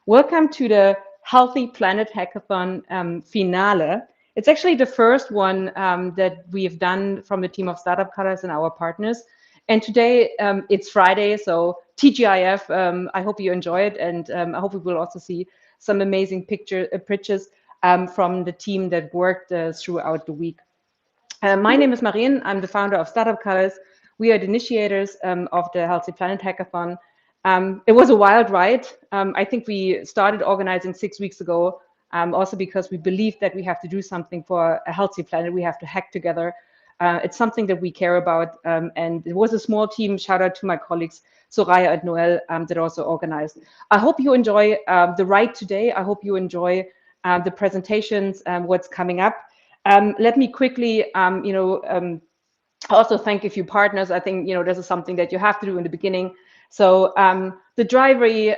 Welcome to the Healthy Planet Hackathon finale. It's actually the first one that we have done from the team of Startup Colors and our partners. And today it's Friday, so TGIF, I hope you enjoy it. And I hope we will also see some amazing pictures from the team that worked throughout the week. My name is Marien. I'm the founder of Startup Colors. We are the initiators of the Healthy Planet Hackathon. It was a wild ride. I think we started organizing 6 weeks ago, also because we believe that we have to do something for a healthy planet. We have to hack together. It's something that we care about. And it was a small team. Shout out to my colleagues, Soraya and Noel, that also organized. I hope you enjoy the ride today. I hope you enjoy the presentations, what's coming up. Let me quickly, also thank a few partners. I think, this is something that you have to do in the beginning. So the Drivery,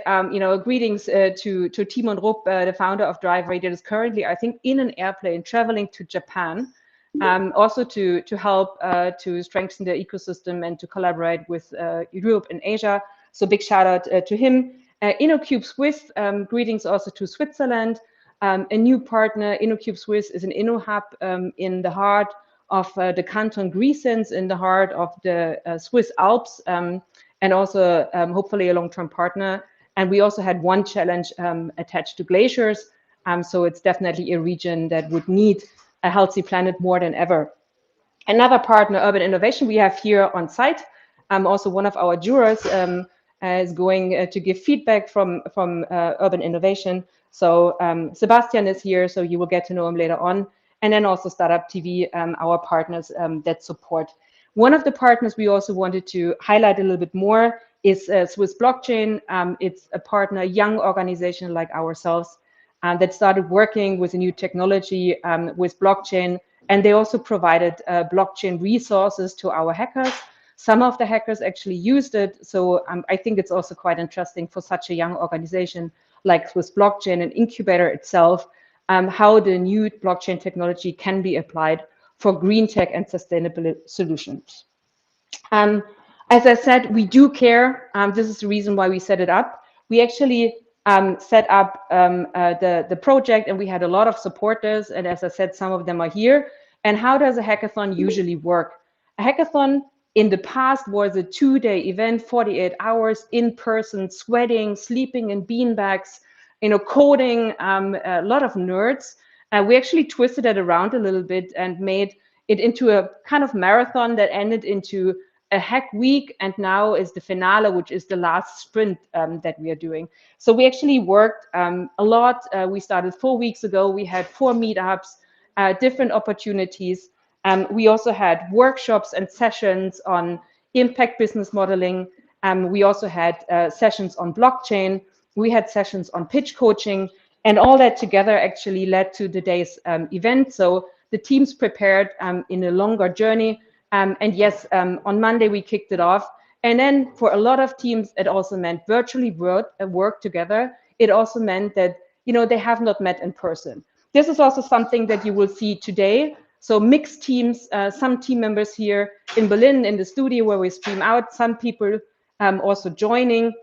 greetings to Timon Rupp, the founder of Drivery, that is currently, I think, in an airplane traveling to Japan, also to help to strengthen the ecosystem and to collaborate with Europe and Asia. So big shout out to him. InnoCube Swiss, greetings also to Switzerland. A new partner, InnoCube Swiss, is an InnoHub in the heart of the Canton Grisons, in the heart of the Swiss Alps, and also hopefully a long-term partner. And we also had one challenge attached to glaciers. So it's definitely a region that would need a healthy planet more than ever. Another partner, Urban Innovation, we have here on site. Also one of our jurors is going to give feedback from Urban Innovation. So Sebastian is here, so you will get to know him later on. And then also Startup TV, our partners that support. One of the partners we also wanted to highlight a little bit more is Swiss Blockchain. It's a partner, young organization like ourselves that started working with a new technology with blockchain. And they also provided blockchain resources to our hackers. Some of the hackers actually used it. So I think it's also quite interesting for such a young organization like Swiss Blockchain and Incubator itself, how the new blockchain technology can be applied for green tech and sustainable solutions. As I said, we do care. This is the reason why we set it up. We actually set up the project, and we had a lot of supporters. And as I said, some of them are here. And how does a hackathon usually work? A hackathon in the past was a 2-day event, 48 hours in person, sweating, sleeping in beanbags, coding, a lot of nerds. We actually twisted it around a little bit and made it into a kind of marathon that ended into a hack week, and now is the finale, which is the last sprint that we are doing. So we actually worked a lot. We started 4 weeks ago. We had 4 meetups, different opportunities. We also had workshops and sessions on impact business modeling. We also had sessions on blockchain. We had sessions on pitch coaching, and all that together actually led to today's event. So the teams prepared in a longer journey. And yes, on Monday, we kicked it off. And then for a lot of teams, it also meant virtually work together. It also meant that, they have not met in person. This is also something that you will see today. So mixed teams, some team members here in Berlin in the studio where we stream out, some people also joining.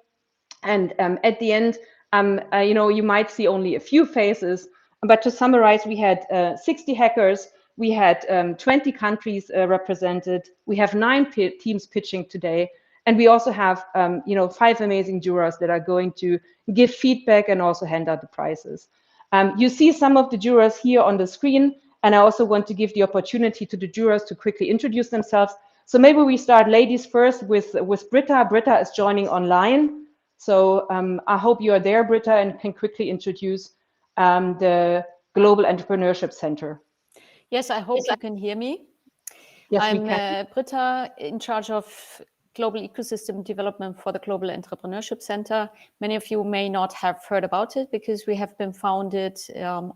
And at the end, you might see only a few faces. But to summarize, we had 60 hackers. We had 20 countries represented. We have 9 teams pitching today. And we also have, 5 amazing jurors that are going to give feedback and also hand out the prizes. You see some of the jurors here on the screen. And I also want to give the opportunity to the jurors to quickly introduce themselves. So maybe we start ladies first with Britta. Britta is joining online. So I hope you are there, Britta, and can quickly introduce the Global Entrepreneurship Center. Yes, I hope you can hear me. Yes, I'm Britta, in charge of global ecosystem development for the Global Entrepreneurship Center. Many of you may not have heard about it because we have been founded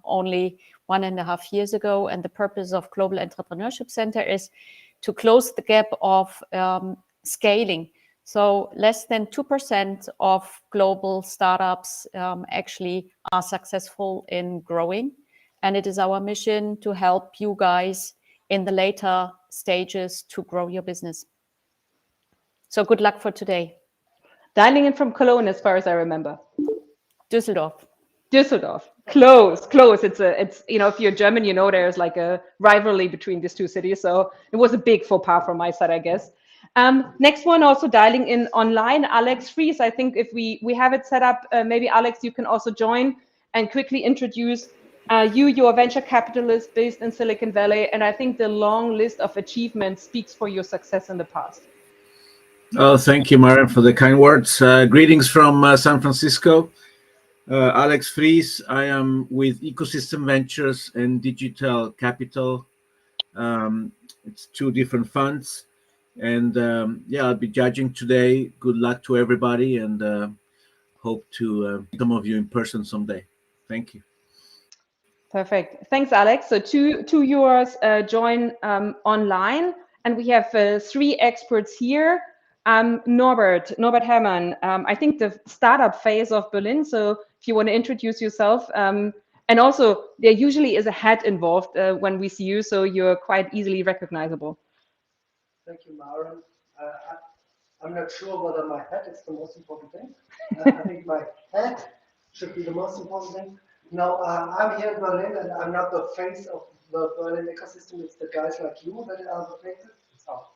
only 1.5 years ago. And the purpose of Global Entrepreneurship Center is to close the gap of scaling. So less than 2% of global startups actually are successful in growing. And it is our mission to help you guys in the later stages to grow your business. So good luck for today. Dialing in from Cologne, as far as I remember. Düsseldorf. Düsseldorf. Close, close. It's you know, if you're German, you know there's like a rivalry between these two cities. So it was a big faux pas from my side, I guess. Next one, also dialing in online, Alex Fries. I think if we have it set up, maybe Alex, you can also join and quickly introduce you're a venture capitalist based in Silicon Valley, and I think the long list of achievements speaks for your success in the past. Oh, thank you, Maren, for the kind words. Greetings from San Francisco. Alex Fries. I am with Ecosystem Ventures and Digital Capital. It's two different funds. And yeah, I'll be judging today. Good luck to everybody, and hope to meet some of you in person someday. Thank you. Perfect. Thanks, Alex. So two viewers join online, and we have three experts here. Norbert Herrmann, I think the startup phase of Berlin. So if you want to introduce yourself, and also there usually is a hat involved when we see you, so you're quite easily recognizable. Thank you, Maren. I'm not sure whether my hat is the most important thing. I think my hat should be the most important thing. No, I'm here in Berlin, and I'm not the face of the Berlin ecosystem. It's the guys like you that are the faces. So.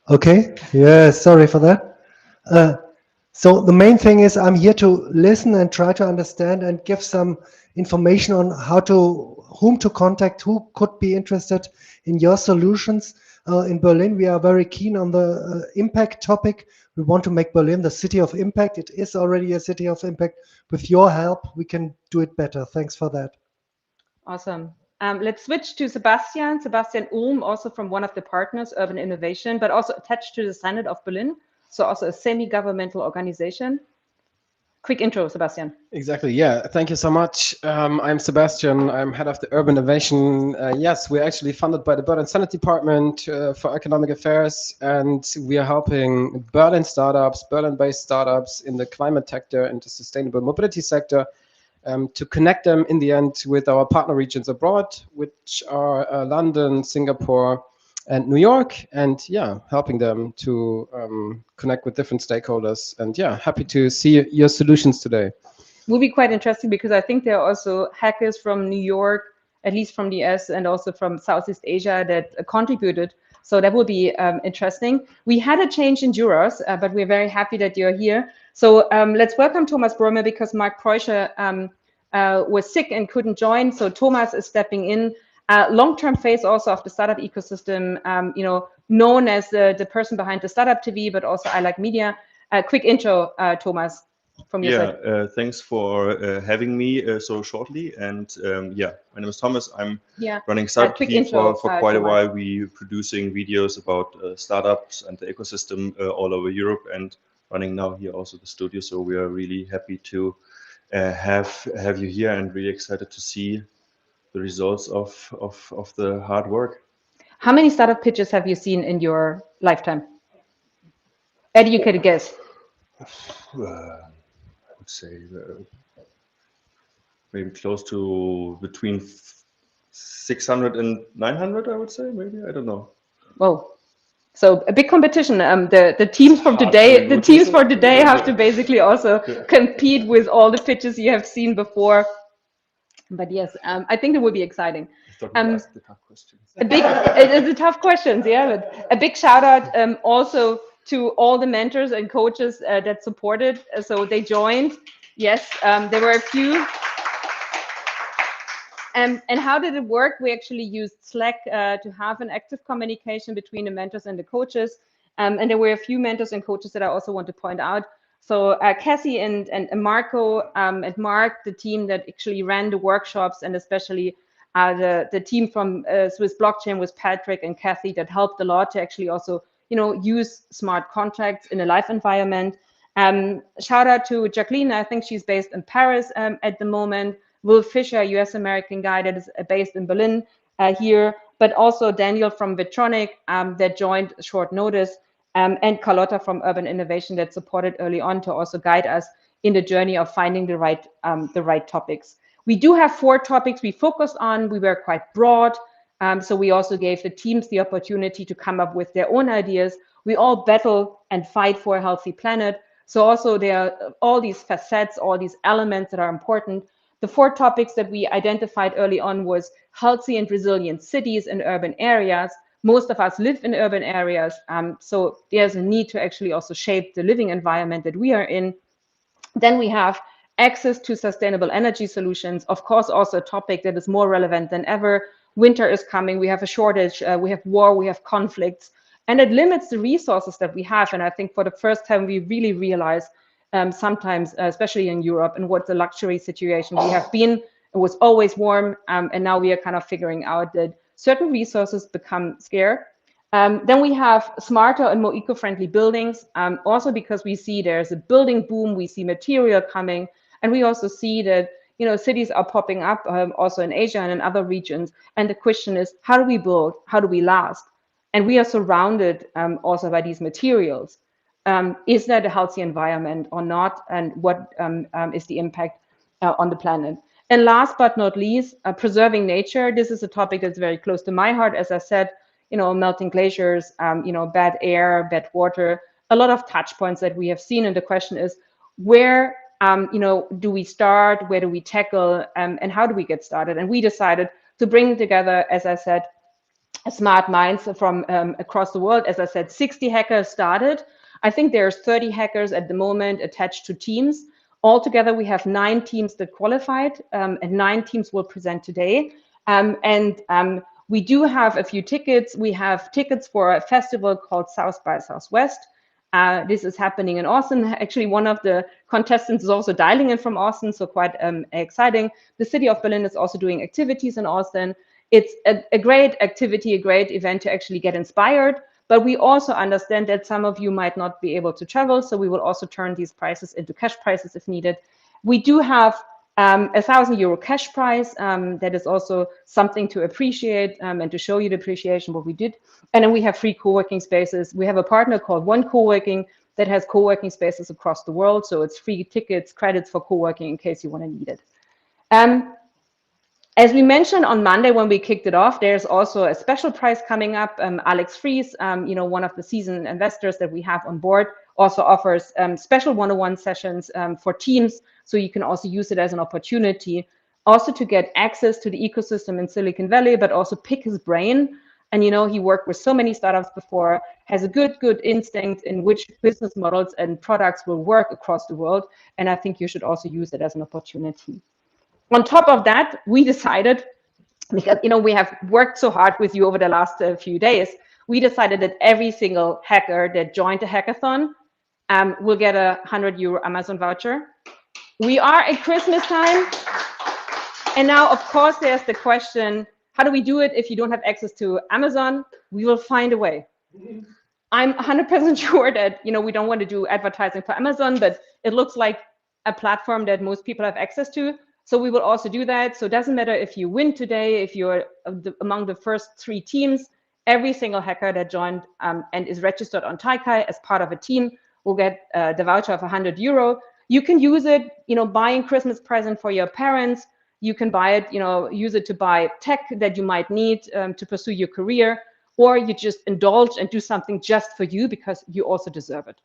Okay. Yeah. Sorry for that. So the main thing is I'm here to listen and try to understand and give some information on whom to contact, who could be interested in your solutions. In Berlin, we are very keen on the impact topic. We want to make Berlin the city of impact. It is already a city of impact. With your help, we can do it better. Thanks for that. Awesome. Let's switch to Sebastian Ulm, also from one of the partners, Urban Innovation, but also attached to the Senate of Berlin. So also a semi-governmental organization. Quick intro, Sebastian. Exactly. Yeah. Thank you so much. I'm Sebastian. I'm head of the Urban Innovation. Yes, we're actually funded by the Berlin Senate Department for Economic Affairs, and we are helping Berlin startups, Berlin-based startups in the climate sector and the sustainable mobility sector to connect them in the end with our partner regions abroad, which are London, Singapore, and New York, and yeah, helping them to connect with different stakeholders. And yeah, happy to see your solutions today. Will be quite interesting because I think there are also hackers from New York, at least from the US, and also from Southeast Asia that contributed. So that will be interesting. We had a change in jurors, but we're very happy that you're here. So let's welcome Thomas Brömer because Mark Preuscher was sick and couldn't join. So Thomas is stepping in. Long-term phase also of the startup ecosystem, you know, known as the person behind the Startup TV, but also I Like Media. Quick intro, Thomas, from your side. Thanks for having me so shortly. And yeah, my name is Thomas. I'm running Startup TV for quite a while. We're producing videos about startups and the ecosystem all over Europe, and running now here also the studio. So we are really happy to have you here, and really excited to see the results of the hard work. How many startup pitches have you seen in your lifetime? Educated guess. I would say maybe close to between 600 and 900, I would say, maybe, I don't know. Whoa. So a big competition. The teams from today, have to basically also compete with all the pitches you have seen before. But yes, I think it will be exciting. The tough questions. It's a tough questions, yeah. But a big shout out also to all the mentors and coaches that supported. So they joined. Yes, there were a few. And how did it work? We actually used Slack to have an active communication between the mentors and the coaches. And there were a few mentors and coaches that I also want to point out. So Cassie and Marco and Mark, the team that actually ran the workshops, and especially the team from Swiss Blockchain with Patrick and Kathy that helped a lot to actually also, you know, use smart contracts in a live environment. Shout out to Jacqueline. I think she's based in Paris at the moment. Will Fisher, US American guy that is based in Berlin here, but also Daniel from Vitronic that joined short notice. And Carlotta from Urban Innovation that supported early on to also guide us in the journey of finding the right topics. We do have 4 topics we focused on. We were quite broad. So we also gave the teams the opportunity to come up with their own ideas. We all battle and fight for a healthy planet. So also there are all these facets, all these elements that are important. The 4 topics that we identified early on was healthy and resilient cities and urban areas. Most of us live in urban areas, so there's a need to actually also shape the living environment that we are in. Then we have access to sustainable energy solutions, of course, also a topic that is more relevant than ever. Winter is coming, we have a shortage, we have war, we have conflicts, and it limits the resources that we have. And I think for the first time, we really realize sometimes, especially in Europe, and what the luxury situation we have been. It was always warm, and now we are kind of figuring out that certain resources become scarce. Then we have smarter and more eco-friendly buildings, also because we see there's a building boom, we see material coming, and we also see that cities are popping up also in Asia and in other regions. And the question is, how do we build? How do we last? And we are surrounded also by these materials. Is that a healthy environment or not? And what is the impact on the planet? And last but not least, preserving nature. This is a topic that's very close to my heart. As I said, melting glaciers, bad air, bad water, a lot of touch points that we have seen. And the question is, where do we start? Where do we tackle? And how do we get started? And we decided to bring together, as I said, smart minds from across the world. As I said, 60 hackers started. I think there's 30 hackers at the moment attached to teams. Altogether, we have 9 teams that qualified, and 9 teams will present today. We do have a few tickets. We have tickets for a festival called South by Southwest. This is happening in Austin. Actually, one of the contestants is also dialing in from Austin, so quite exciting. The city of Berlin is also doing activities in Austin. It's a great activity, a great event to actually get inspired. But we also understand that some of you might not be able to travel, so we will also turn these prices into cash prices if needed. We do have €1,000 cash prize. That is also something to appreciate and to show you the appreciation what we did. And then we have free co-working spaces. We have a partner called One Co-working that has co-working spaces across the world. So it's free tickets, credits for co-working in case you want to need it. As we mentioned on Monday when we kicked it off, there's also a special prize coming up. Alex Fries, one of the seasoned investors that we have on board, also offers special one-on-one sessions for teams. So you can also use it as an opportunity also to get access to the ecosystem in Silicon Valley, but also pick his brain. And, he worked with so many startups before, has a good instinct in which business models and products will work across the world. And I think you should also use it as an opportunity. On top of that, we decided, because we have worked so hard with you over the last few days, we decided that every single hacker that joined the hackathon will get a €100 Amazon voucher. We are at Christmas time, and now, of course, there's the question: how do we do it if you don't have access to Amazon? We will find a way. I'm 100% sure that we don't want to do advertising for Amazon, but it looks like a platform that most people have access to. So we will also do that. So it doesn't matter if you win today, if you're among the first 3 teams, every single hacker that joined and is registered on Taikai as part of a team will get the voucher of €100. You can use it, buying Christmas present for your parents. You can buy it, use it to buy tech that you might need to pursue your career, or you just indulge and do something just for you because you also deserve it.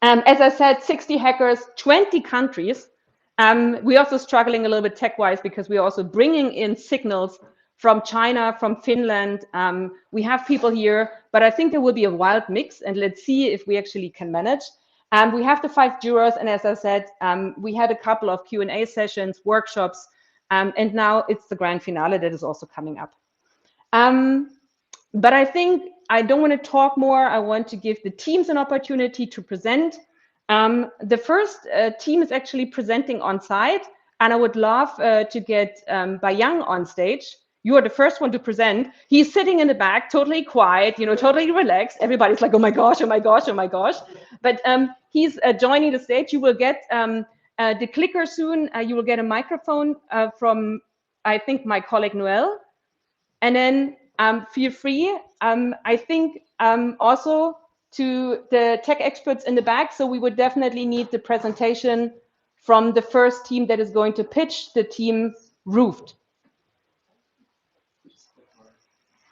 As I said, 60 hackers, 20 countries. We're also struggling a little bit tech-wise because we're also bringing in signals from China, from Finland. We have people here, but I think there will be a wild mix, and let's see if we actually can manage. We have the 5 jurors, and as I said, we had a couple of Q&A sessions, workshops, and now it's the grand finale that is also coming up. But I think I don't want to talk more. I want to give the teams an opportunity to present. The first team is actually presenting on site, and I would love to get Bayang on stage. You are the first one to present. He's sitting in the back, totally quiet, totally relaxed. Everybody's like, oh my gosh, oh my gosh, oh my gosh. But he's joining the stage. You will get the clicker soon. You will get a microphone from, I think, my colleague Noel. And then feel free. I think also to the tech experts in the back. So we would definitely need the presentation from the first team that is going to pitch, the team Roofed.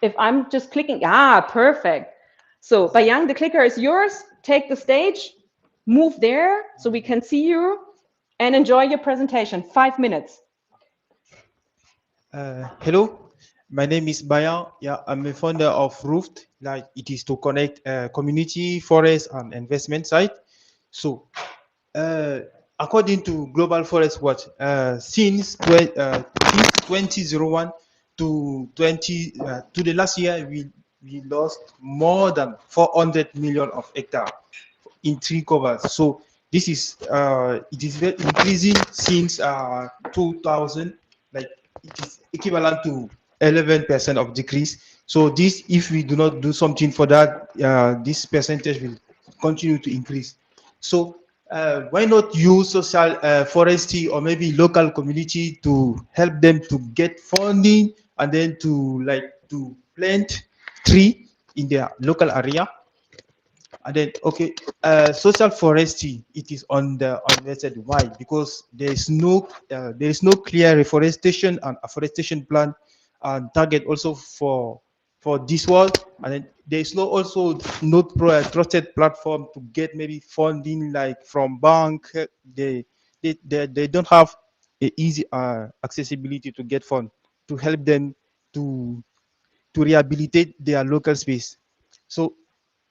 If I'm just clicking, perfect. So Bayang, the clicker is yours. Take the stage. move there so we can see you and enjoy your presentation. 5 minutes. Hello, my name is Bayan. Yeah, I'm a founder of Rooft. Like it is to connect community, forest, and investment site. So, according to Global Forest Watch, since 2001 to to the last year, we lost more than 400 million of hectares in tree covers. So this is it is very increasing since 2000. Like it is equivalent to 11% of decrease. So this, if we do not do something for that, this percentage will continue to increase. So why not use social forestry or maybe local community to help them to get funding and then to plant tree in their local area? And then, okay, social forestry, it is on the unvested. Why? Because there is no clear reforestation and afforestation plan and target also for this world. And then there is no trusted platform to get maybe funding like from bank. They don't have a easy accessibility to get fund to help them to rehabilitate their local space. So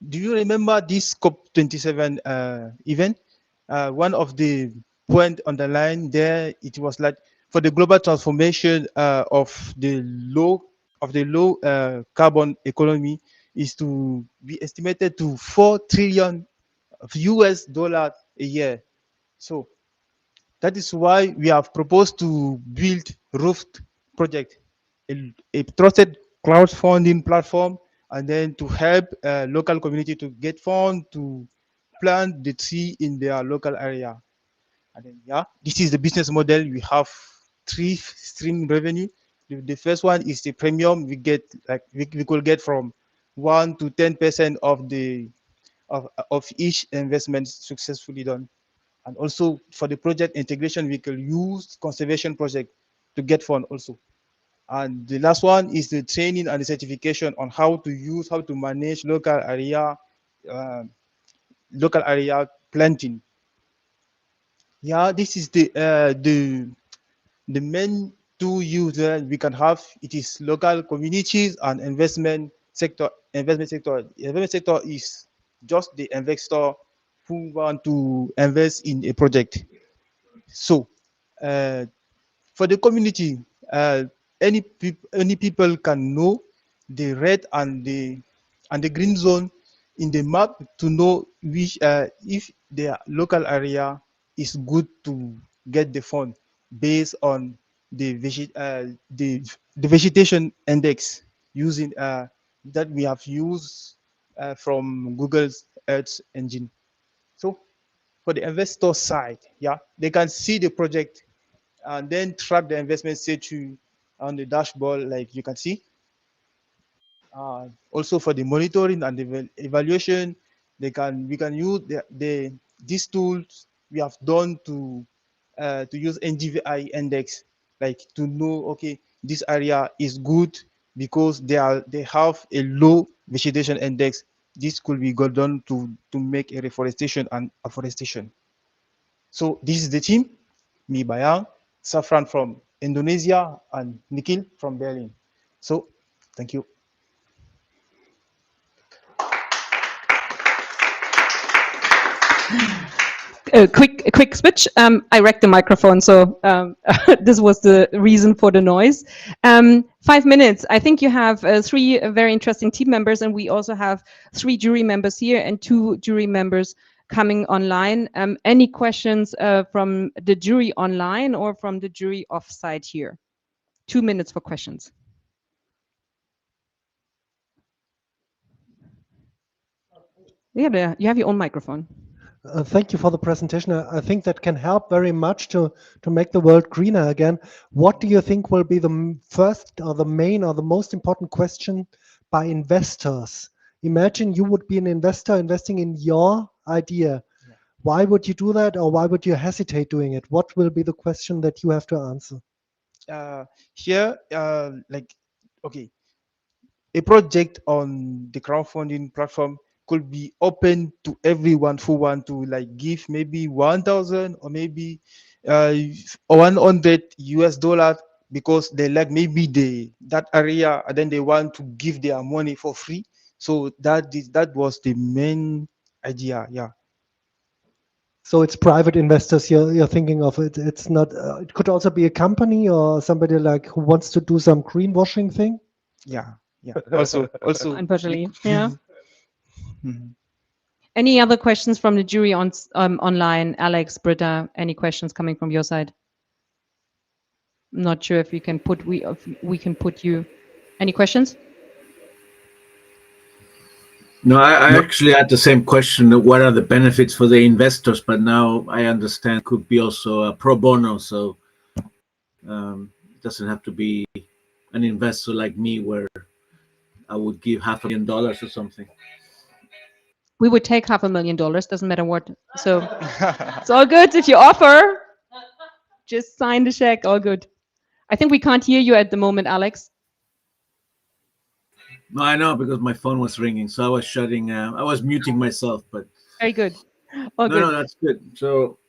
do you remember this COP27 event? One of the point on the line there, it was like for the global transformation of the low carbon economy is to be estimated to 4 trillion of US dollar a year. So that is why we have proposed to build Rooft project, a trusted crowdfunding platform, and then to help local community to get fund to plant the tree in their local area. And then, yeah, this is the business model. We have 3 stream revenue. The first one is the premium. We get like we could get from 1 to 10% of the of each investment successfully done. And also for the project integration, we can use conservation project to get fund also. And the last one is the training and the certification on how to manage uh, local area planting. Yeah, this is the main two users we can have. It is local communities and investment sector. Investment sector is just the investor who want to invest in a project. So for the community, any people can know the red and the green zone in the map to know which if their local area is good to get the fund based on the vegetation index using that we have used from Google's Earth engine. So for the investor side, yeah, they can see the project and then track the investment status on the dashboard, like you can see. Also for the monitoring and the evaluation, we can use these tools we have done to use NGVI index, like to know, okay, this area is good because they have a low vegetation index. This could be done to make a reforestation and afforestation. So this is the team, me Bayang, Safran from Indonesia, and Nikhil from Berlin. So thank you. A quick switch. I wrecked the microphone, so this was the reason for the noise. 5 minutes. I think you have 3 very interesting team members, and we also have 3 jury members here and 2 jury members coming online. Any questions from the jury online or from the jury offsite here? 2 minutes for questions. Yeah, you have your own microphone. Thank you for the presentation. I think that can help very much to make the world greener again. What do you think will be the first or the main or the most important question by investors? Imagine you would be an investor investing in your idea. Yeah. Why would you do that, or why would you hesitate doing it? What will be the question that you have to answer? Here, like, okay, a project on the crowdfunding platform could be open to everyone who want to like give maybe 1,000 or maybe $100 because they like maybe that area, and then they want to give their money for free. So that was the main idea. Yeah. So it's private investors you're thinking of. It's not. It could also be a company or somebody like who wants to do some greenwashing thing. Yeah. Also, unfortunately, yeah. Any other questions from the jury on online? Alex, Britta, any questions coming from your side? I'm not sure if we can put you. Any questions? No, I actually had the same question. What are the benefits for the investors? But now I understand could be also a pro bono. So it doesn't have to be an investor like me where I would give $500,000 or something. We would take $500,000, doesn't matter what. So it's all good if you offer. Just sign the check, all good. I think we can't hear you at the moment, Alex. No, I know, because my phone was ringing, so I was muting myself. But very good. All good. No, that's good. So,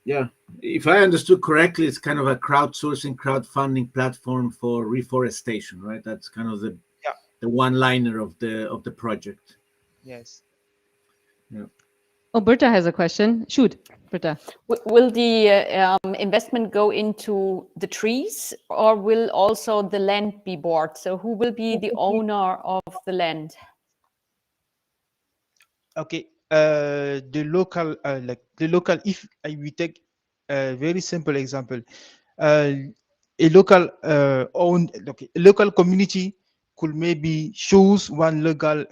yeah, if I understood correctly, it's kind of a crowdfunding platform for reforestation, right? That's kind of the one-liner of the project. Yes. Yeah. Oh, Britta has a question. Shoot, Britta. Will the investment go into the trees, or will also the land be bought? So who will be the owner of the land? Okay. The local, if we take a very simple example, a local local community could maybe choose one local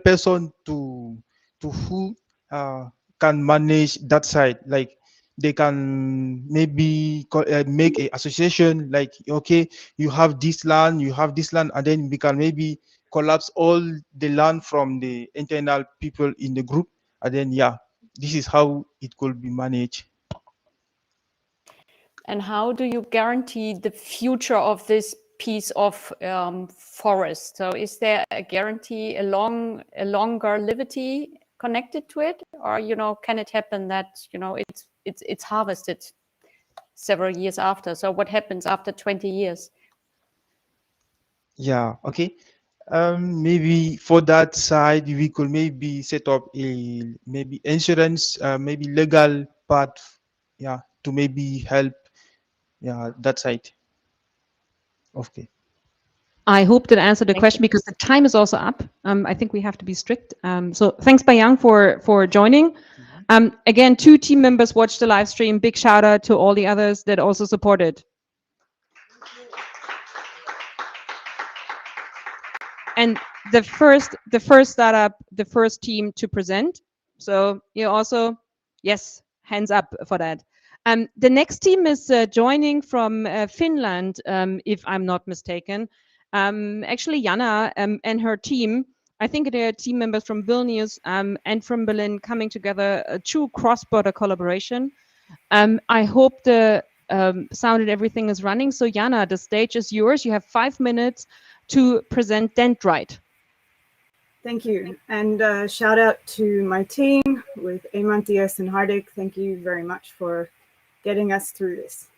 person to who can manage that site. Like they can maybe make a association, like, okay, you have this land, and then we can maybe collapse all the land from the internal people in the group, and then this is how it could be managed. And how do you guarantee the future of this piece of forest? So is there a guarantee, a longer livity connected to it, or can it happen that it's harvested several years after? So what happens after 20 years? Yeah, okay. Maybe for that side, we could maybe set up a maybe insurance, maybe legal part, to maybe help, that side. Okay. I hope that answered the question, because the time is also up. I think we have to be strict. So thanks, Bayang, for joining. Again, 2 team members watched the live stream. Big shout out to all the others that also supported. And the first startup, the first team to present. So you also, yes, hands up for that. The next team is joining from Finland, if I'm not mistaken. Actually, Jana and her team, I think they are team members from Vilnius and from Berlin, coming together, a true cross-border collaboration. I hope the sound and everything is running. So Jana, the stage is yours. You have 5 minutes to present Dendrite. Thank you. And shout out to my team with Emantias and Hardik. Thank you very much for getting us through this.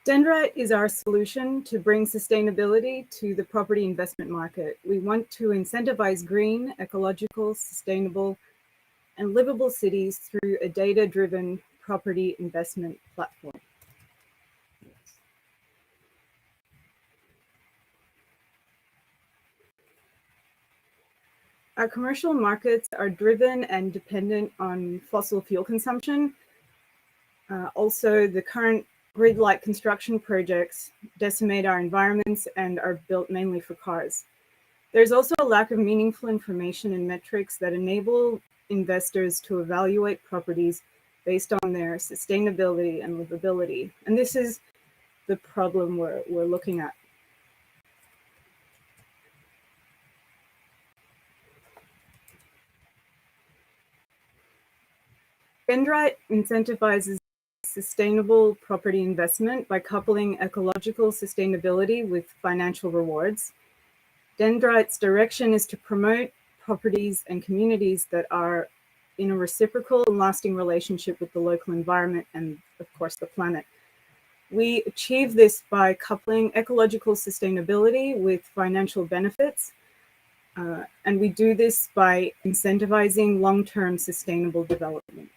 Dendrite is our solution to bring sustainability to the property investment market. We want to incentivize green, ecological, sustainable, and livable cities through a data-driven property investment platform. Our commercial markets are driven and dependent on fossil fuel consumption. Also, the current grid-like construction projects decimate our environments and are built mainly for cars. There's also a lack of meaningful information and metrics that enable investors to evaluate properties based on their sustainability and livability. And this is the problem we're looking at. Dendrite incentivizes sustainable property investment by coupling ecological sustainability with financial rewards. Dendrite's direction is to promote properties and communities that are in a reciprocal and lasting relationship with the local environment and, of course, the planet. We achieve this by coupling ecological sustainability with financial benefits, and we do this by incentivizing long-term sustainable development.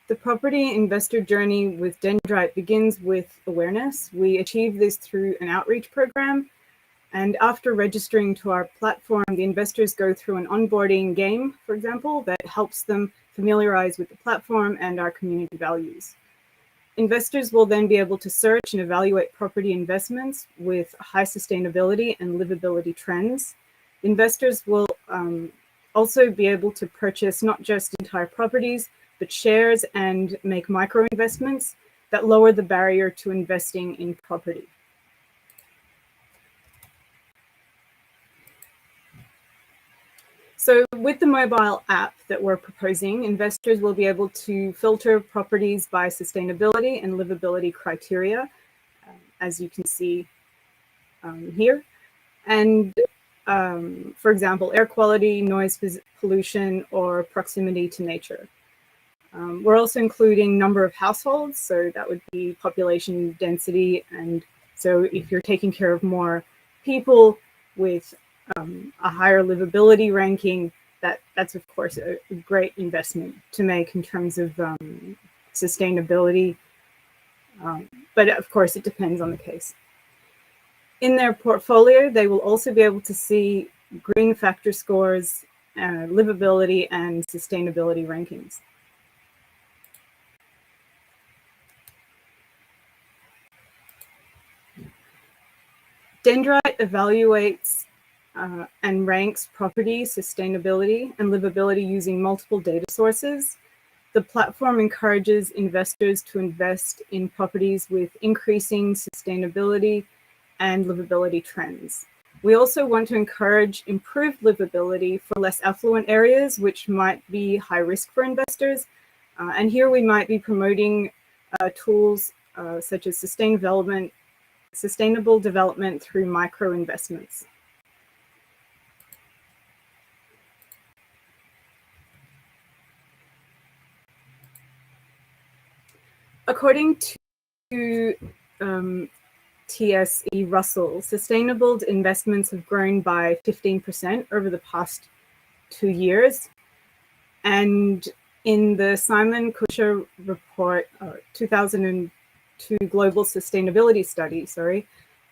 The property investor journey with Dendrite begins with awareness. We achieve this through an outreach program. And after registering to our platform, the investors go through an onboarding game, for example, that helps them familiarize with the platform and our community values. Investors will then be able to search and evaluate property investments with high sustainability and livability trends. Investors will also be able to purchase not just entire properties, but shares and make micro investments that lower the barrier to investing in property. So with the mobile app that we're proposing, investors will be able to filter properties by sustainability and livability criteria, as you can see here. And for example, air quality, noise pollution, or proximity to nature. We're also including number of households, so that would be population density. And so if you're taking care of more people with a higher livability ranking, that's of course a great investment to make in terms of sustainability. But of course, it depends on the case. In their portfolio, they will also be able to see green factor scores, livability, and sustainability rankings. Dendrite evaluates and ranks property, sustainability, and livability using multiple data sources. The platform encourages investors to invest in properties with increasing sustainability and livability trends. We also want to encourage improved livability for less affluent areas, which might be high risk for investors. And here we might be promoting tools such as sustainable development through micro investments. According to TSE Russell, sustainable investments have grown by 15% over the past 2 years. And in the Simon Kucher report, 2002 Global Sustainability Study,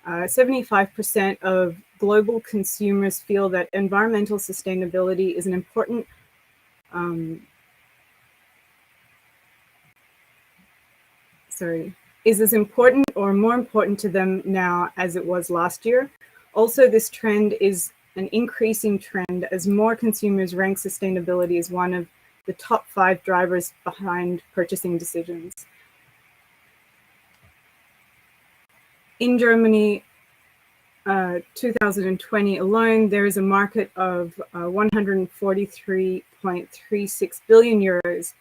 75% of global consumers feel that environmental sustainability is an important is as important or more important to them now as it was last year. Also, this trend is an increasing trend as more consumers rank sustainability as one of the top 5 drivers behind purchasing decisions. In Germany, 2020 alone, there is a market of 143.36 billion euros,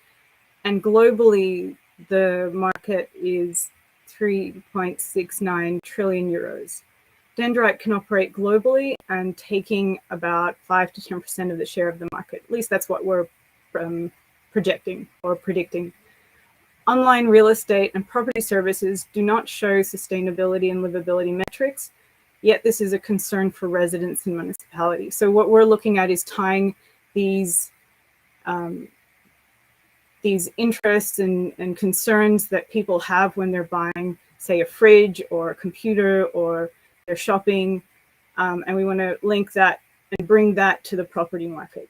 and globally, the market is 3.69 trillion euros. Dendrite can operate globally and taking about 5 to 10% of the share of the market. At least that's what we're projecting or predicting. Online real estate and property services do not show sustainability and livability metrics, yet this is a concern for residents and municipalities. So what we're looking at is tying these interests and concerns that people have when they're buying, say, a fridge or a computer or they're shopping, and we want to link that and bring that to the property market.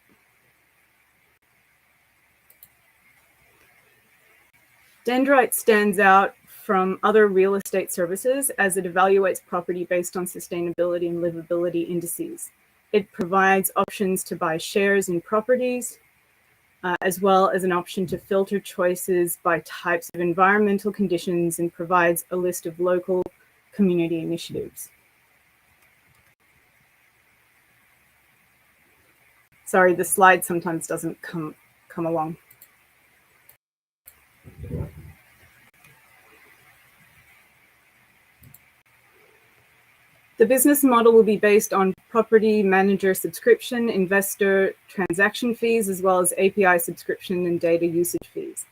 Dendrite stands out from other real estate services as it evaluates property based on sustainability and livability indices. It provides options to buy shares in properties, as well as an option to filter choices by types of environmental conditions, and provides a list of local community initiatives. Sorry, the slide sometimes doesn't come along. The business model will be based on property manager subscription, investor transaction fees, as well as API subscription and data usage fees.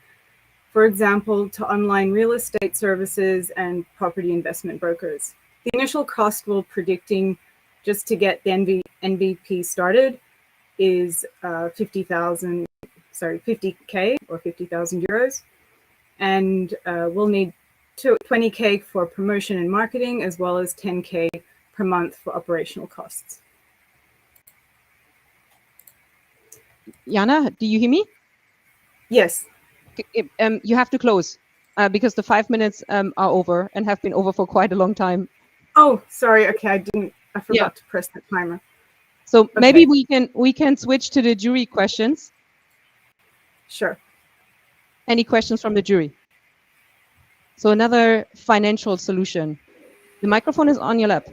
For example, to online real estate services and property investment brokers. The initial cost we're predicting just to get the MVP started is 50,000 or 50,000 euros. And we'll need 20K for promotion and marketing, as well as 10K per month for operational costs. Jana, do you hear me? Yes. You have to close because the 5 minutes are over and have been over for quite a long time. Oh, sorry. Okay, I forgot to press the timer. So maybe we can switch to the jury questions. Sure. Any questions from the jury? So another financial solution. The microphone is on your lap.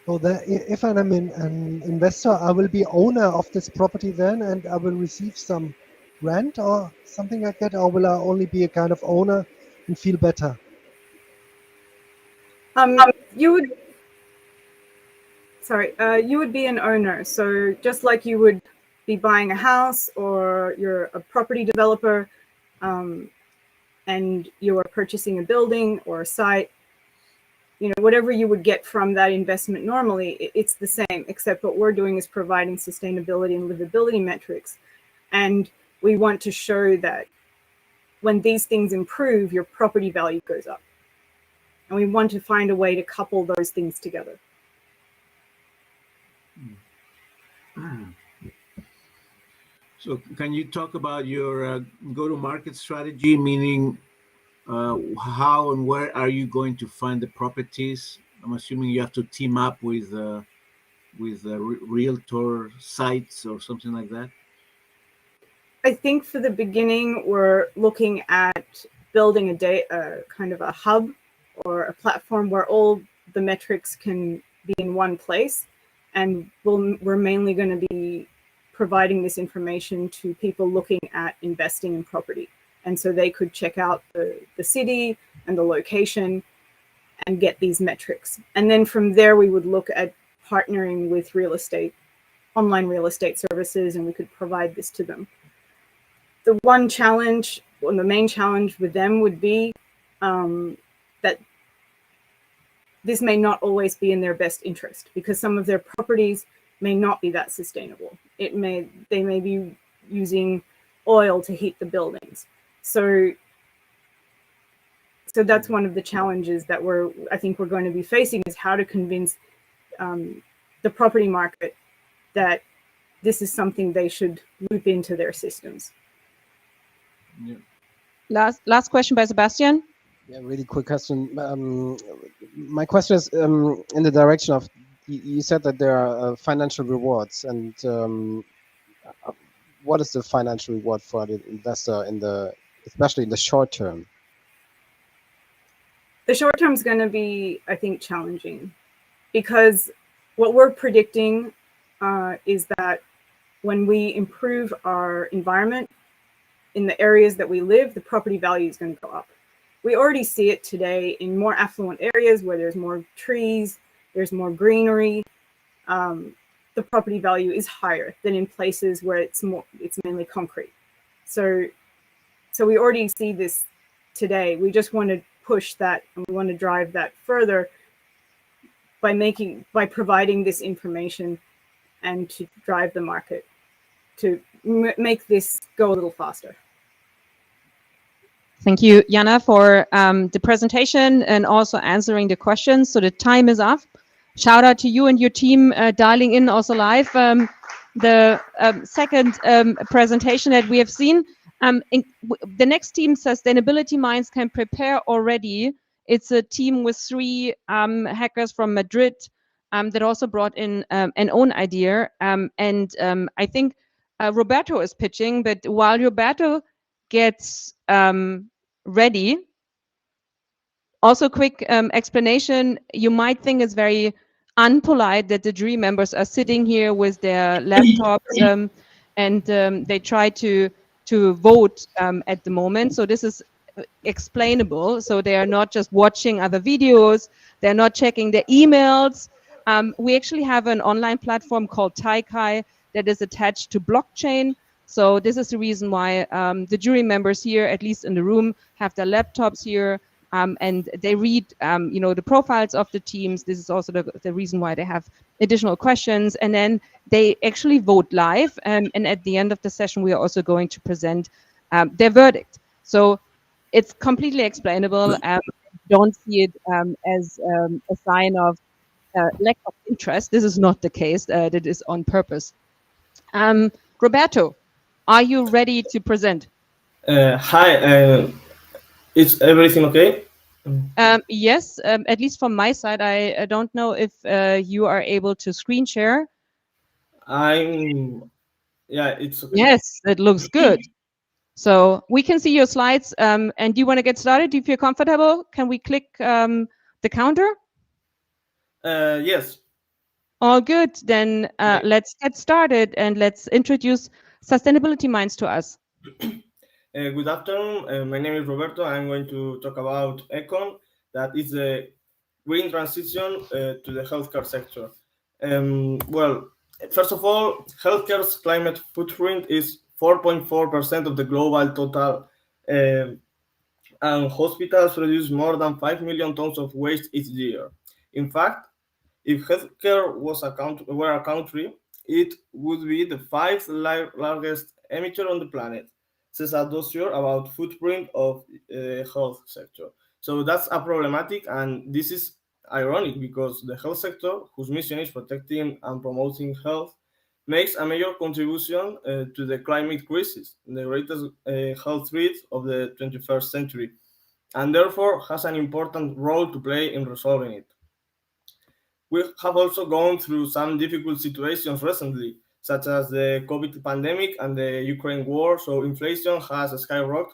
So if I'm an investor, I will be owner of this property then, and I will receive some rent or something like that, or will I only be a kind of owner and feel better? You would be an owner. So just like you would be buying a house, or you're a property developer, and you are purchasing a building or a site, you know, whatever you would get from that investment normally, it's the same, except what we're doing is providing sustainability and livability metrics. And we want to show that when these things improve, your property value goes up. And we want to find a way to couple those things together. So can you talk about your go-to-market strategy, meaning how and where are you going to find the properties? I'm assuming you have to team up with realtor sites or something like that. I think for the beginning, we're looking at building a kind of a hub or a platform where all the metrics can be in one place. And we're mainly going to be providing this information to people looking at investing in property. And so they could check out the city and the location and get these metrics. And then from there, we would look at partnering with online real estate services, and we could provide this to them. The one challenge, the main challenge with them would be that this may not always be in their best interest, because some of their properties may not be that sustainable. They may be using oil to heat the buildings. So that's one of the challenges that I think we're going to be facing, is how to convince the property market that this is something they should loop into their systems. Yeah. Last question by Sebastian. Yeah, really quick question. My question is in the direction of, you said that there are financial rewards, and what is the financial reward for the investor especially in the short term? The short term is going to be, I think, challenging, because what we're predicting is that when we improve our environment in the areas that we live, the property value is going to go up. We already see it today in more affluent areas where there's more trees, there's more greenery. The property value is higher than in places where it's mainly concrete. So we already see this today. We just want to push that, and we want to drive that further by providing this information and to drive the market to make this go a little faster. Thank you, Jana, for the presentation and also answering the questions. So the time is up. Shout out to you and your team dialing in also live. The second presentation that we have seen, the next team, Sustainability Minds, can prepare already. It's a team with 3 hackers from Madrid that also brought in an own idea. I think Roberto is pitching, but while Roberto gets ready, Also, quick explanation. You might think it's very unpolite that the jury members are sitting here with their laptops and they try to vote at the moment. So this is explainable. So they are not just watching other videos. They're not checking their emails. We actually have an online platform called Taikai that is attached to blockchain. So this is the reason why the jury members here, at least in the room, have their laptops here. And they read, the profiles of the teams. This is also the reason why they have additional questions. And then they actually vote live. And at the end of the session, we are also going to present their verdict. So it's completely explainable. Don't see it as a sign of lack of interest. This is not the case. That is on purpose. Roberto, are you ready to present? Hi. Is everything okay? Yes, at least from my side. I don't know if you are able to screen share. Yeah, it's okay. Yes, it looks good. So we can see your slides. And do you want to get started? Do you feel comfortable? Can we click the counter? Yes. All good. Then let's get started and let's introduce Sustainability Minds to us. Good afternoon. My name is Roberto. I'm going to talk about ECON, that is the green transition to the healthcare sector. Well, first of all, healthcare's climate footprint is 4.4% of the global total, and hospitals produce more than 5 million tons of waste each year. In fact, if healthcare were a country, it would be the fifth largest emitter on the planet. Says a dossier about footprint of health sector. So that's a problematic, and this is ironic because the health sector, whose mission is protecting and promoting health, makes a major contribution to the climate crisis, the greatest health threat of the 21st century, and therefore has an important role to play in resolving it. We have also gone through some difficult situations recently, such as the COVID pandemic and the Ukraine war, so inflation has skyrocketed,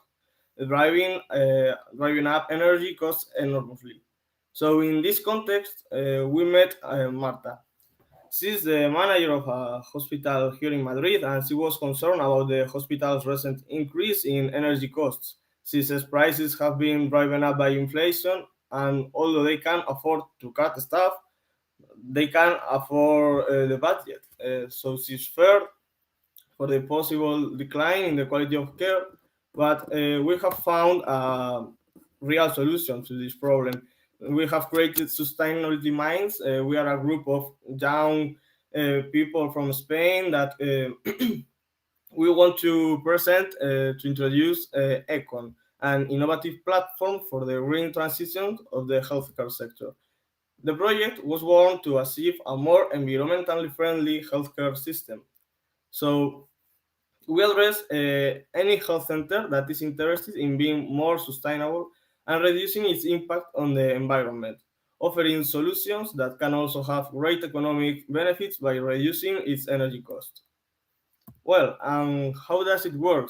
driving up energy costs enormously. So in this context, we met Marta. She's the manager of a hospital here in Madrid, and she was concerned about the hospital's recent increase in energy costs. She says prices have been driven up by inflation, and although they can afford to cut staff, they can afford the budget. So she's fair for the possible decline in the quality of care, but we have found a real solution to this problem. We have created Sustainability Minds. We are a group of young people from Spain that we want to present to introduce Econ, an innovative platform for the green transition of the healthcare sector. The project was born to achieve a more environmentally friendly healthcare system. So we address any health center that is interested in being more sustainable and reducing its impact on the environment, offering solutions that can also have great economic benefits by reducing its energy cost. Well, how does it work?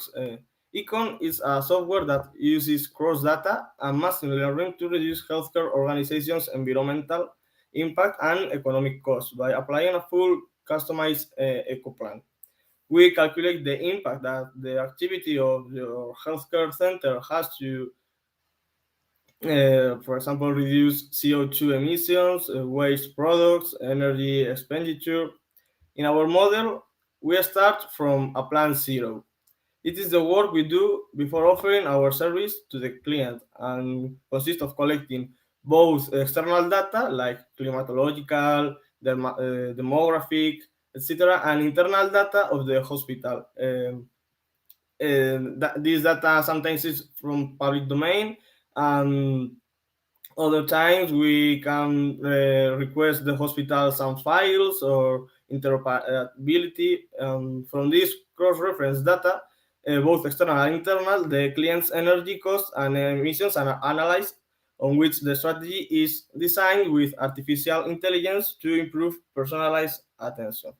Econ is a software that uses cross data and machine learning to reduce healthcare organizations' environmental impact and economic costs by applying a full customized eco plan. We calculate the impact that the activity of your healthcare center has to, for example, reduce CO2 emissions, waste products, energy expenditure. In our model, we start from a plan zero. It is the work we do before offering our service to the client and consists of collecting both external data like climatological, demographic, etc., and internal data of the hospital. This data sometimes is from public domain, and other times we can request the hospital some files or interoperability. From this cross-reference data, both external and internal, the client's energy costs and emissions are analyzed, on which the strategy is designed with artificial intelligence to improve personalized attention.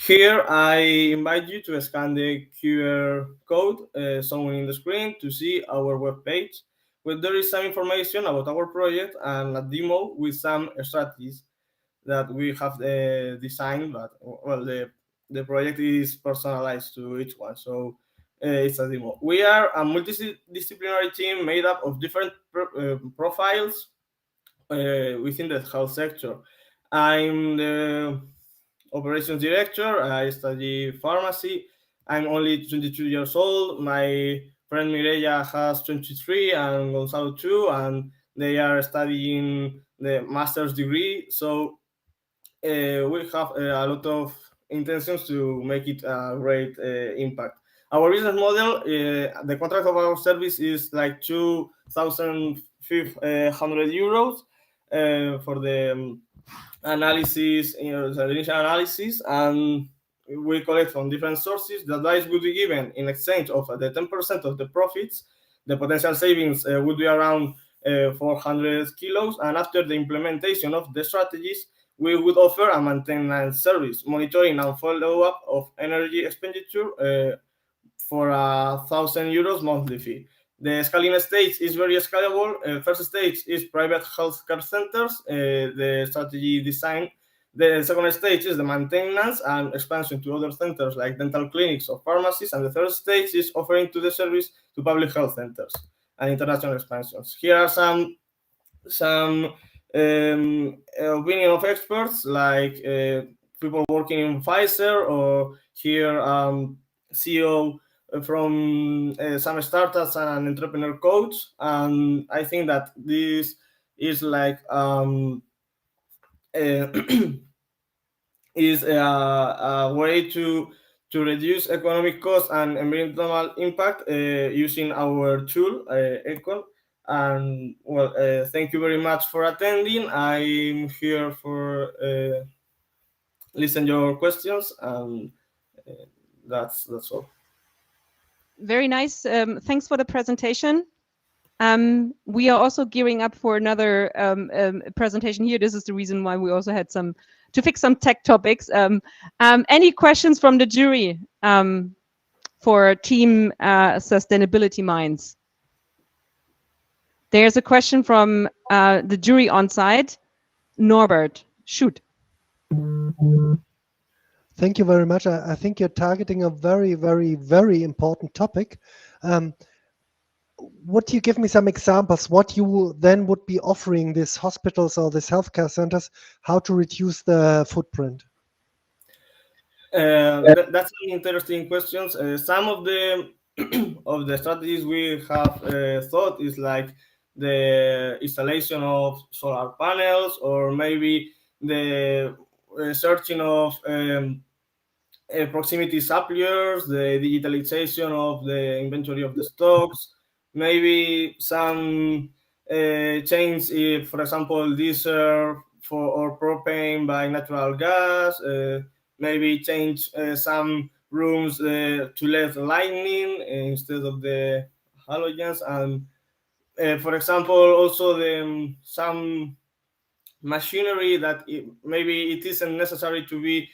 Here, I invite you to scan the QR code shown in the screen to see our webpage. where there is some information about our project and a demo with some strategies that we have designed, but well, the project is personalized to each one, so it's a demo. We are a multidisciplinary team made up of different profiles within the health sector. I'm the operations director. I study pharmacy. I'm only 22 years old. My friend Mireia has 23 and Gonzalo too, and they are studying the master's degree. So we have a lot of intentions to make it a great impact. Our business model, the contract of our service is like 2,500 euros for the analysis, the initial analysis, and we collect from different sources. The advice would be given in exchange of the 10% of the profits. The potential savings would be around 400 kilos, and after the implementation of the strategies, we would offer a maintenance service, monitoring and follow-up of energy expenditure for 1,000 euros monthly fee. The scaling stage is very scalable. First stage is private healthcare centers, the strategy design. The second stage is the maintenance and expansion to other centers like dental clinics or pharmacies. And the third stage is offering to the service to public health centers and international expansions. Here are some opinion of experts like people working in Pfizer, or here CEO from some startups and entrepreneur coach. And I think that this is like is a way to reduce economic costs and environmental impact using our tool Econ. And well, thank you very much for attending. I'm here for listen your questions, and that's all. Very nice. Thanks for the presentation. We are also gearing up for another presentation here. This is the reason why we also had to fix some tech topics. Any questions from the jury for Team Sustainability Minds? There's a question from the jury on site. Norbert, shoot. Thank you very much. I think you're targeting a very, very, very important topic. Would you give me some examples what you then would be offering these hospitals or these healthcare centers, how to reduce the footprint? That's an interesting question. Some of the of the strategies we have thought is like the installation of solar panels, or maybe the searching of proximity suppliers, the digitalization of the inventory of the stocks, maybe some change, if, for example, diesel or propane by natural gas, maybe change some rooms to LED lighting instead of the halogens, and for example, also some machinery that maybe it isn't necessary to be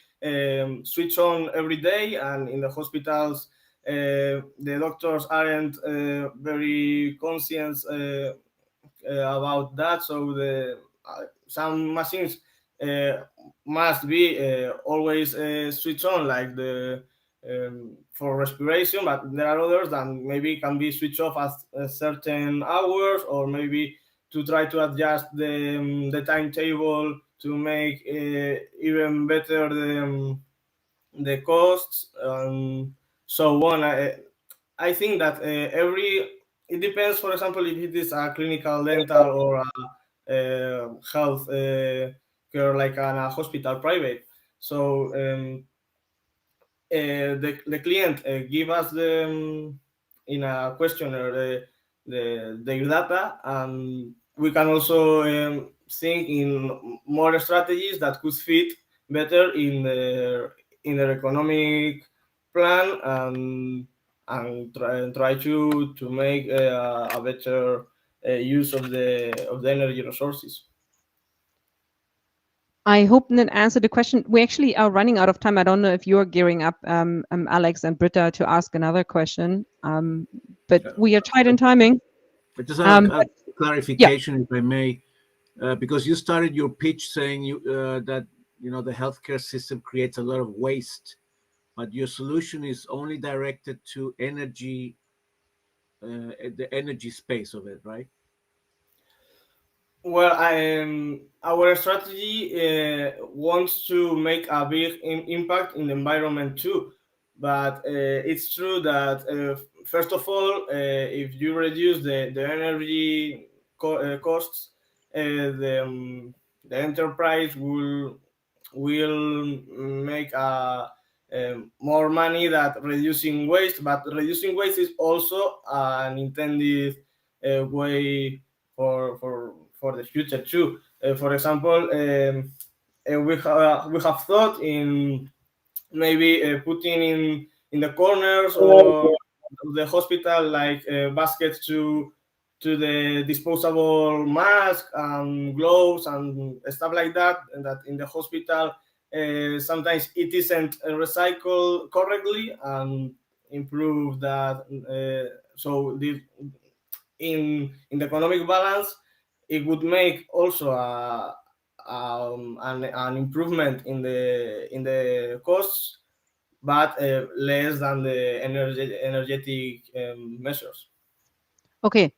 switch on every day, and in the hospitals the doctors aren't very conscious about that, so some machines must be always switch on, like the for respiration, but there are others that maybe can be switched off at certain hours, or maybe to try to adjust the timetable to make even better the costs and so on. I think that it depends, for example, if it is a clinical dental or a health care like a hospital private. So the client give us in a questionnaire their data, and we can also think in more strategies that could fit better in their economic plan, and try to make a better use of the energy resources. I hope that answered the question. We actually are running out of time. I don't know if you're gearing up, Alex and Britta, to ask another question, but we are tight in timing. Just a clarification, if I may, because you started your pitch saying that the healthcare system creates a lot of waste, but your solution is only directed to energy, the energy space of it, right? Well, our strategy wants to make a big impact in the environment too. But it's true that, first of all, if you reduce the energy costs, the enterprise will make more money that reducing waste. But reducing waste is also an intended way for the future too. For example, we have thought in maybe putting in the corners or the hospital like baskets to the disposable mask and gloves and stuff like that, and that in the hospital sometimes it isn't recycled correctly, and improve that. So in the economic balance, it would make also an improvement in the costs, but less than the energetic measures. Okay,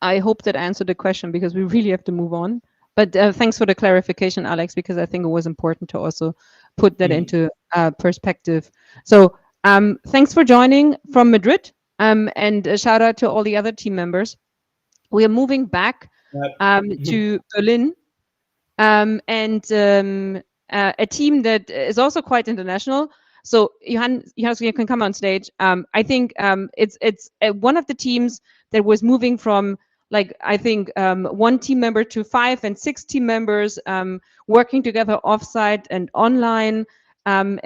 I hope that answered the question, because we really have to move on. But thanks for the clarification, Alex, because I think it was important to also put that into perspective. So thanks for joining from Madrid, and a shout out to all the other team members. We are moving back to Berlin, and a team that is also quite international. So Johannes, you can come on stage. I think it's one of the teams that was moving from, like, I think one team member to 5 and 6 team members, working together offsite and online,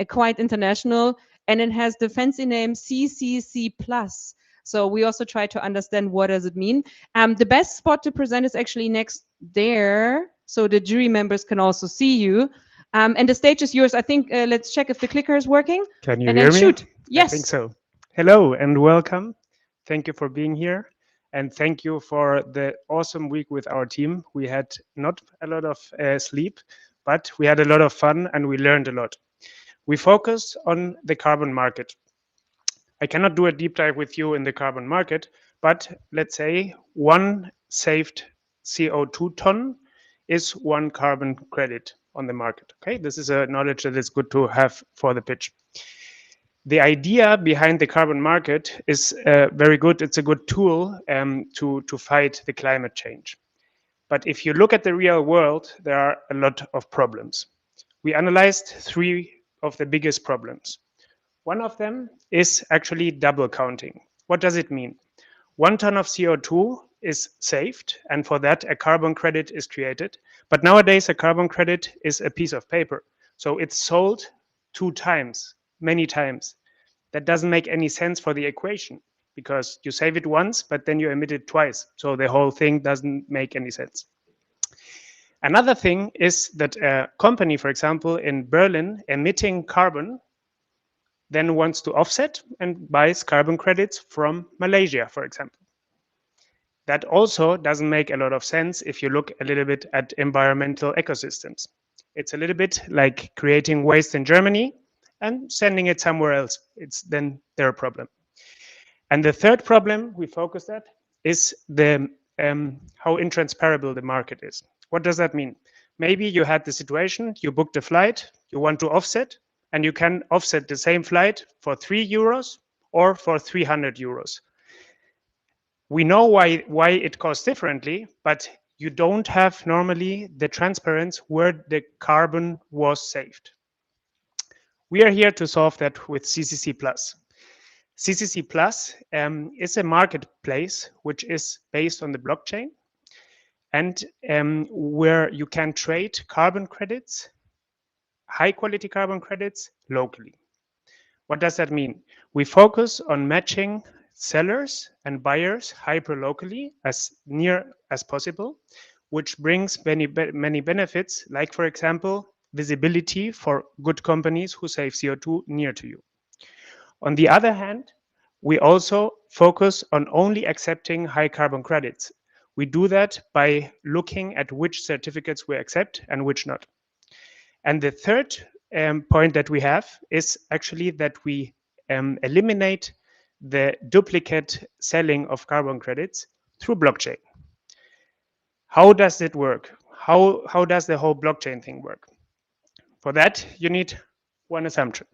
quite international, and it has the fancy name CCC Plus. So we also try to understand what does it mean. The best spot to present is actually next there, so the jury members can also see you. And the stage is yours. I think let's check if the clicker is working. Can you hear me? Shoot. Yes. I think so. Hello and welcome. Thank you for being here. And thank you for the awesome week with our team. We had not a lot of sleep, but we had a lot of fun and we learned a lot. We focused on the carbon market. I cannot do a deep dive with you in the carbon market, but let's say one saved CO2 ton is 1 carbon credit on the market. Okay, this is a knowledge that is good to have for the pitch. The idea behind the carbon market is very good. It's a good tool to fight the climate change. But if you look at the real world, there are a lot of problems. We analyzed 3 of the biggest problems. One of them is actually double counting. What does it mean? 1 ton of CO2 is saved, and for that a carbon credit is created. But nowadays a carbon credit is a piece of paper. So it's sold 2 times, many times. That doesn't make any sense for the equation, because you save it once, but then you emit it twice. So the whole thing doesn't make any sense. Another thing is that a company, for example, in Berlin, emitting carbon, then wants to offset and buys carbon credits from Malaysia, for example. That also doesn't make a lot of sense if you look a little bit at environmental ecosystems. It's a little bit like creating waste in Germany and sending it somewhere else. It's then their problem. And the third problem we focused at is the how intransparable the market is. What does that mean? Maybe you had the situation, you booked a flight, you want to offset, and you can offset the same flight for 3 euros or for 300 euros. We know why it costs differently, but you don't have normally the transparency where the carbon was saved. We are here to solve that with CCC Plus. CCC Plus is a marketplace which is based on the blockchain, and where you can trade carbon credits, high quality carbon credits, locally. What does that mean? We focus on matching sellers and buyers hyper-locally as near as possible, which brings many benefits, like, for example, visibility for good companies who save CO2 near to you. On the other hand, we also focus on only accepting high carbon credits. We do that by looking at which certificates we accept and which not. And the third point that we have is actually that we eliminate the duplicate selling of carbon credits through blockchain. How does it work? How does the whole blockchain thing work? For that, you need one assumption.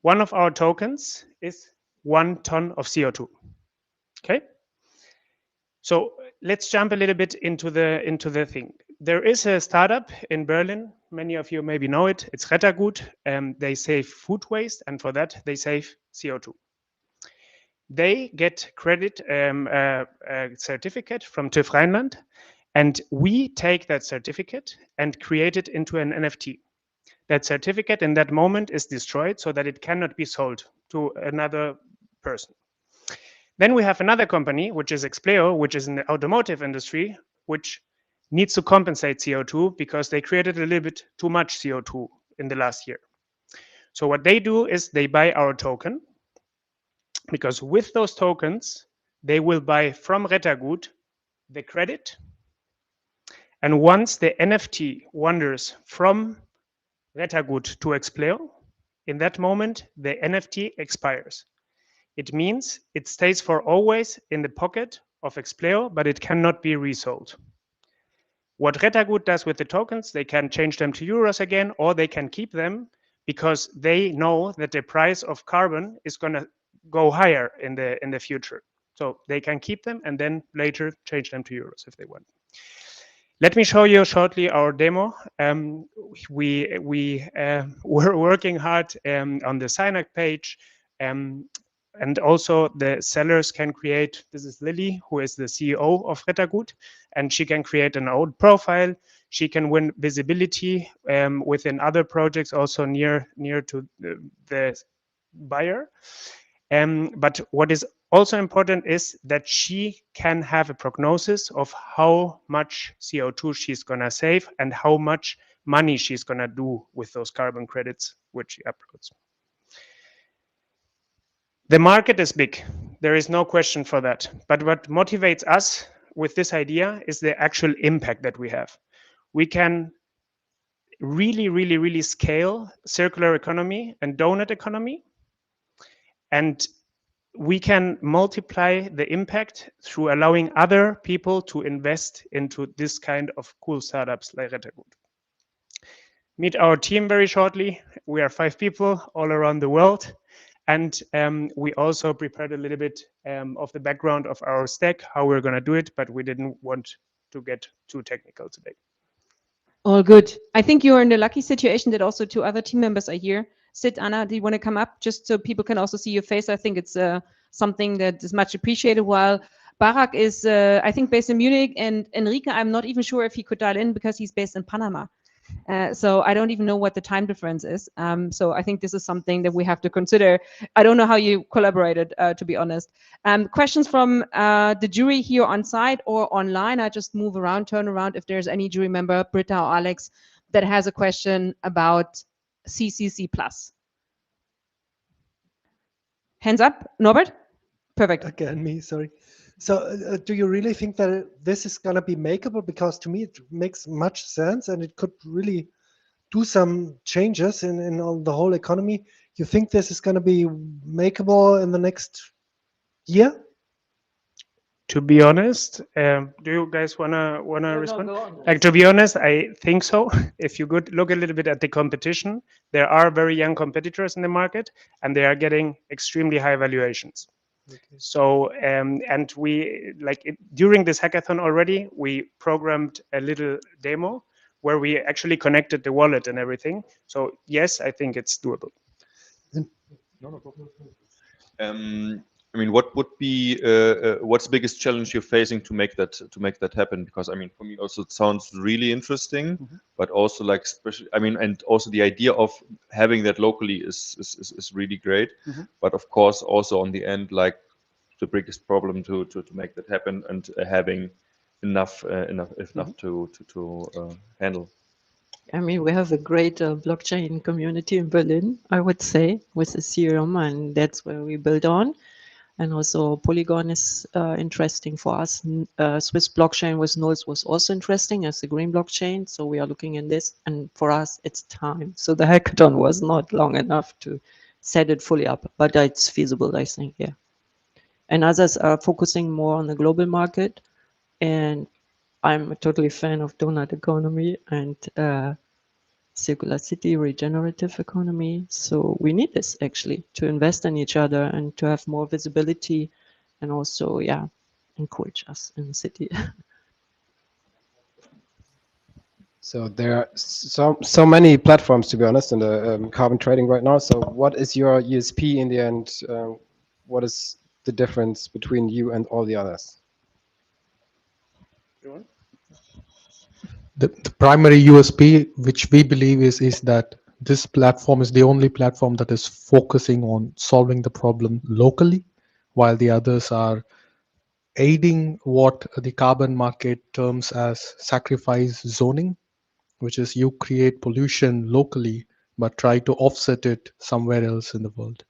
One of our tokens is 1 ton of CO2. Okay? So let's jump a little bit into the thing. There is a startup in Berlin. Many of you maybe know it. It's Rettergut. They save food waste, and for that they save CO2. They get credit a certificate from TÜV Rheinland, and we take that certificate and create it into an NFT. That certificate in that moment is destroyed so that it cannot be sold to another person. Then we have another company, which is Expleo, which is in the automotive industry, which needs to compensate CO2 because they created a little bit too much CO2 in the last year. So what they do is they buy our token, because with those tokens, they will buy from Rettergut the credit. And once the NFT wanders from Rettergut to Expleo, in that moment, the NFT expires. It means it stays for always in the pocket of Expleo, but it cannot be resold. What Rettergut does with the tokens, they can change them to euros again, or they can keep them because they know that the price of carbon is going to go higher in the future. So they can keep them and then later change them to euros if they want. Let me show you shortly our demo. We were working hard on the sign up page, and also the sellers can create. This is Lily, who is the CEO of Rettergut, and she can create an old profile. She can win visibility within other projects, also near to the buyer. But what is also important is that she can have a prognosis of how much CO2 she's going to save and how much money she's going to do with those carbon credits which she uploads. The market is big. There is no question for that. But what motivates us with this idea is the actual impact that we have. We can really scale circular economy and donut economy. And we can multiply the impact through allowing other people to invest into this kind of cool startups like Rettergut. Meet our team very shortly. We are 5 people all around the world. And we also prepared a little bit of the background of our stack, how we're going to do it, but we didn't want to get too technical today. All good. I think you're in the lucky situation that also 2 other team members are here. Sid, Anna, do you want to come up just so people can also see your face? I think it's something that is much appreciated. While Barak is, I think, based in Munich, and Enrique, I'm not even sure if he could dial in because he's based in Panama. So I don't even know what the time difference is. So I think this is something that we have to consider. I don't know how you collaborated, to be honest. Questions from the jury here on site or online? I just move around, turn around if there's any jury member, Britta or Alex, that has a question about CCC+. Hands up, Norbert? Perfect. Again, me, sorry. So do you really think that this is going to be makeable? Because to me, it makes much sense and it could really do some changes in the whole economy. You think this is going to be makeable in the next year? To be honest, do you guys wanna respond? Like, to be honest, I think so. If you could look a little bit at the competition, there are very young competitors in the market, and they are getting extremely high valuations. Okay. So, and we during this hackathon already, we programmed a little demo where we actually connected the wallet and everything. So yes, I think it's doable. I mean, what would be what's the biggest challenge you're facing to make that happen? Because I mean, for me also it sounds really interesting, but also like especially, I mean, and also the idea of having that locally is really great. But of course, also on the end, like the biggest problem to make that happen and having enough to handle. I mean, we have a great blockchain community in Berlin, I would say, with Ethereum, and that's where we build on. And also Polygon is interesting for us. Swiss blockchain with nulls was also interesting as the green blockchain. So we are looking in this, and for us, it's time. So the hackathon was not long enough to set it fully up, but it's feasible, I think, yeah. And others are focusing more on the global market. And I'm a totally fan of donut economy and circular city, regenerative economy. So we need this actually to invest in each other and to have more visibility and also, yeah, encourage us in the city. So there are so many platforms, to be honest, in the carbon trading right now. So what is your USP in the end? What is the difference between you and all the others? The primary USP, which we believe is that this platform is the only platform that is focusing on solving the problem locally, while the others are aiding what the carbon market terms as sacrifice zoning, which is you create pollution locally, but try to offset it somewhere else in the world.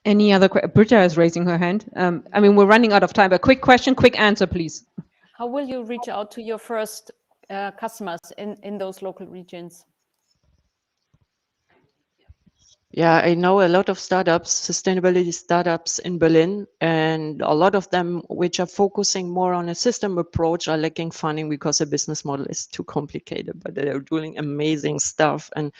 Any other questions? Britta is raising her hand. I mean, we're running out of time, but quick question, quick answer, please. How will you reach out to your first customers in those local regions? Yeah, I know a lot of startups, sustainability startups in Berlin, and a lot of them which are focusing more on a system approach are lacking funding because the business model is too complicated, but they're doing amazing stuff. And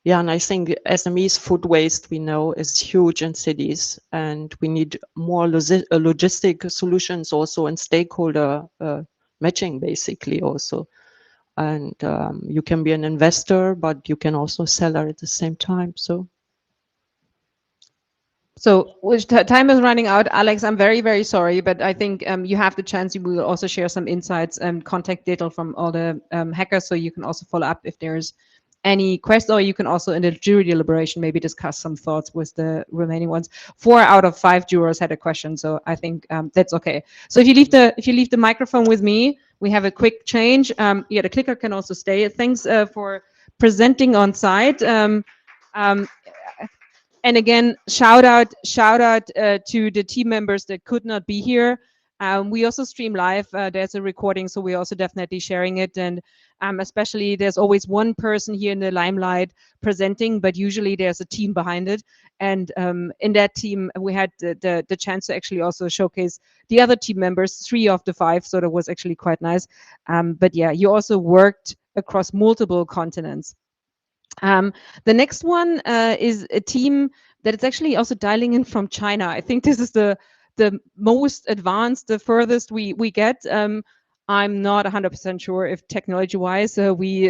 yeah, and I think SMEs food waste, we know, is huge in cities, and we need more logistic solutions also and stakeholder matching basically also. And you can be an investor, but you can also seller at the same time. So time is running out. Alex, I'm very, very sorry, but I think you have the chance. You will also share some insights and contact data from all the hackers, so you can also follow up if there's any questions, or you can also in the jury deliberation maybe discuss some thoughts with the remaining ones. 4 out of 5 jurors had a question, so I think that's okay. So if you leave the microphone with me, we have a quick change. Yeah, the clicker can also stay. Thanks for presenting on site. And again, shout out to the team members that could not be here. We also stream live. There's a recording, so we're also definitely sharing it. And especially, there's always one person here in the limelight presenting, but usually there's a team behind it. And in that team, we had the chance to actually also showcase the other team members, 3 of the 5, so that was actually quite nice. But yeah, you also worked across multiple continents. The next one is a team that is actually also dialing in from China. I think this is the most advanced, the furthest we get. I'm not 100% sure if technology-wise we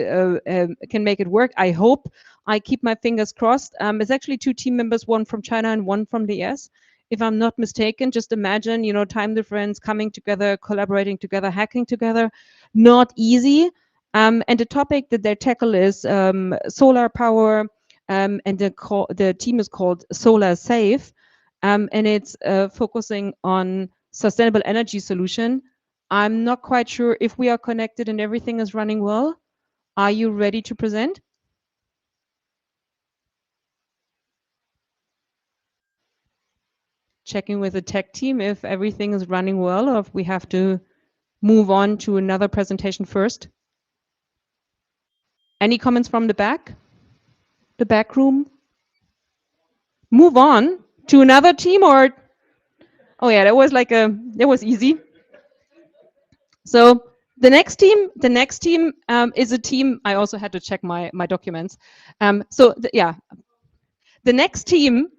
can make it work. I hope. I keep my fingers crossed. It's actually 2 team members, one from China and one from the US. If I'm not mistaken, just imagine, you know, time difference, coming together, collaborating together, hacking together. Not easy. And the topic that they tackle is solar power, and the team is called Solar Safe, and it's focusing on sustainable energy solution. I'm not quite sure if we are connected and everything is running well. Are you ready to present? Checking with the tech team if everything is running well, or if we have to move on to another presentation first. Any comments from the back? The back room? Move on to another team, or? Oh yeah, that was easy. So the next team is a team. I also had to check my documents. The next team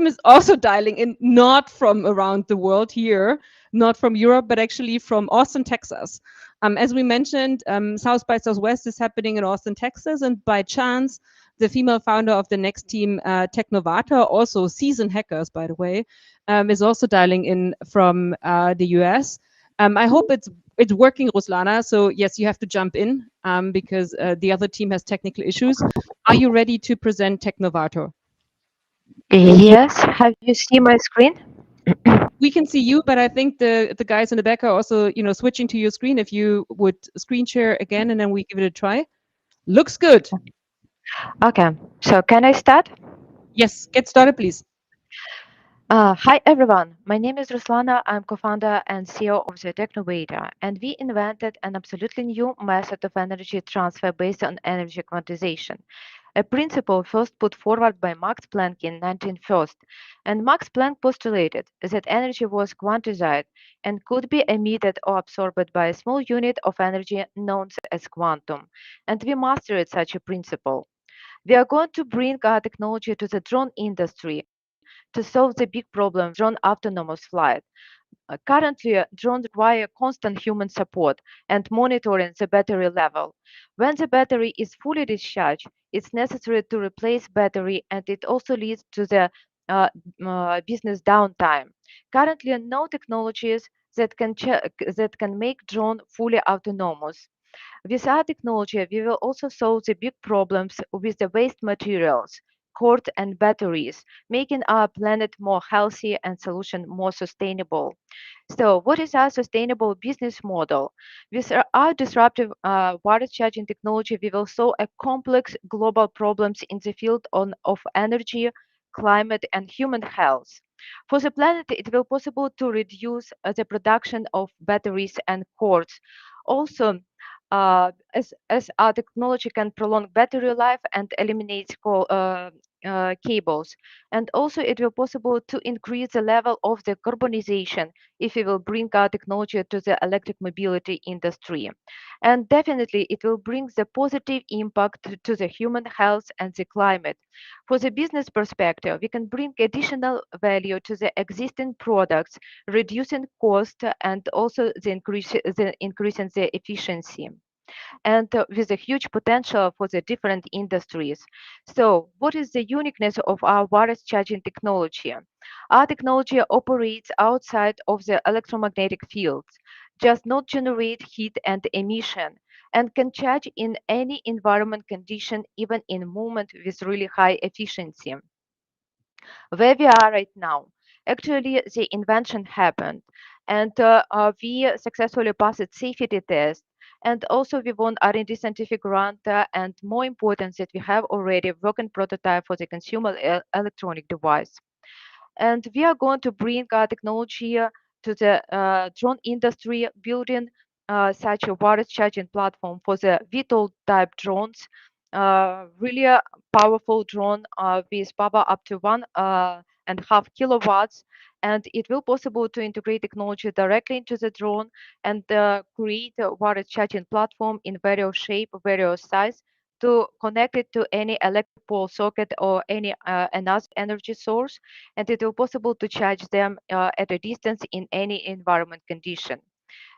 is also dialing in, not from around the world here, not from Europe, but actually from Austin, Texas. As we mentioned, South by Southwest is happening in Austin, Texas, and by chance, the female founder of the next team, Technovata, also seasoned hackers, by the way, is also dialing in from the US. I hope it's working, Ruslana. So yes, you have to jump in because the other team has technical issues. Are you ready to present Technovata? Yes. Have you seen my screen? We can see you, but I think the guys in the back are also, you know, switching to your screen. If you would screen share again, and then we give it a try. Looks good. Okay. So can I start? Yes, get started, please. Hi everyone, my name is Ruslana. I'm co-founder and CEO of the Technovator, and we invented an absolutely new method of energy transfer based on energy quantization, a principle first put forward by Max Planck in 1901. And Max Planck postulated that energy was quantized and could be emitted or absorbed by a small unit of energy known as quantum, and we mastered such a principle. We are going to bring our technology to the drone industry to solve the big problem of drone autonomous flight. Currently, drones require constant human support and monitoring the battery level. When the battery is fully discharged, it's necessary to replace battery, and it also leads to the business downtime. Currently, no technologies that can make drone fully autonomous. With our technology, we will also solve the big problems with the waste materials, cord and batteries, making our planet more healthy and solution more sustainable. So what is our sustainable business model? With our disruptive wireless charging technology, we will solve a complex global problems in the field of energy, climate, and human health. For the planet, it will possible to reduce the production of batteries and cords. Also, as our technology can prolong battery life and eliminate cables, and also it will possible to increase the level of the carbonization if we will bring our technology to the electric mobility industry. And definitely it will bring the positive impact to the human health and the climate. For the business perspective, we can bring additional value to the existing products, reducing cost and also increasing the efficiency, and with a huge potential for the different industries. So what is the uniqueness of our wireless charging technology? Our technology operates outside of the electromagnetic fields, does not generate heat and emission, and can charge in any environment condition, even in movement with really high efficiency. Where we are right now, actually the invention happened, and we successfully passed safety test, and also we won R&D scientific grant, and more important that we have already working prototype for the consumer electronic device. And we are going to bring our technology to the drone industry, building such a wireless charging platform for the VTOL type drones, really a powerful drone with power up to 1.5 kilowatts, and it will possible to integrate technology directly into the drone and create a wireless charging platform in various shape, various size, to connect it to any electric pole socket or any another energy source, and it will possible to charge them at a distance in any environment condition.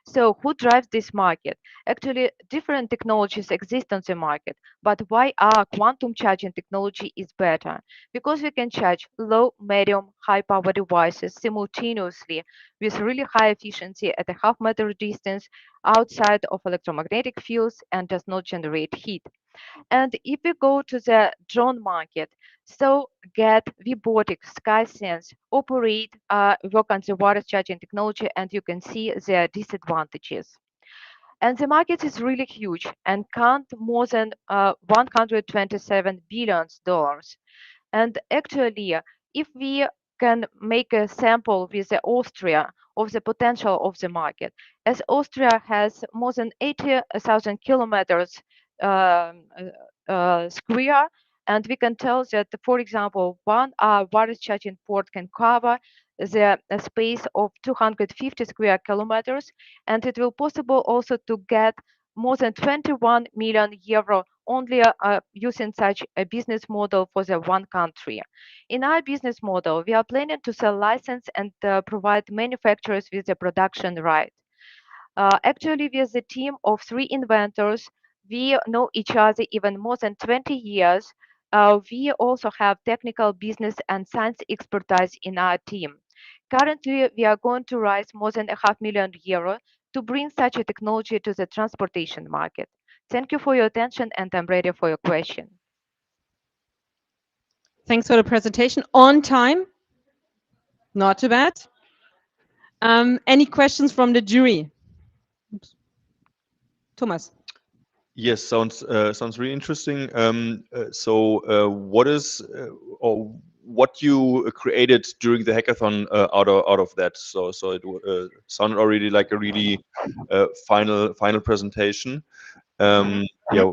So who drives this market? Actually, different technologies exist on the market, but why our quantum charging technology is better? Because we can charge low, medium, high power devices simultaneously with really high efficiency at a half-meter distance outside of electromagnetic fields and does not generate heat. And if we go to the drone market, so Get, Vibotic, SkySense operate, work on the wireless charging technology, and you can see their disadvantages. And the market is really huge and count more than $127 billion. And actually, if we can make a sample with the Austria of the potential of the market, as Austria has more than 80,000 kilometers square, and we can tell that, for example, one wireless charging port can cover the space of 250 square kilometers, and it will possible also to get more than 21 million euro only using such a business model for the one country. In our business model, we are planning to sell license and provide manufacturers with the production right. Actually, with a team of 3 inventors, we know each other even more than 20 years. We also have technical business and science expertise in our team. Currently, we are going to raise more than €500,000 to bring such a technology to the transportation market. Thank you for your attention, and I'm ready for your question. Thanks for the presentation. On time. Not too bad. Any questions from the jury? Oops. Thomas. Yes, sounds really interesting. So, what is or what you created during the hackathon out of that. So it sounded already like a really final presentation. Yeah.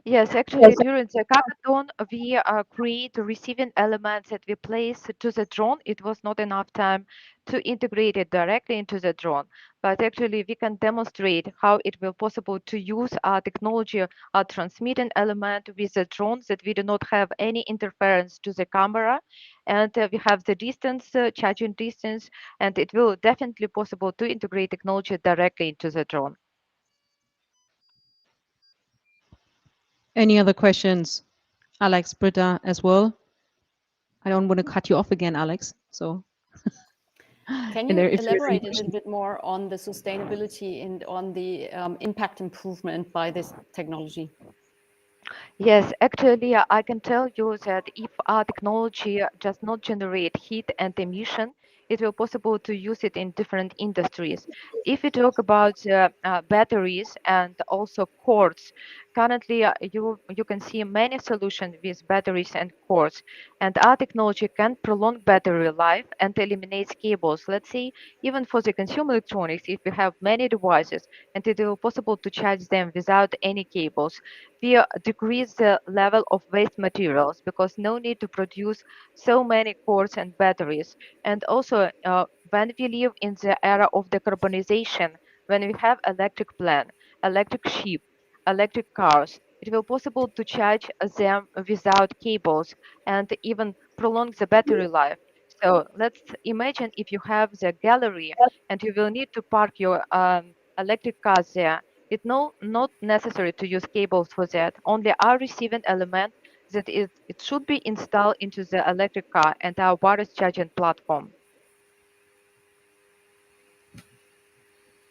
Yes, actually, during the hackathon, we create receiving elements that we place to the drone. It was not enough time to integrate it directly into the drone, but actually we can demonstrate how it will possible to use our technology, our transmitting element with the drones, that we do not have any interference to the camera, and we have the distance, charging distance, and it will definitely possible to integrate technology directly into the drone. Any other questions? Alex, Britta as well. I don't want to cut you off again, Alex. So can you elaborate a little bit more on the sustainability and on the impact improvement by this technology? Yes, actually, I can tell you that if our technology does not generate heat and emission, it will possible to use it in different industries. If we talk about batteries and also cords, currently you can see many solutions with batteries and cords, and our technology can prolong battery life and eliminates cables. Let's say even for the consumer electronics, if we have many devices and it will possible to charge them without any cables, we decrease the level of waste materials because no need to produce so many cords and batteries. And also, when we live in the era of decarbonization, when we have electric plan, electric ship, electric cars, it will possible to charge them without cables and even prolong the battery life. So let's imagine if you have the gallery and you will need to park your electric cars there. It's not necessary to use cables for that. Only our receiving element that it should be installed into the electric car and our wireless charging platform.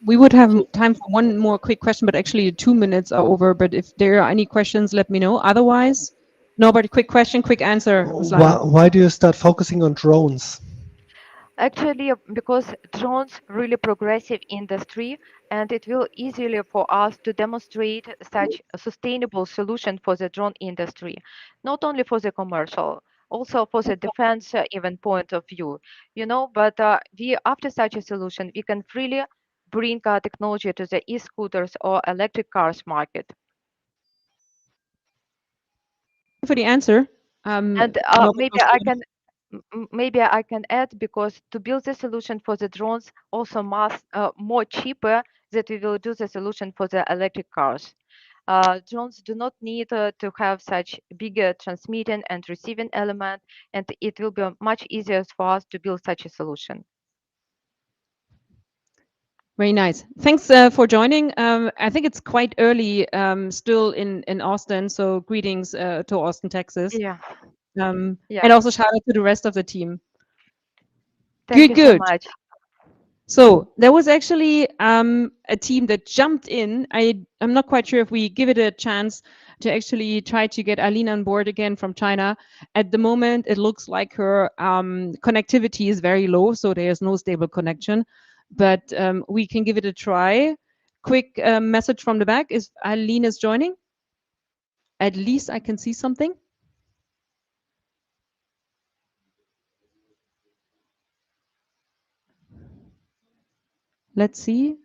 We would have time for one more quick question, but actually 2 minutes are over. But if there are any questions, let me know. Otherwise, nobody, quick question, quick answer. Why do you start focusing on drones? Actually, because drones really progressive industry, and it will easily for us to demonstrate such a sustainable solution for the drone industry, not only for the commercial, also for the defense even point of view, you know. But we after such a solution, we can freely bring our technology to the e-scooters or electric cars market. For the answer, and maybe I can add, because to build the solution for the drones also must more cheaper that we will do the solution for the electric cars. Drones do not need to have such bigger transmitting and receiving element, and it will be much easier for us to build such a solution. Very nice. Thanks for joining. I think it's quite early still in Austin, so greetings to Austin, Texas. Yeah. And also shout out to the rest of the team. Thank you so much. So there was actually a team that jumped in. I'm not quite sure if we give it a chance to actually try to get Eileen on board again from China. At the moment, it looks like her connectivity is very low, so there's no stable connection. But we can give it a try. Quick message from the back is Eileen is joining. At least I can see something. Let's see.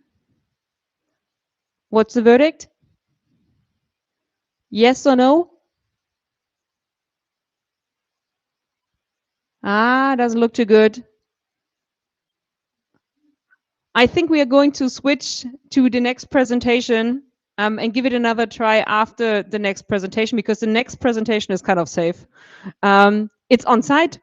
What's the verdict? Yes or no? Doesn't look too good. I think we are going to switch to the next presentation and give it another try after the next presentation, because the next presentation is kind of safe. It's on site.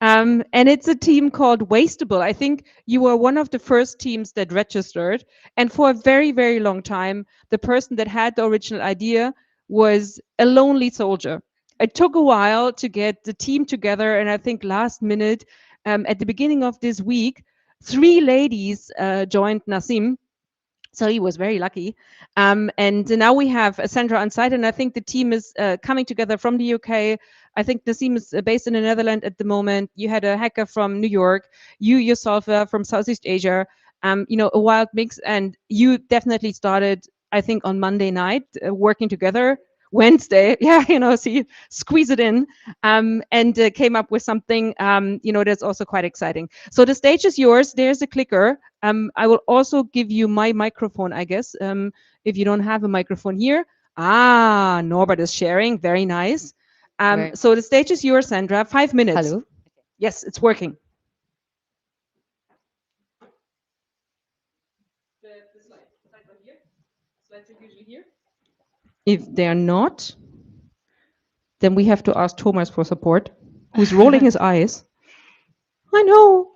And it's a team called Wasteable. I think you were one of the first teams that registered. And for a very, very long time, the person that had the original idea was a lonely soldier. It took a while to get the team together. And I think last minute, at the beginning of this week, 3 ladies joined Nassim. So he was very lucky. And now we have Sandra on site, and I think the team is coming together from the UK. I think Nassim is based in the Netherlands at the moment. You had a hacker from New York. You yourself from Southeast Asia. You know, a wild mix. And you definitely started, I think, on Monday night working together. Wednesday. Yeah, see, squeeze it in, and came up with something, that's also quite exciting. So the stage is yours. There's a clicker. I will also give you my microphone, I guess, if you don't have a microphone here. Norbert is sharing. Very nice. So the stage is yours, Sandra. 5 minutes. Hello. Yes, it's working. Slides are usually here. If they're not, then we have to ask Thomas for support, who's rolling his eyes. I know.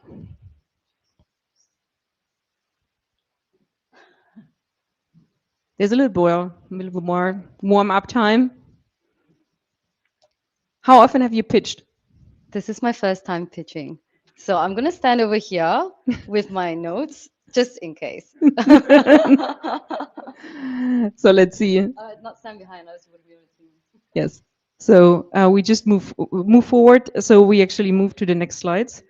There's a little bit more warm-up time. How often have you pitched? This is my first time pitching. So I'm going to stand over here with my notes, just in case. So let's see. Not stand behind us. Would be able to. Yes. So we just move forward. So we actually move to the next slides.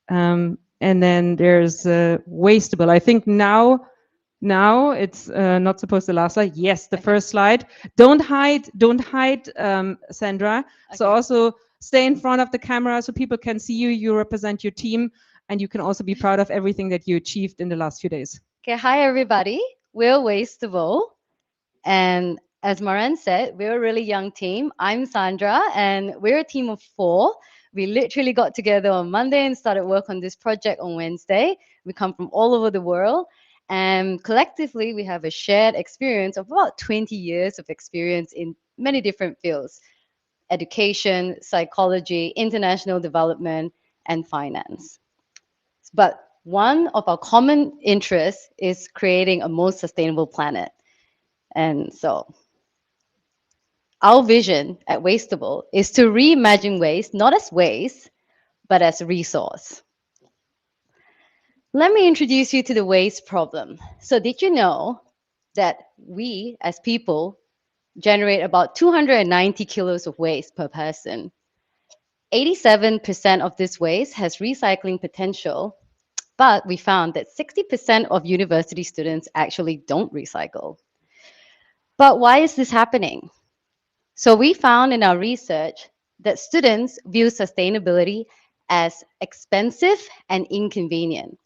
And then there's wastable. I think now it's not supposed to last slide. Yes, the first slide. Don't hide, Sandra. Okay. So also stay in front of the camera so people can see you. You represent your team, and you can also be proud of everything that you achieved in the last few days. Okay, hi everybody. We're Wastable, and as Maren said, we're a really young team. I'm Sandra, and we're a team of 4. We literally got together on Monday and started work on this project on Wednesday. We come from all over the world, and collectively we have a shared experience of about 20 years of experience in many different fields: education, psychology, international development, and finance. But one of our common interests is creating a more sustainable planet. And so our vision at Wastable is to reimagine waste, not as waste, but as a resource. Let me introduce you to the waste problem. So did you know that we as people generate about 290 kilos of waste per person? 87% of this waste has recycling potential, but we found that 60% of university students actually don't recycle. But why is this happening? So we found in our research that students view sustainability as expensive and inconvenient.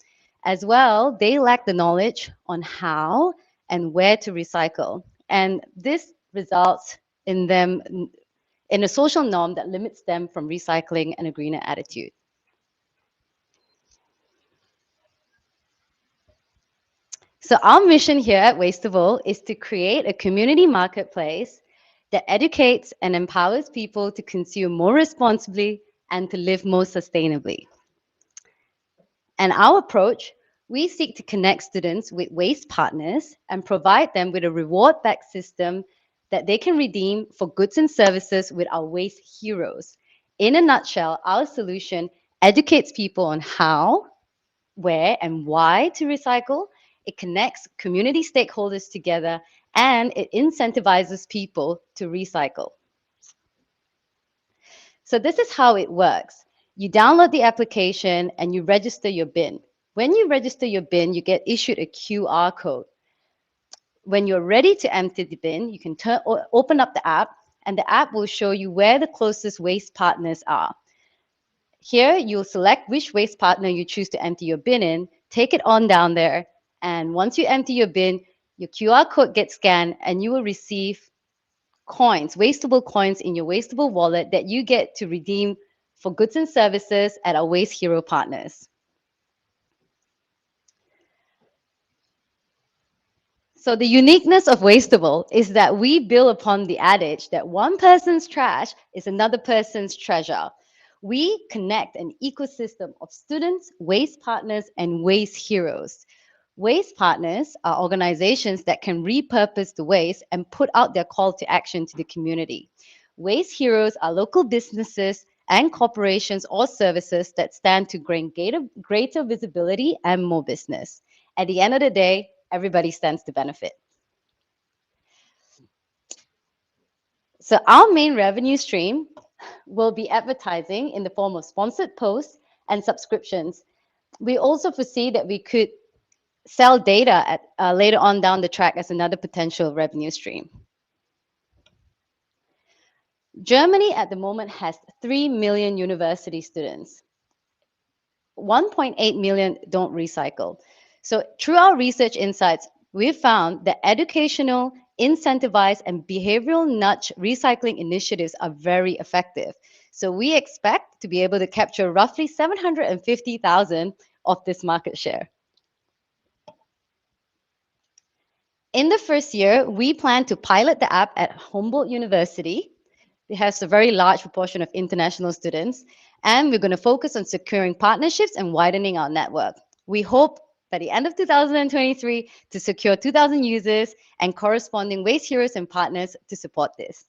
As well, they lack the knowledge on how and where to recycle. And this results in them in a social norm that limits them from recycling and a greener attitude. So our mission here at Wastable is to create a community marketplace that educates and empowers people to consume more responsibly and to live more sustainably. And our approach, we seek to connect students with waste partners and provide them with a reward-back system that they can redeem for goods and services with our waste heroes. In a nutshell, our solution educates people on how, where, and why to recycle. It connects community stakeholders together, and it incentivizes people to recycle. So this is how it works. You download the application and you register your bin. When you register your bin, you get issued a QR code. When you're ready to empty the bin, you can open up the app, and the app will show you where the closest waste partners are. Here, you'll select which waste partner you choose to empty your bin in, take it on down there, and once you empty your bin, your QR code gets scanned and you will receive coins, wastable coins in your wastable wallet that you get to redeem for goods and services at our Waste Hero partners. So the uniqueness of Wastable is that we build upon the adage that one person's trash is another person's treasure. We connect an ecosystem of students, waste partners, and waste heroes. Waste partners are organizations that can repurpose the waste and put out their call to action to the community. Waste heroes are local businesses and corporations or services that stand to gain greater visibility and more business. At the end of the day, everybody stands to benefit. So our main revenue stream will be advertising in the form of sponsored posts and subscriptions. We also foresee that we could sell data later on down the track as another potential revenue stream. Germany at the moment has 3 million university students. 1.8 million don't recycle. So through our research insights, we found that educational, incentivized, and behavioral nudge recycling initiatives are very effective. So we expect to be able to capture roughly 750,000 of this market share. In the first year, we plan to pilot the app at Humboldt University. It has a very large proportion of international students, and we're going to focus on securing partnerships and widening our network. We hope by the end of 2023 to secure 2,000 users and corresponding waste heroes and partners to support this.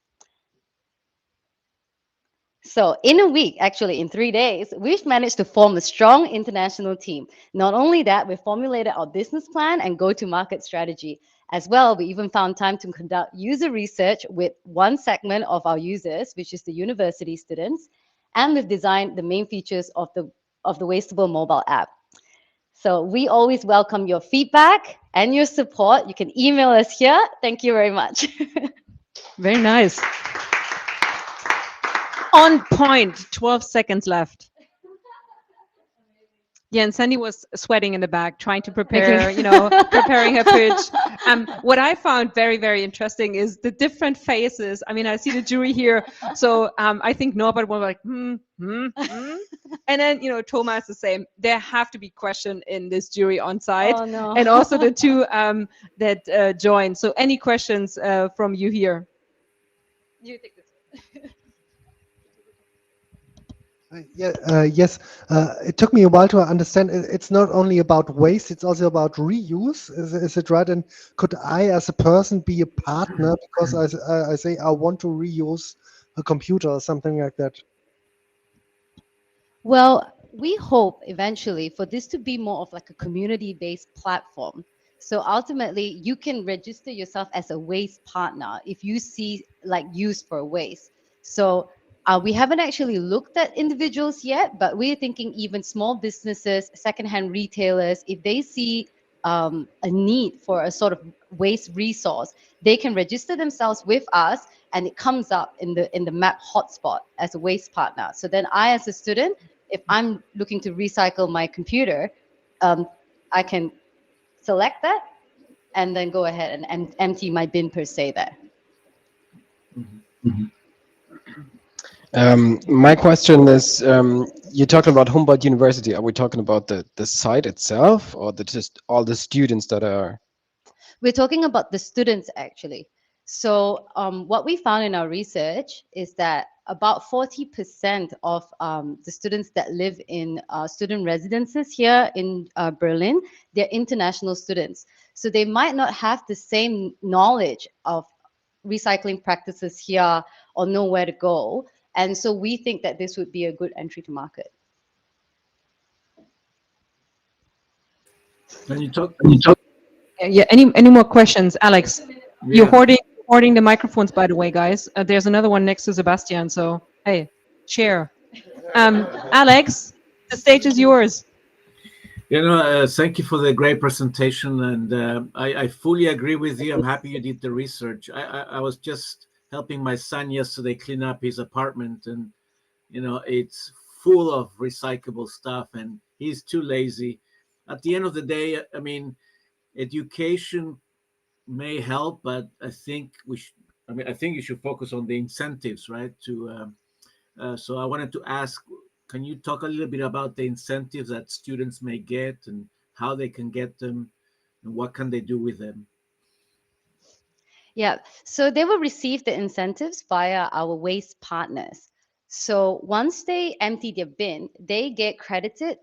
So in a week, actually in 3 days, we've managed to form a strong international team. Not only that, we formulated our business plan and go-to-market strategy. As well, we even found time to conduct user research with one segment of our users, which is the university students, and we've designed the main features of the Wasteable mobile app. So we always welcome your feedback and your support. You can email us here. Thank you very much. Very nice. On point, 12 seconds left. Yeah, and Sandy was sweating in the back, trying to prepare, preparing her pitch. What I found very, very interesting is the different faces. I mean, I see the jury here. So I think Norbert was like, And then, Thomas the same. There have to be questions in this jury on site. Oh, no. And also the two that joined. So any questions from you here? You take this. Yes, it took me a while to understand. It's not only about waste, it's also about reuse. Is it right? And could I, as a person, be a partner because I say I want to reuse a computer or something like that? Well, we hope eventually for this to be more of like a community-based platform. So ultimately, you can register yourself as a waste partner if you see like use for waste. So we haven't actually looked at individuals yet, but we're thinking even small businesses, secondhand retailers, if they see a need for a sort of waste resource, they can register themselves with us, and it comes up in the map hotspot as a waste partner. So then I, as a student, if I'm looking to recycle my computer, I can select that and then go ahead and empty my bin per se there. My question is, you talked about Humboldt University. Are we talking about the site itself, or just all the students that are? We're talking about the students, actually. So what we found in our research is that about 40% of the students that live in student residences here in Berlin, they're international students. So they might not have the same knowledge of recycling practices here or know where to go. And so we think that this would be a good entry to market. Can you talk? Yeah. Any more questions, Alex? Yeah. You're hoarding the microphones, by the way, guys. There's another one next to Sebastian. So hey, share. Alex, the stage is yours. Thank you for the great presentation, and I fully agree with you. I'm happy you did the research. I was just helping my son yesterday clean up his apartment, and it's full of recyclable stuff, and he's too lazy. At the end of the day, I mean, education may help, but I think I think you should focus on the incentives, right? So I wanted to ask, can you talk a little bit about the incentives that students may get and how they can get them and what can they do with them? Yeah, so they will receive the incentives via our waste partners. So once they empty their bin, they get credited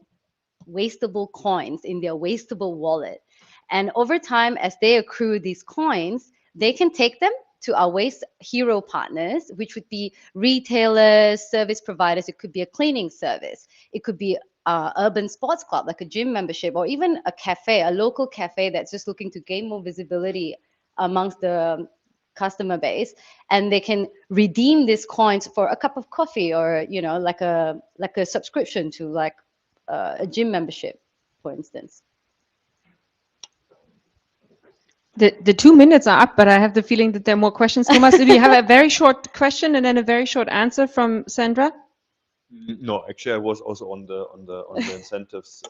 wasteable coins in their wasteable wallet. And over time, as they accrue these coins, they can take them to our waste hero partners, which would be retailers, service providers. It could be a cleaning service. It could be urban sports club, like a gym membership, or even a cafe, a local cafe that's just looking to gain more visibility amongst the customer base, and they can redeem these coins for a cup of coffee, or like a subscription to like a gym membership, for instance. The 2 minutes are up, but I have the feeling that there are more questions. Thomas, do you have a very short question and then a very short answer from Sandra? No, actually, I was also on the incentives.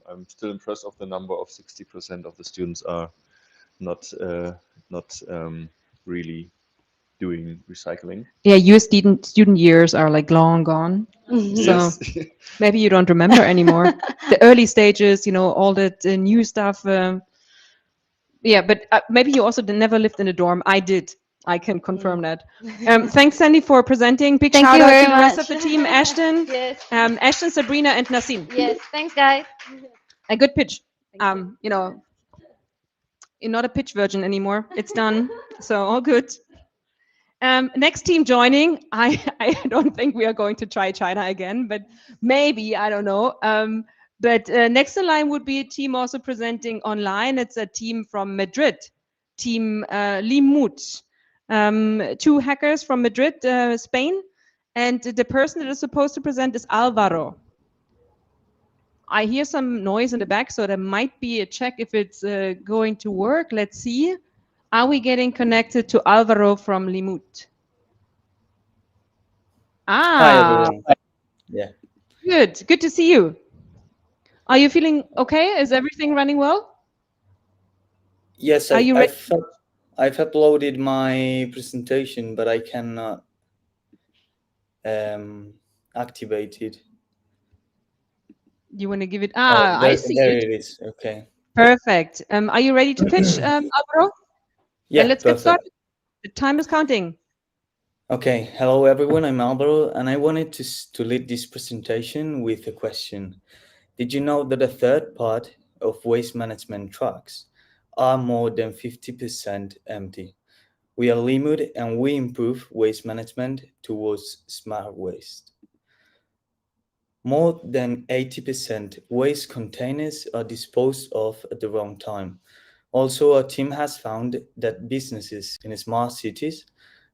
I'm still impressed of the number of 60% of the students are not really doing recycling. Yeah, your student years are like long gone. So Yes. maybe you don't remember anymore. The early stages, you know, all that new stuff. Yeah, but maybe you also never lived in a dorm. I did. I can confirm that. Thanks, Sandy, for presenting. Big Thank shout you out very to the rest of much. the team. Ashton, Yes. Ashton, Sabrina, and Nassim. Yes, thanks, guys. A good pitch. You know, you're not a pitch virgin anymore. It's done. So all good. Next team joining. I don't think we are going to try China again, but maybe, I don't know. But next in line would be a team also presenting online. It's a team from Madrid, team Limut. 2 hackers from Madrid, Spain. And the person that is supposed to present is Alvaro. I hear some noise in the back, so there might be a check if it's going to work. Let's see. Are we getting connected to Alvaro from Limut? Hi, everyone. Yeah. Good. Good to see you. Are you feeling okay? Is everything running well? Yes, Are you ready? I've uploaded my presentation, but I cannot activate it. You want to give it? There, I see there it. it is. Okay. Perfect. Are you ready to pitch, Alvaro? Yeah, Then let's perfect. get started. The time is counting. Okay. Hello, everyone. I'm Alvaro, and I wanted to lead this presentation with a question. Did you know that a third part of waste management trucks are more than 50% empty? We are Limud, and we improve waste management towards smart waste. More than 80% waste containers are disposed of at the wrong time. Also, our team has found that businesses in smart cities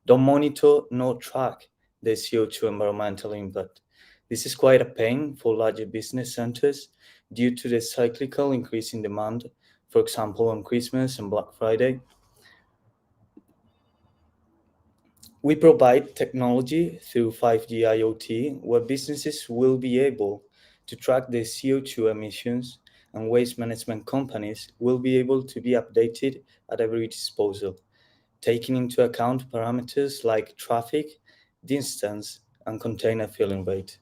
don't monitor nor track their CO2 environmental impact. This is quite a pain for larger business centers due to the cyclical increase in demand, for example, on Christmas and Black Friday. We provide technology through 5G IoT, where businesses will be able to track their CO2 emissions, and waste management companies will be able to be updated at every disposal, taking into account parameters like traffic, distance, and container filling rate.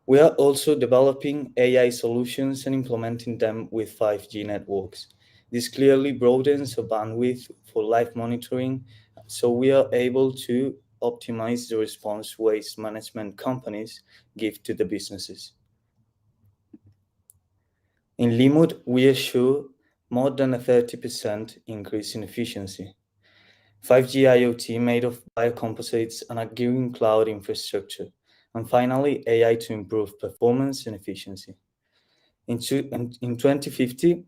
We are also developing AI solutions and implementing them with 5G networks. This clearly broadens the bandwidth for live monitoring, so we are able to optimize the response waste management companies give to the businesses. In Limud, we assure more than a 30% increase in efficiency. 5G IoT made of biocomposites and a green cloud infrastructure. And finally, AI to improve performance and efficiency. In 2050,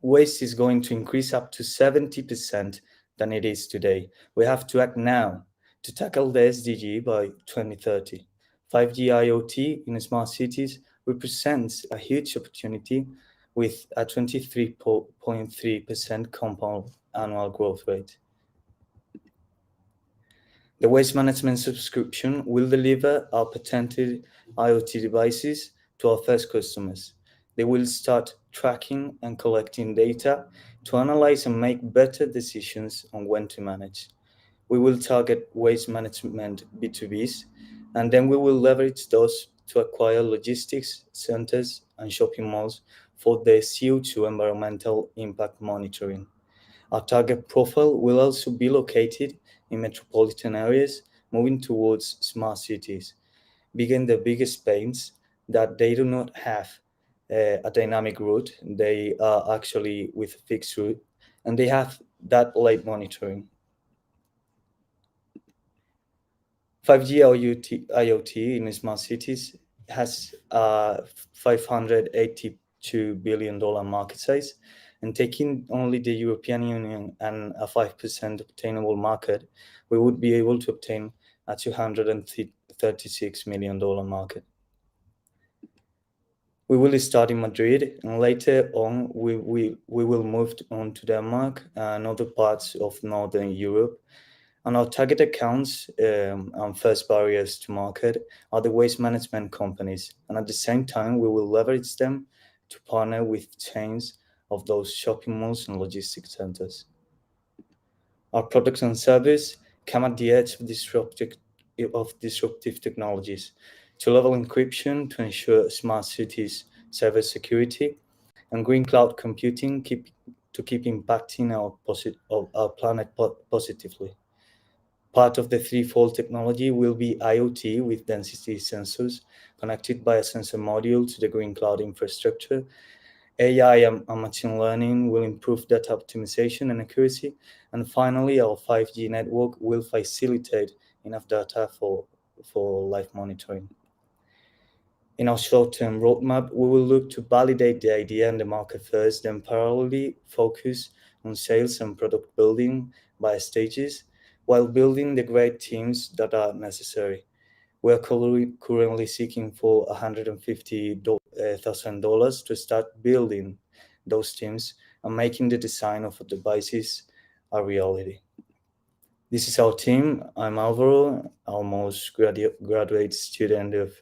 waste is going to increase up to 70% than it is today. We have to act now to tackle the SDG by 2030. 5G IoT in smart cities represents a huge opportunity with a 23.3% compound annual growth rate. The waste management subscription will deliver our patented IoT devices to our first customers. They will start tracking and collecting data to analyze and make better decisions on when to manage. We will target waste management B2Bs, and then we will leverage those to acquire logistics centers and shopping malls for their CO2 environmental impact monitoring. Our target profile will also be located in metropolitan areas, moving towards smart cities. Begin the biggest pains that they do not have a dynamic route. They are actually with a fixed route, and they have that light monitoring. 5G IoT in smart cities has a $582 billion market size, and taking only the European Union and a 5% obtainable market, we would be able to obtain a $236 million market. We will start in Madrid, and later on we will move on to Denmark and other parts of Northern Europe. And our target accounts and first barriers to market are the waste management companies. And at the same time, we will leverage them to partner with chains of those shopping malls and logistics centers. Our products and service come at the edge of disruptive technologies, to level encryption to ensure smart cities cybersecurity, and green cloud computing to keep impacting our planet positively. Part of the threefold technology will be IoT with density sensors connected by a sensor module to the green cloud infrastructure. AI and machine learning will improve data optimization and accuracy. And finally, our 5G network will facilitate enough data for live monitoring. In our short-term roadmap, we will look to validate the idea and the market first, then parallelly focus on sales and product building by stages, while building the great teams that are necessary. We are currently seeking for $150,000 to start building those teams and making the design of the devices a reality. This is our team. I'm Alvaro, almost graduate student of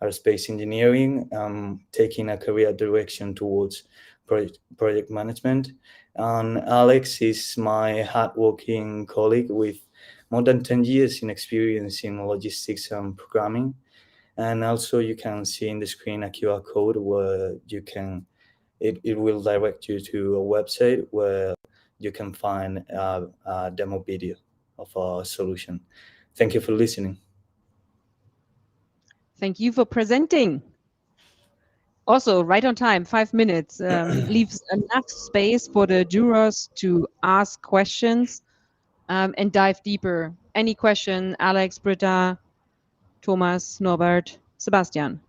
aerospace engineering. I'm taking a career direction towards project management. And Alex is my hardworking colleague with more than 10 years in experience in logistics and programming. And also you can see in the screen a QR code where you can, it will direct you to a website where you can find a demo video of our solution. Thank you for listening. Thank you for presenting. Also, right on time, 5 minutes, leaves enough space for the jurors to ask questions and dive deeper. Any question, Alex, Britta, Thomas, Norbert, Sebastian?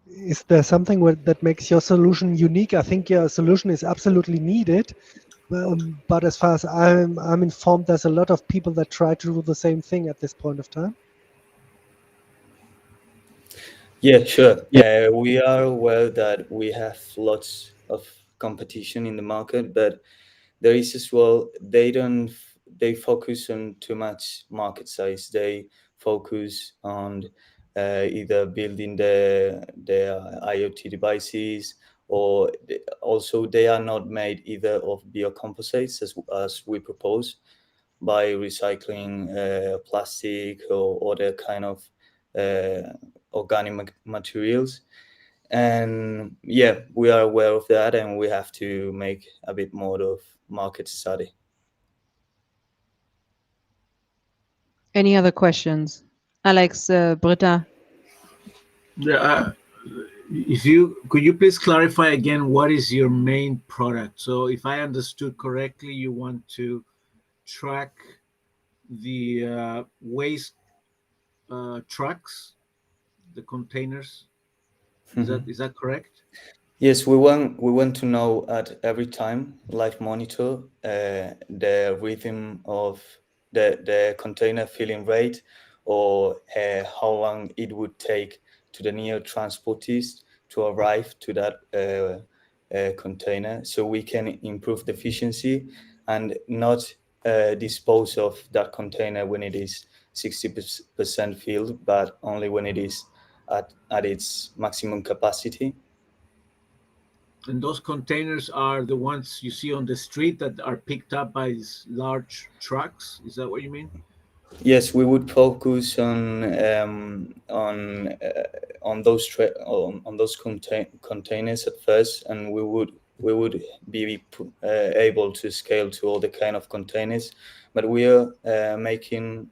Is there something that makes your solution unique? I think your solution is absolutely needed. But as far as I'm informed, there's a lot of people that try to do the same thing at this point of time. Yeah, sure. We are aware that we have lots of competition in the market, but there is as well, they focus on too much market size. They focus on either building the IoT devices, or also they are not made either of biocomposites as we propose, by recycling plastic or other kind of organic materials. And yeah, we are aware of that, and we have to make a bit more of market study. Any other questions? Alex, Britta? Yeah, could you please clarify again, what is your main product? So if I understood correctly, you want to track the waste trucks, the containers. Is that correct? Yes, we want to know at every time, live monitor the rhythm of the container filling rate, or how long it would take to the near transportist to arrive to that container, so we can improve the efficiency and not dispose of that container when it is 60% filled, but only when it is at its maximum capacity. And those containers are the ones you see on the street that are picked up by these large trucks. Is that what you mean? Yes, we would focus on those containers at first, and we would be able to scale to all the kind of containers, but we are making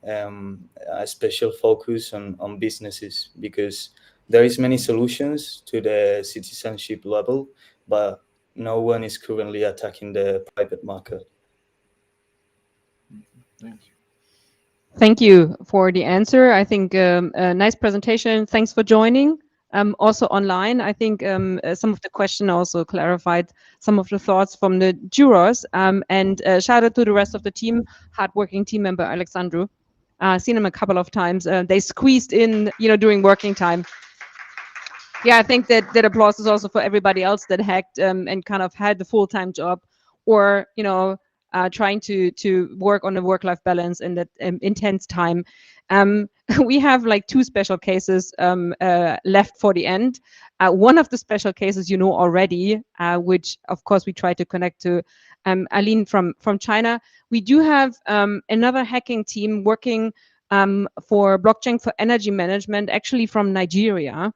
a special focus on businesses, because there is many solutions to the citizenship level, but no one is currently attacking the private market. Thank you. Thank you for the answer. I think a nice presentation. Thanks for joining. Also online, I think some of the question also clarified some of the thoughts from the jurors. And shout out to the rest of the team, hardworking team member Alexandru. Seen him a couple of times. They squeezed in, during working time. Yeah, I think that applause is also for everybody else that hacked and kind of had the full-time job, or trying to work on a work-life balance in that intense time. We have like 2 special cases left for the end. One of the special cases already, which of course we try to connect to Aline from China. We do have another hacking team working for blockchain for energy management, actually from Nigeria.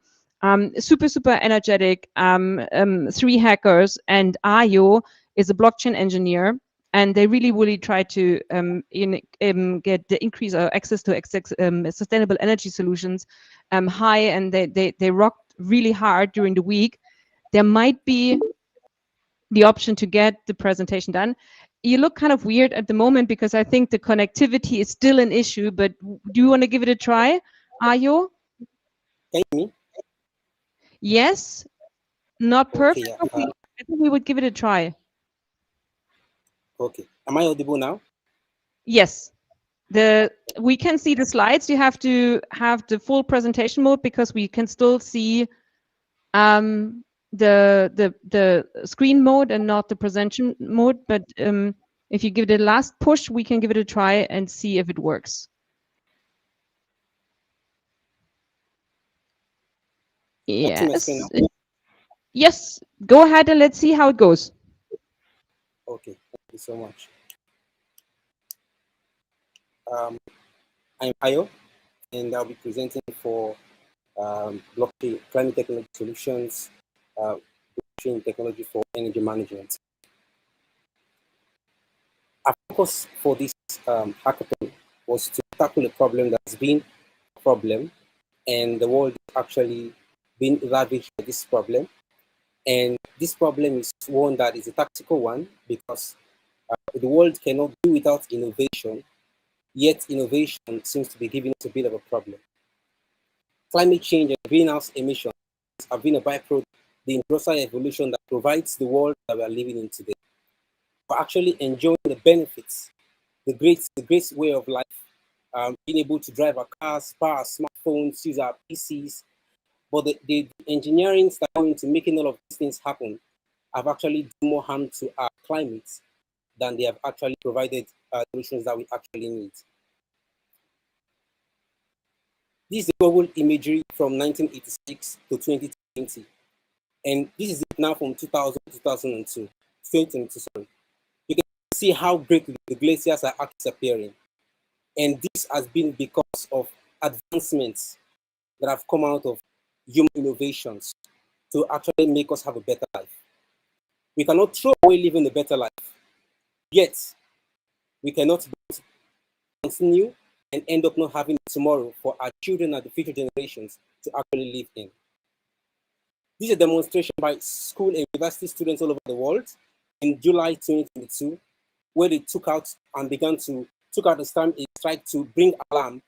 Super energetic, 3 hackers, and Ayo is a blockchain engineer, and they really try to get the increase of access to sustainable energy solutions high, and they rocked really hard during the week. There might be the option to get the presentation done. You look kind of weird at the moment because I think the connectivity is still an issue, but do you want to give it a try, Ayo? Can you hear me? Yes, not perfect. Okay, I think we would give it a try. okay. Am I audible now? Yes. We can see the slides. You have to have the full presentation mode because we can still see the screen mode and not the presentation mode. But if you give it a last push, we can give it a try and see if it works. Yes. Yes. Go ahead and let's see how it goes. Okay. Thank you so much. I'm Ayo, and I'll be presenting for blockchain climate technology solutions, blockchain technology for energy management. Our focus for this hackathon was to tackle a problem that's been a problem, and the world is actually been ravaged by this problem. And this problem is one that is a tactical one because the world cannot do without innovation, yet innovation seems to be giving us a bit of a problem. Climate change and greenhouse emissions have been a byproduct of the industrial evolution that provides the world that we are living in today. We're actually enjoying the benefits, the great way of life, being able to drive our cars, power our smartphones, use our PCs, but the engineering that go into making all of these things happen have actually done more harm to our climate than they have actually provided solutions that we actually need. This is the global imagery from 1986 to 2020. And this is it now from 2000 to 2002. Sorry. You can see how great the glaciers are actually appearing. And this has been because of advancements that have come out of human innovations to actually make us have a better life. We cannot throw away living a better life, yet we cannot continue and end up not having tomorrow for our children and the future generations to actually live in. This is a demonstration by school and university students all over the world in July 2022, where they took out a stand a strike to bring an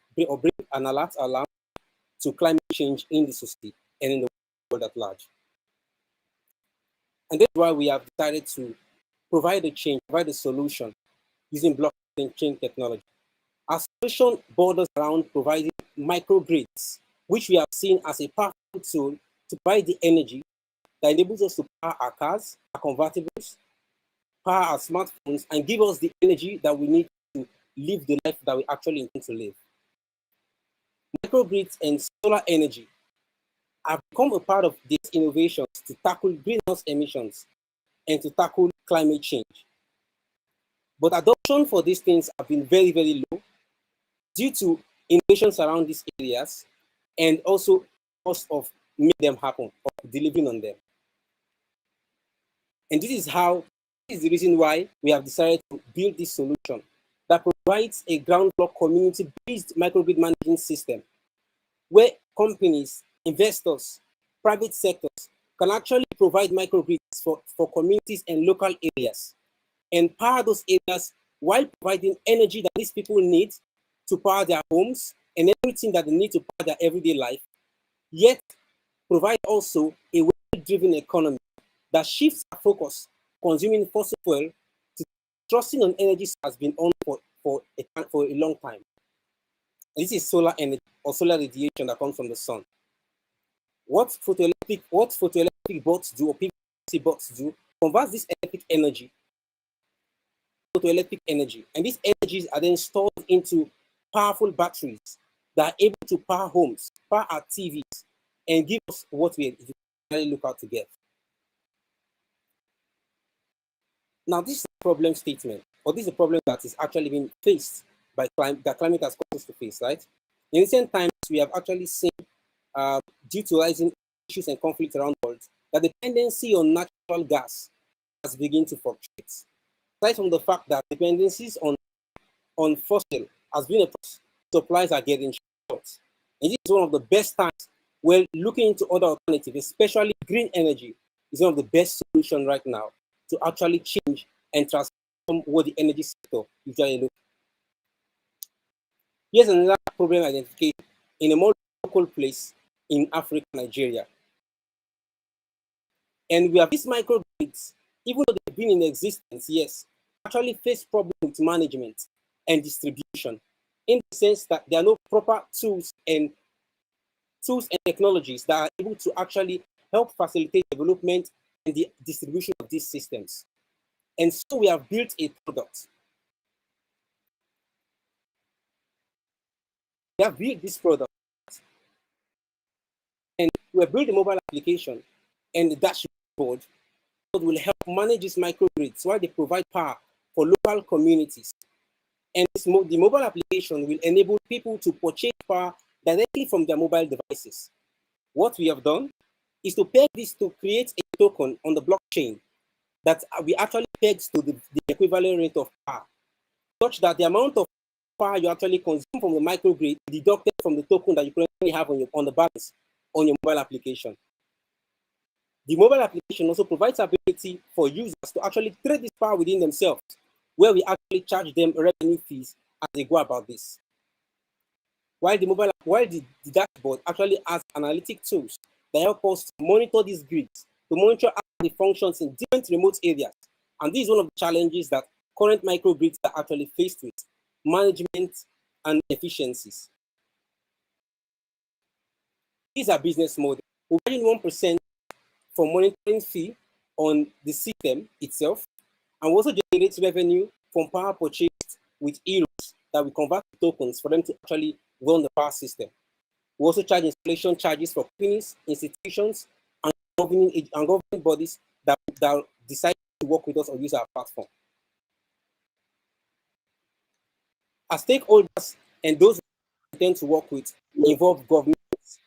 alert alarm to climate change in the society and in the world at large. And that's why we have decided to provide a solution using blockchain chain technology. Our solution borders around providing microgrids, which we have seen as a powerful tool to provide the energy that enables us to power our cars, our convertibles, power our smartphones, and give us the energy that we need to live the life that we actually intend to live. Microgrids and solar energy have become a part of these innovations to tackle greenhouse emissions and to tackle climate change. But adoption for these things have been very, very low due to innovations around these areas and also cost of making them happen, of delivering on them. And this is the reason why we have decided to build this solution that provides a ground floor community-based microgrid management system where companies, investors, private sectors can actually provide microgrids for communities and local areas and power those areas while providing energy that these people need to power their homes and everything that they need to power their everyday life, yet provide also a well-driven economy that shifts our focus consuming fossil fuel to trusting on energy has been on for a long time. And this is solar energy or solar radiation that comes from the sun. what photoelectric bots do, or PV bots do, converts this electric energy to electric energy, and these energies are then stored into powerful batteries that are able to power homes, power our TVs, and give us what we really look out to get. Now, this is a problem statement, or this is a problem that is actually being faced by that climate has caused us to face, right? In recent times, we have actually seen, due to rising issues and conflicts around the world, that the dependency on natural gas has begun to fluctuate. Aside from the fact that dependencies on fossil has been a process, supplies are getting short. And this is one of the best times where looking into other alternatives, especially green energy, is one of the best solutions right now to actually change and transform what the energy sector usually looks. Here's another problem identification in a more local place in Africa, Nigeria. And we have these microgrids, even though they've been in existence, yes, actually face problems with management and distribution, in the sense that there are no proper tools and technologies that are able to actually help facilitate development and the distribution of these systems. And so we have built a product. We have built this product, and we have built a mobile application and the dashboard that will help manage these microgrids while they provide power for local communities. And the mobile application will enable people to purchase power directly from their mobile devices. What we have done is to peg this to create a token on the blockchain that we actually pegs to the equivalent rate of power, such that the amount of power you actually consume from the microgrid is deducted from the token that you currently have on the balance on your mobile application. The mobile application also provides ability for users to actually trade this power within themselves, where we actually charge them revenue fees as they go about this. While the dashboard actually has analytic tools that help us to monitor these grids, to monitor how they functions in different remote areas. And this is one of the challenges that current microgrids are actually faced with: management and efficiencies. These are business models. We're charging 1% for monitoring fee on the system itself, and we also generate revenue from power purchased with euros that we convert to tokens for them to actually run the power system. We also charge installation charges for companies, institutions, and governing bodies that decide to work with us or use our platform. As stakeholders and those we intend to work with involve governments,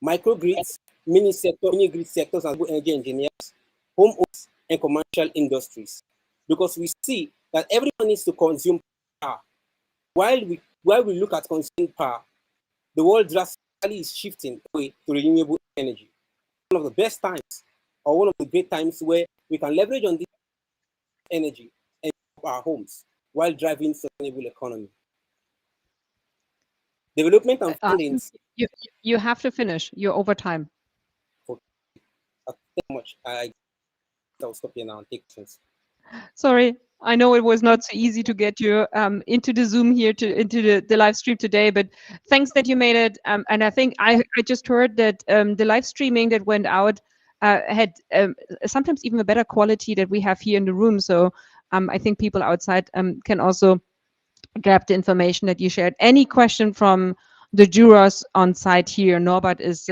microgrids, mini-grid sectors, and energy engineers, homeowners, and commercial industries. Because we see that everyone needs to consume power. While we look at consuming power, the world drastically is shifting away to renewable energy. One of the best times, or one of the great times, where we can leverage on this energy and our homes while driving sustainable economy. Development and funding. You have to finish. You're over time. Okay. Thank you so much. I'll stop here now and take questions. Sorry, I know it was not so easy to get you into the Zoom here, into the live stream today, but thanks that you made it. And I think I just heard that the live streaming that went out had sometimes even a better quality that we have here in the room. So I think people outside can also grab the information that you shared. Any question from the jurors on site here? Norbert is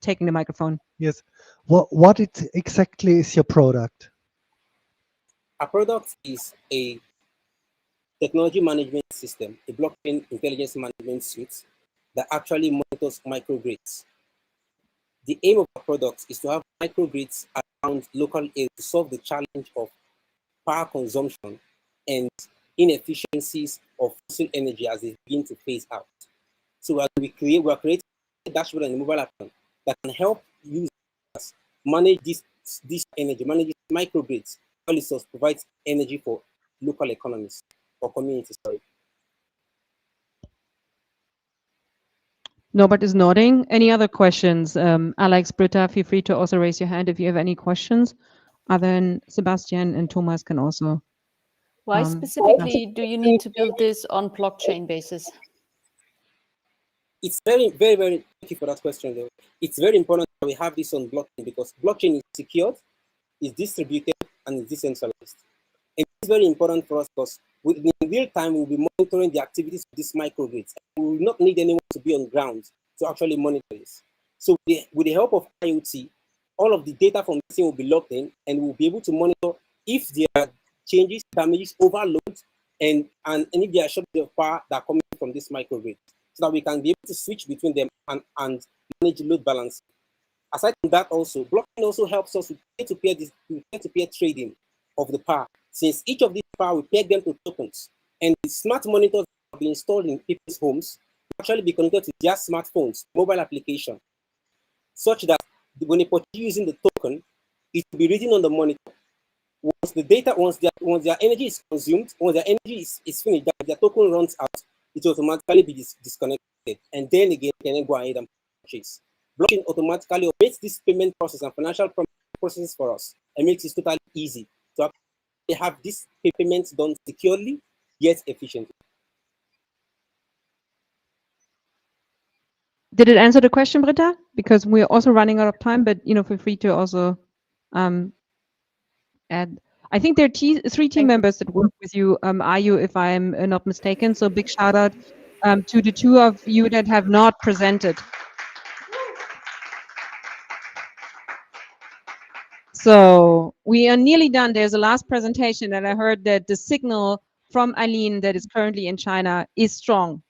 taking the microphone. Yes. What exactly is your product? Our product is a technology management system, a blockchain intelligence management suite that actually monitors microgrids. The aim of our product is to have microgrids around local areas to solve the challenge of power consumption and inefficiencies of fossil energy as they begin to phase out. So we are creating a dashboard and a mobile app that can help users manage this energy, manage microgrids, also provides energy for local economies or communities. Sorry. Norbert is nodding. Any other questions? Alex, Britta, feel free to also raise your hand if you have any questions. Other than Sebastian and Thomas can also. Why specifically do you need to build this on blockchain basis? Why specifically do you need to build this on blockchain basis? Because it's very, very, very, thank you for that question though. It's very important that we have this on blockchain because blockchain is secured, is distributed, and is decentralized. And it's very important for us because in real time, we'll be monitoring the activities of these microgrids. We will not need anyone to be on ground to actually monitor this. So with the help of IoT, all of the data from this thing will be logged in, and we'll be able to monitor if there are changes, damages, overloads, and if there are shortages of power that are coming from this microgrid, so that we can be able to switch between them and manage load balance. Aside from that, also, blockchain also helps us with peer-to-peer trading of the power. Since each of these power, we peg them to tokens, and the smart monitors that will be installed in people's homes will actually be connected to their smartphones, mobile application, such that when they purchase using the token, it will be written on the monitor. Once the data, once their energy is consumed, once their energy is finished, that their token runs out, it will automatically be disconnected, and then again can go ahead and purchase. Blockchain automatically makes this payment process and financial processes for us, and makes it totally easy to have this payments done securely yet efficiently. Did it answer the question, Britta? Because we're also running out of time, but feel free to also add. I think there are three team members that work with you, Ayu, if I'm not mistaken. So big shout out to the two of you that have not presented. So we are nearly done. There's a last presentation, and I heard that the signal from Eileen that is currently in China is strong.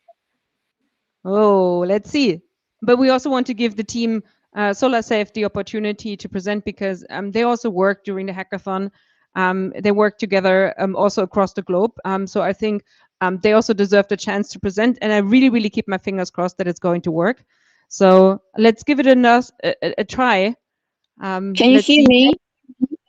Oh, let's see. But we also want to give the team SolarSafe the opportunity to present because they also work during the hackathon. They work together also across the globe. So I think they also deserve the chance to present. And I really, really keep my fingers crossed that it's going to work. So let's give it a try. Can you hear me?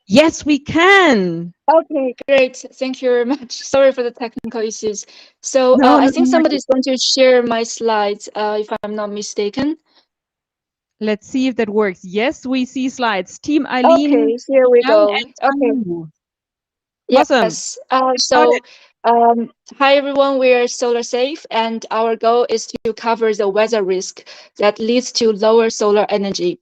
Yes, we can. Okay, great. Thank you very much. Sorry for the technical issues. So I think somebody is going to share my slides, if I'm not mistaken. Let's see if that works. Yes, we see slides. Team Eileen. Okay, here we go. Okay. Awesome. Yes. Hi everyone. We are SolarSafe, and our goal is to cover the weather risk that leads to lower solar energy.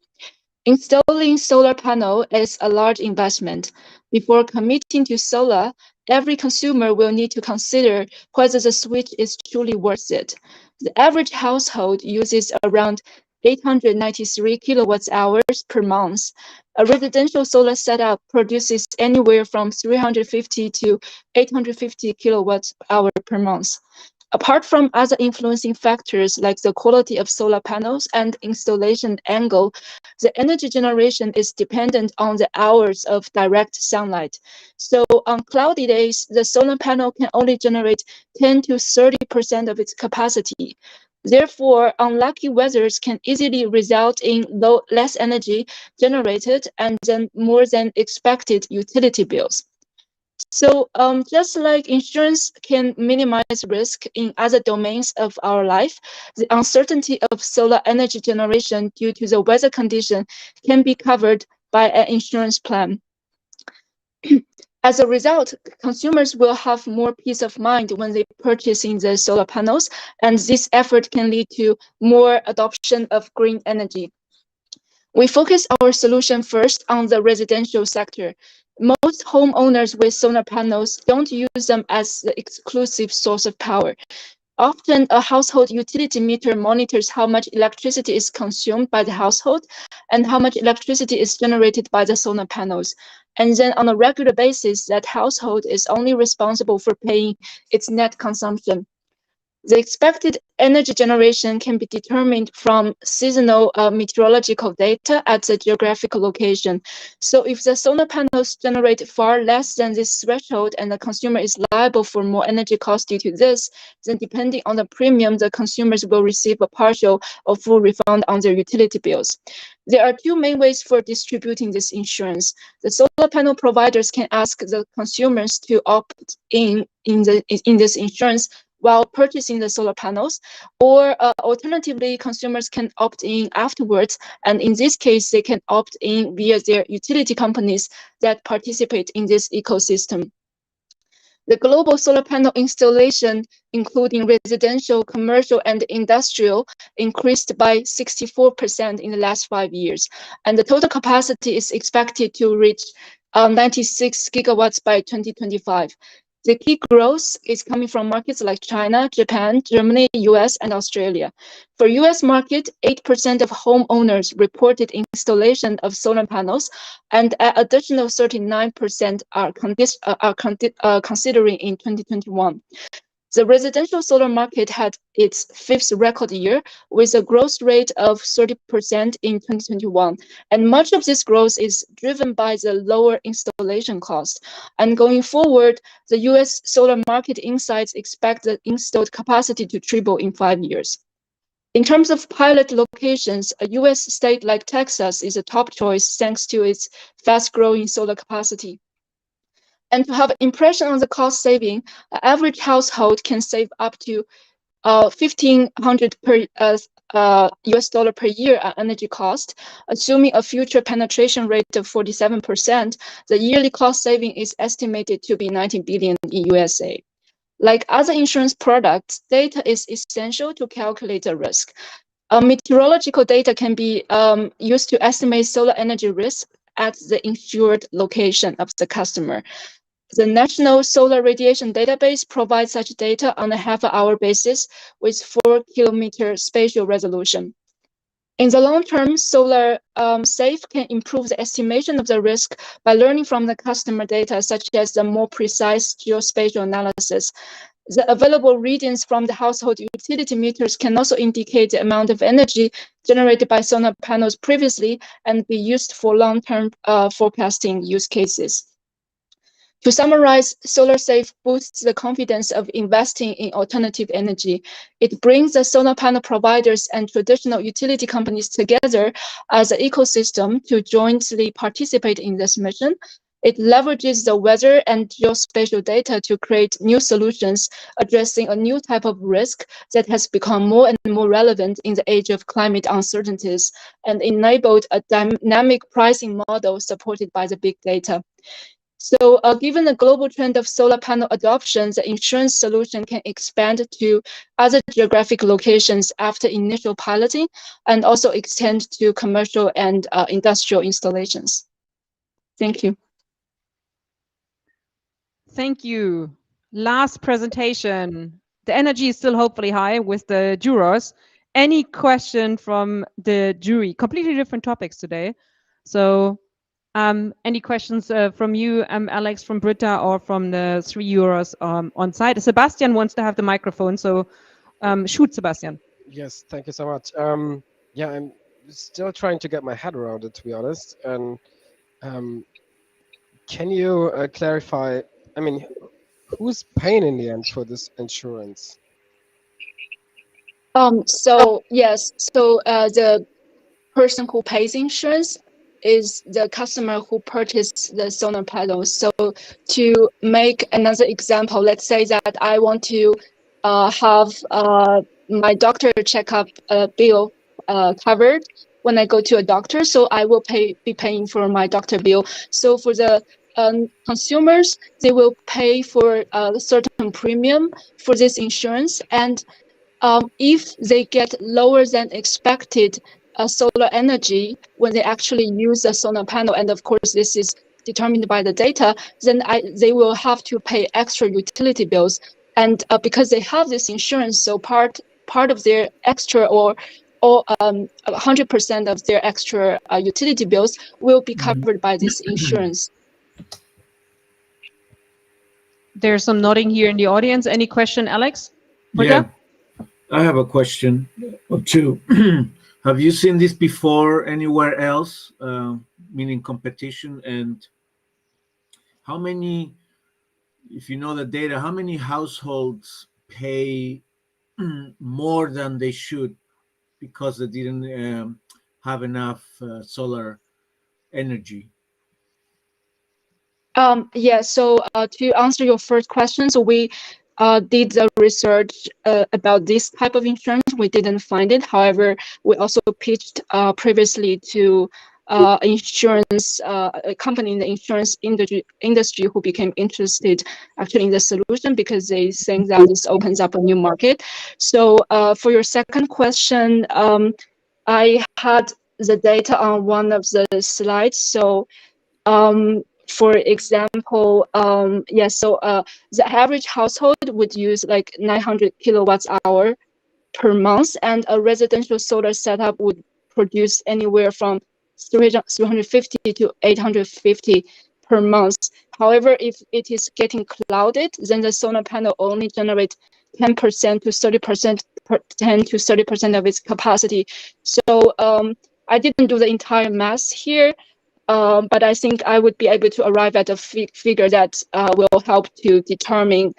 Installing solar panel is a large investment. Before committing to solar, every consumer will need to consider whether the switch is truly worth it. The average household uses around 893 kilowatt hours per month. A residential solar setup produces anywhere from 350 to 850 kilowatt hours per month. Apart from other influencing factors like the quality of solar panels and installation angle, the energy generation is dependent on the hours of direct sunlight. So on cloudy days, the solar panel can only generate 10 to 30% of its capacity. Therefore, unlucky weathers can easily result in less energy generated and then more than expected utility bills. So just like insurance can minimize risk in other domains of our life, the uncertainty of solar energy generation due to the weather condition can be covered by an insurance plan. As a result, consumers will have more peace of mind when they purchasing the solar panels, and this effort can lead to more adoption of green energy. We focus our solution first on the residential sector. Most homeowners with solar panels don't use them as the exclusive source of power. Often, a household utility meter monitors how much electricity is consumed by the household and how much electricity is generated by the solar panels. And then on a regular basis, that household is only responsible for paying its net consumption. The expected energy generation can be determined from seasonal meteorological data at the geographical location. So if the solar panels generate far less than this threshold and the consumer is liable for more energy costs due to this, then depending on the premium, the consumers will receive a partial or full refund on their utility bills. There are two main ways for distributing this insurance. The solar panel providers can ask the consumers to opt in this insurance while purchasing the solar panels, or alternatively, consumers can opt in afterwards, and in this case, they can opt in via their utility companies that participate in this ecosystem. The global solar panel installation, including residential, commercial, and industrial, increased by 64% in the last 5 years. And the total capacity is expected to reach 96 gigawatts by 2025. The key growth is coming from markets like China, Japan, Germany, US, and Australia. For US market, 8% of homeowners reported installation of solar panels, and an additional 39% are considering in 2021. The residential solar market had its 5th record year with a growth rate of 30% in 2021. And much of this growth is driven by the lower installation cost. And going forward, the US Solar Market Insights expect the installed capacity to triple in 5 years. In terms of pilot locations, a US state like Texas is a top choice thanks to its fast-growing solar capacity. And to have an impression on the cost saving, an average household can save up to $1,500 per US dollar per year on energy cost. Assuming a future penetration rate of 47%, the yearly cost saving is estimated to be 19 billion in USA. Like other insurance products, data is essential to calculate the risk. Meteorological data can be used to estimate solar energy risk at the insured location of the customer. The National Solar Radiation Database provides such data on a half-hour basis with 4-kilometer spatial resolution. In the long term, solar safe can improve the estimation of the risk by learning from the customer data, such as the more precise geospatial analysis. The available readings from the household utility meters can also indicate the amount of energy generated by solar panels previously and be used for long-term forecasting use cases. To summarize, SolarSafe boosts the confidence of investing in alternative energy. It brings the solar panel providers and traditional utility companies together as an ecosystem to jointly participate in this mission. It leverages the weather and geospatial data to create new solutions, addressing a new type of risk that has become more and more relevant in the age of climate uncertainties, and enabled a dynamic pricing model supported by the big data. So given the global trend of solar panel adoption, the insurance solution can expand to other geographic locations after initial piloting and also extend to commercial and industrial installations. Thank you. Thank you. Last presentation. The energy is still hopefully high with the jurors. Any question from the jury? Completely different topics today. So any questions from you, Alex, from Britta, or from the 3 jurors on site? Sebastian wants to have the microphone, so shoot, Sebastian. Yes, thank you so much. Yeah, I'm still trying to get my head around it, to be honest. And can you clarify, I mean, who's paying in the end for this insurance? Yes, so the person who pays insurance is the customer who purchased the solar panels. So to make another example, let's say that I want to have my doctor checkup bill covered when I go to a doctor. So I will be paying for my doctor bill. So for the consumers, they will pay for a certain premium for this insurance. And if they get lower than expected solar energy when they actually use a solar panel, and of course this is determined by the data, then they will have to pay extra utility bills. And because they have this insurance, so part of their extra or 100% of their extra utility bills will be covered by this insurance. There's some nodding here in the audience. Any question, Alex? Britta? Yeah, I have a question or two. Have you seen this before anywhere else, meaning competition? And how many, if you know the data, how many households pay more than they should because they didn't have enough solar energy? Yeah, so to answer your first question, so we did the research about this type of insurance. We didn't find it. However, we also pitched previously to insurance company in the insurance industry who became interested actually in the solution because they think that this opens up a new market. So for your second question, I had the data on one of the slides. So for example, the average household would use like 900 kilowatts hour per month, and a residential solar setup would produce anywhere from 350 to 850 per month. However, if it is getting clouded, then the solar panel only generates 10% to 30%, 10 to 30% of its capacity. So I didn't do the entire math here, but I think I would be able to arrive at a figure that will help to determine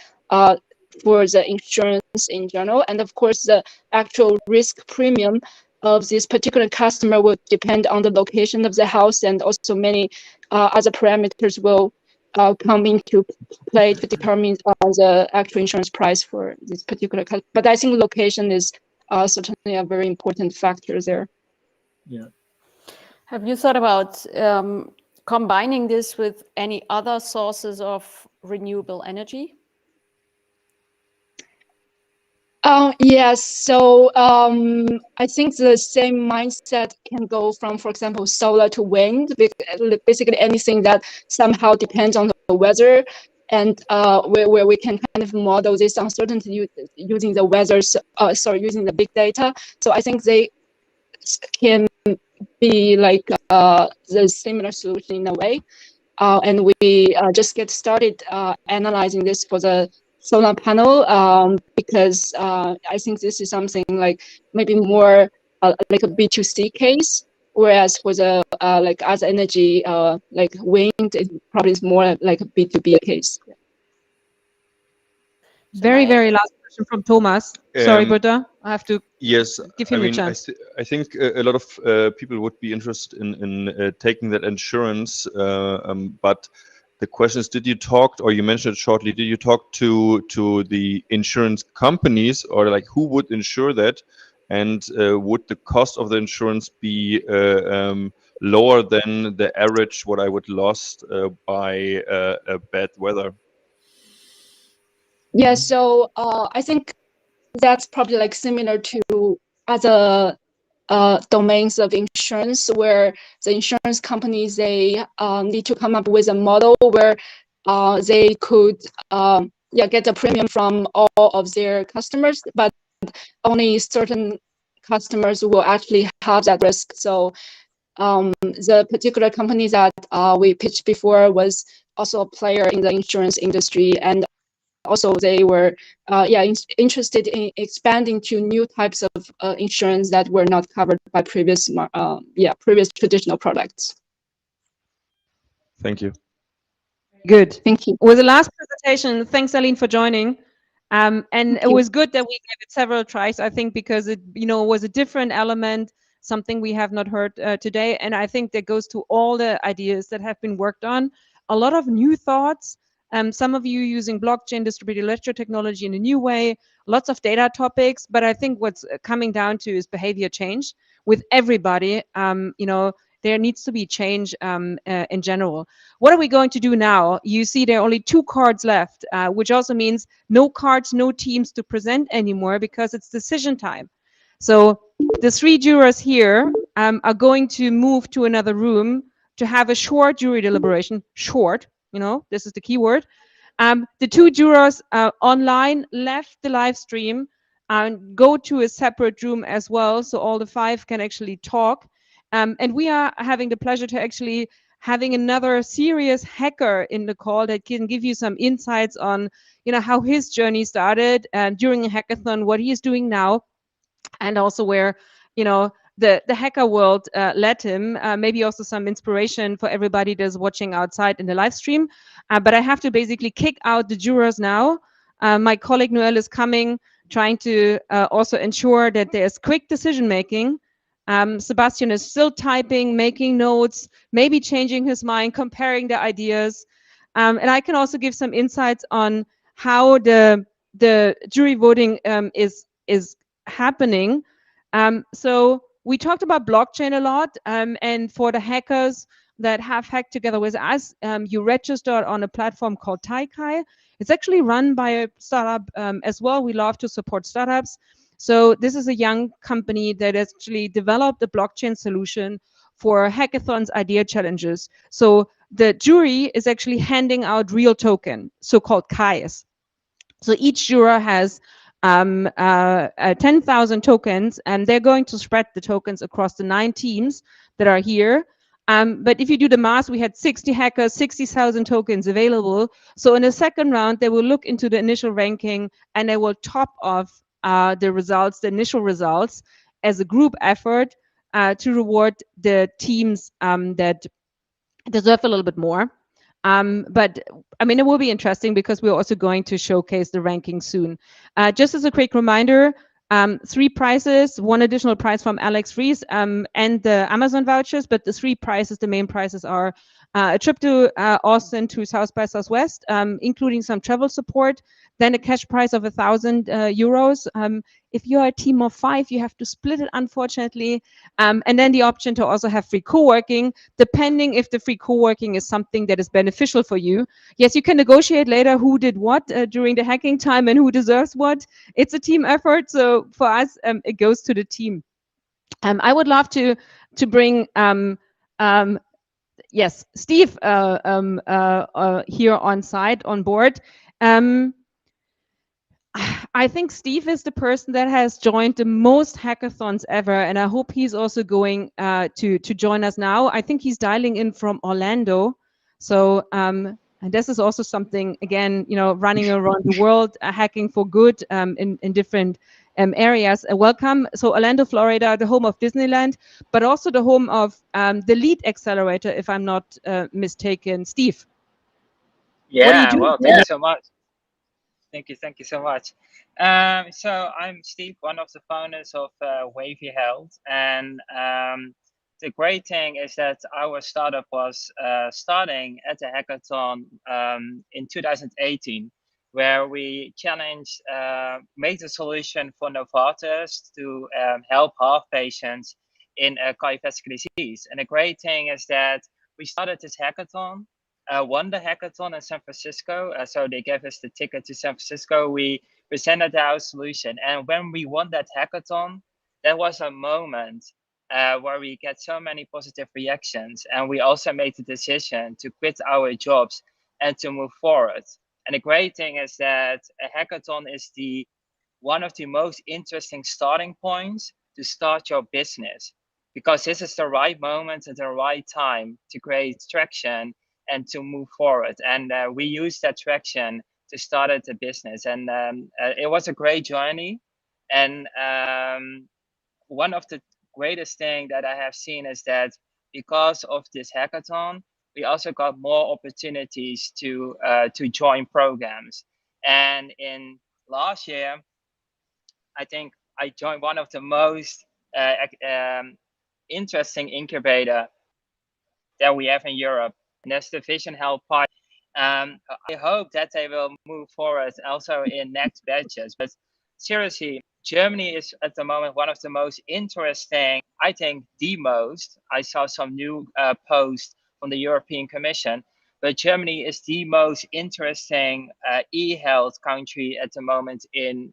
for the insurance in general. And of course, the actual risk premium of this particular customer will depend on the location of the house, and also many other parameters will come into play to determine the actual insurance price for this particular customer. But I think location is certainly a very important factor there. Yeah. Have you thought about combining this with any other sources of renewable energy? Yes, so I think the same mindset can go from, for example, solar to wind, basically anything that somehow depends on the weather, and where we can kind of model this uncertainty using the weather, using the big data. So I think they can be like the similar solution in a way. And we just get started analyzing this for the solar panel because I think this is something like maybe more like a B2C case, whereas for the like other energy like wind, it probably is more like a B2B case. Very last question from Thomas. Sorry, Britta, I have to give him a chance. I think a lot of people would be interested in taking that insurance, but the question is, did you talk, or you mentioned it shortly, did you talk to the insurance companies, or like who would insure that, and would the cost of the insurance be lower than the average what I would lost by bad weather? Yeah, so I think that's probably like similar to other domains of insurance, where the insurance companies, they need to come up with a model where they could get a premium from all of their customers, but only certain customers will actually have that risk. So the particular company that we pitched before was also a player in the insurance industry, and also they were interested in expanding to new types of insurance that were not covered by previous traditional products. Thank you. Good. Thank you. With the last presentation, thanks Aline for joining. And it was good that we gave it several tries, I think, because it was a different element, something we have not heard today. And I think that goes to all the ideas that have been worked on. A lot of new thoughts. Some of you using blockchain, distributed ledger technology in a new way, lots of data topics, but I think what's coming down to is behavior change with everybody. There needs to be change in general. What are we going to do now? You see there are only 2 cards left, which also means no cards, no teams to present anymore because it's decision time. So the 3 jurors here are going to move to another room to have a short jury deliberation, short. This is the key word. The 2 jurors online left the live stream and go to a separate room as well, so all the 5 can actually talk. And we are having the pleasure to actually having another serious hacker in the call that can give you some insights on, how his journey started and during a hackathon, what he is doing now, and also where, the hacker world led him, maybe also some inspiration for everybody that's watching outside in the live stream. But I have to basically kick out the jurors now. My colleague Noel is coming, trying to also ensure that there's quick decision making. Sebastian is still typing, making notes, maybe changing his mind, comparing the ideas. And I can also give some insights on how the jury voting is happening. So we talked about blockchain a lot, and for the hackers that have hacked together with us, you registered on a platform called Taikai. It's actually run by a startup as well. We love to support startups. So this is a young company that actually developed a blockchain solution for hackathons idea challenges. So the jury is actually handing out real token, so-called KAIs. So each juror has 10,000 tokens, and they're going to spread the tokens across the 9 teams that are here. But if you do the math, we had 60 hackers, 60,000 tokens available. So in the second round, they will look into the initial ranking and they will top off the results, the initial results, as a group effort to reward the teams that deserve a little bit more. But I mean, it will be interesting because we're also going to showcase the ranking soon. Just as a quick reminder, 3 prizes, 1 additional prize from Alex Fries and the Amazon vouchers, but the 3 prizes, the main prizes are a trip to Austin to South by Southwest, including some travel support, then a cash prize of 1,000 euros. If you're a team of 5, you have to split it, unfortunately. And then the option to also have free co-working, depending if the free co-working is something that is beneficial for you. Yes, you can negotiate later who did what during the hacking time and who deserves what. It's a team effort, so for us, it goes to the team. I would love to bring yes, Steve here on site, on board. I think Steve is the person that has joined the most hackathons ever, and I hope he's also going to join us now. I think he's dialing in from Orlando. So, and this is also something, again, you know, running around the world, hacking for good in different areas. Welcome. So Orlando, Florida, the home of Disneyland, but also the home of the Lead Accelerator, if I'm not mistaken. Steve. Yeah, what do you do? well, thank you so much. Thank you so much. So I'm Steve, one of the founders of Wavy Health, and the great thing is that our startup was starting at the hackathon in 2018, where we challenged, made a solution for Novartis to help heart patients in cardiovascular disease. And the great thing is that we started this hackathon, won the hackathon in San Francisco. So they gave us the ticket to San Francisco. We presented our solution. And when we won that hackathon, that was a moment where we get so many positive reactions. And we also made the decision to quit our jobs and to move forward. And the great thing is that a hackathon is one of the most interesting starting points to start your business, because this is the right moment at the right time to create traction and to move forward. And we used that traction to start the business. And it was a great journey. And one of the greatest thing that I have seen is that because of this hackathon, we also got more opportunities to join programs. And in last year, I think I joined one of the most interesting incubator that we have in Europe, and that's the Vision Health Pilot. I hope that they will move forward also in next batches. But seriously, Germany is at the moment one of the most interesting, I think the most. I saw some new posts from the European Commission, but Germany is the most interesting e-health country at the moment in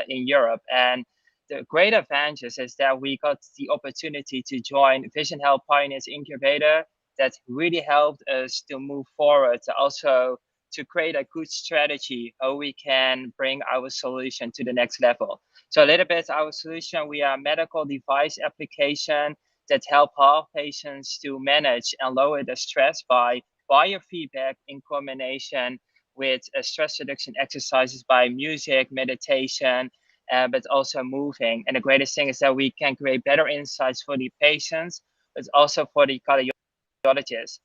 Europe. And the great advantage is that we got the opportunity to join Vision Health Pioneers Incubator that really helped us to move forward, also to create a good strategy how we can bring our solution to the next level. So a little bit our solution, we are a medical device application that help heart patients to manage and lower the stress by biofeedback in combination with stress reduction exercises by music, meditation, but also moving. And the greatest thing is that we can create better insights for the patients, but also for the cardiologists.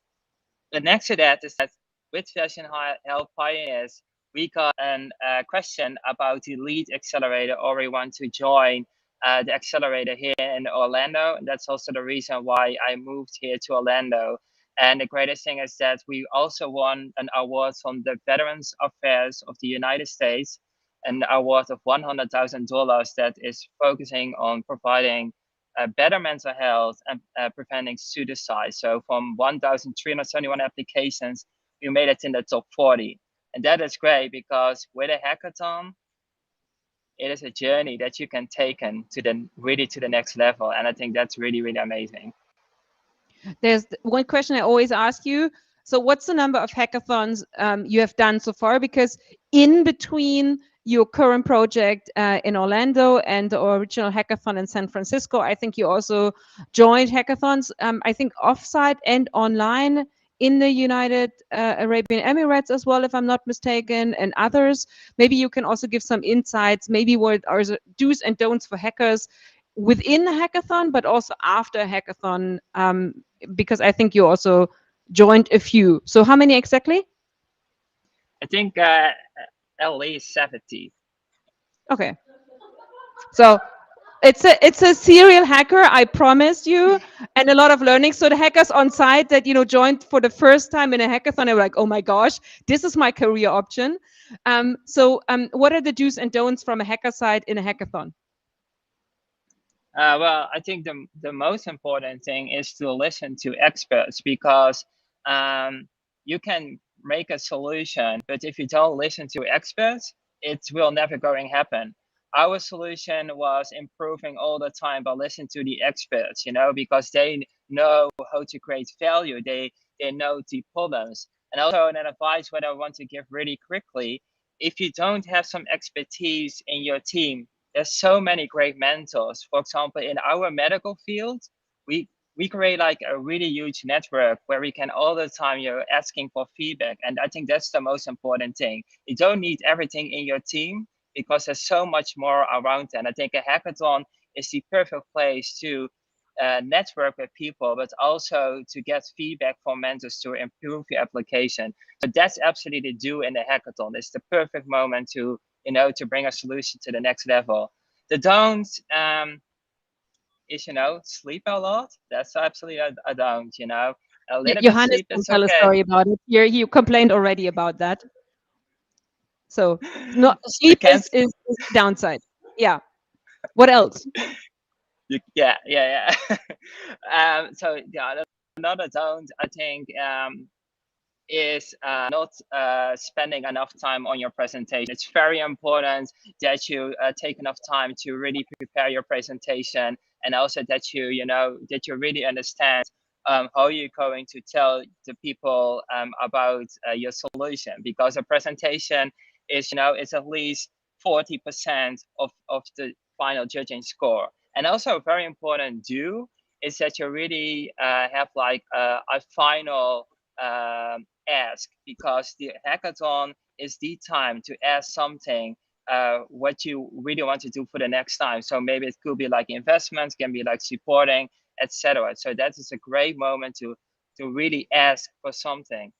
But next to that is that with Vision Health Pioneers, we got a question about the Lead Accelerator, or we want to join the accelerator here in Orlando. And that's also the reason why I moved here to Orlando. And the greatest thing is that we also won an award from the Veterans Affairs of the United States, an award of $100,000 that is focusing on providing better mental health and preventing suicide. So from 1,371 applications, we made it in the top 40. And that is great because with a hackathon, it is a journey that you can take to the next level. And I think that's really, really amazing. There's one question I always ask you. So what's the number of hackathons you have done so far? Because in between your current project in Orlando and the original hackathon in San Francisco, I think you also joined hackathons, I think offsite and online in the United Arabian Emirates as well, if I'm not mistaken, and others. Maybe you can also give some insights, maybe what are the do's and don'ts for hackers within the hackathon, but also after a hackathon, because I think you also joined a few. So how many exactly? I think at least 70. Okay. So it's a serial hacker, I promised you, and a lot of learning. So the hackers on site that joined for the first time in a hackathon, they were like, oh my gosh, this is my career option. What are the do's and don'ts from a hacker side in a hackathon? Well, I think the most important thing is to listen to experts, because you can make a solution, but if you don't listen to experts, it will never going to happen. Our solution was improving all the time by listening to the experts, because they know how to create value. They know the problems. And also an advice what I want to give really quickly, if you don't have some expertise in your team, there's so many great mentors. For example, in our medical field, we create like a really huge network where we can all the time you're asking for feedback. And I think that's the most important thing. You don't need everything in your team because there's so much more around that. And I think a hackathon is the perfect place to network with people, but also to get feedback from mentors to improve your application. So that's absolutely do in the hackathon. It's the perfect moment to to bring a solution to the next level. The don't is sleep a lot. That's absolutely a don't. A little bit Johannes sleep can is tell okay. a story about it. You complained already about that. So sleep is downside. Yeah. What else? Yeah. So yeah, another don't, I think, is not spending enough time on your presentation. It's very important that you take enough time to really prepare your presentation, and also that you that you really understand how you're going to tell the people about your solution, because a presentation is is at least 40% of the final judging score. And also a very important do is that you really have like a final ask, because the hackathon is the time to ask something what you really want to do for the next time. So maybe it could be like investments, can be like supporting, etc. So that is a great moment to really ask for something.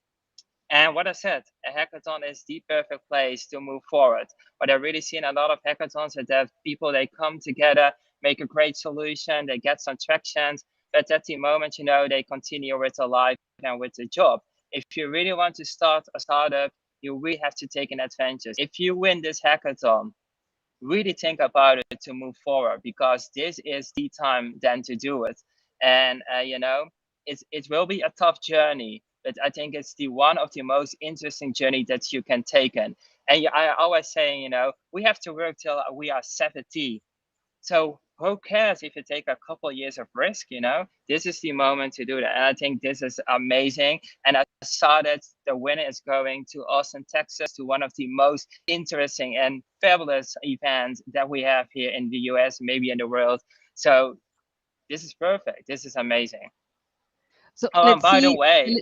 And what I said, a hackathon is the perfect place to move forward. What I really see in a lot of hackathons is that people, they come together, make a great solution, they get some traction, but at the moment, they continue with their life and with the job. If you really want to start a startup, you really have to take an adventure. If you win this hackathon, really think about it to move forward, because this is the time then to do it. And it will be a tough journey, but I think it's the one of the most interesting journey that you can take in. And I always say, we have to work till we are 70. So who cares if you take a couple years of risk? This is the moment to do that. And I think this is amazing. And I saw that the winner is going to Austin, Texas, to one of the most interesting and fabulous events that we have here in the US, maybe in the world. So this is perfect. This is amazing. So and by the way,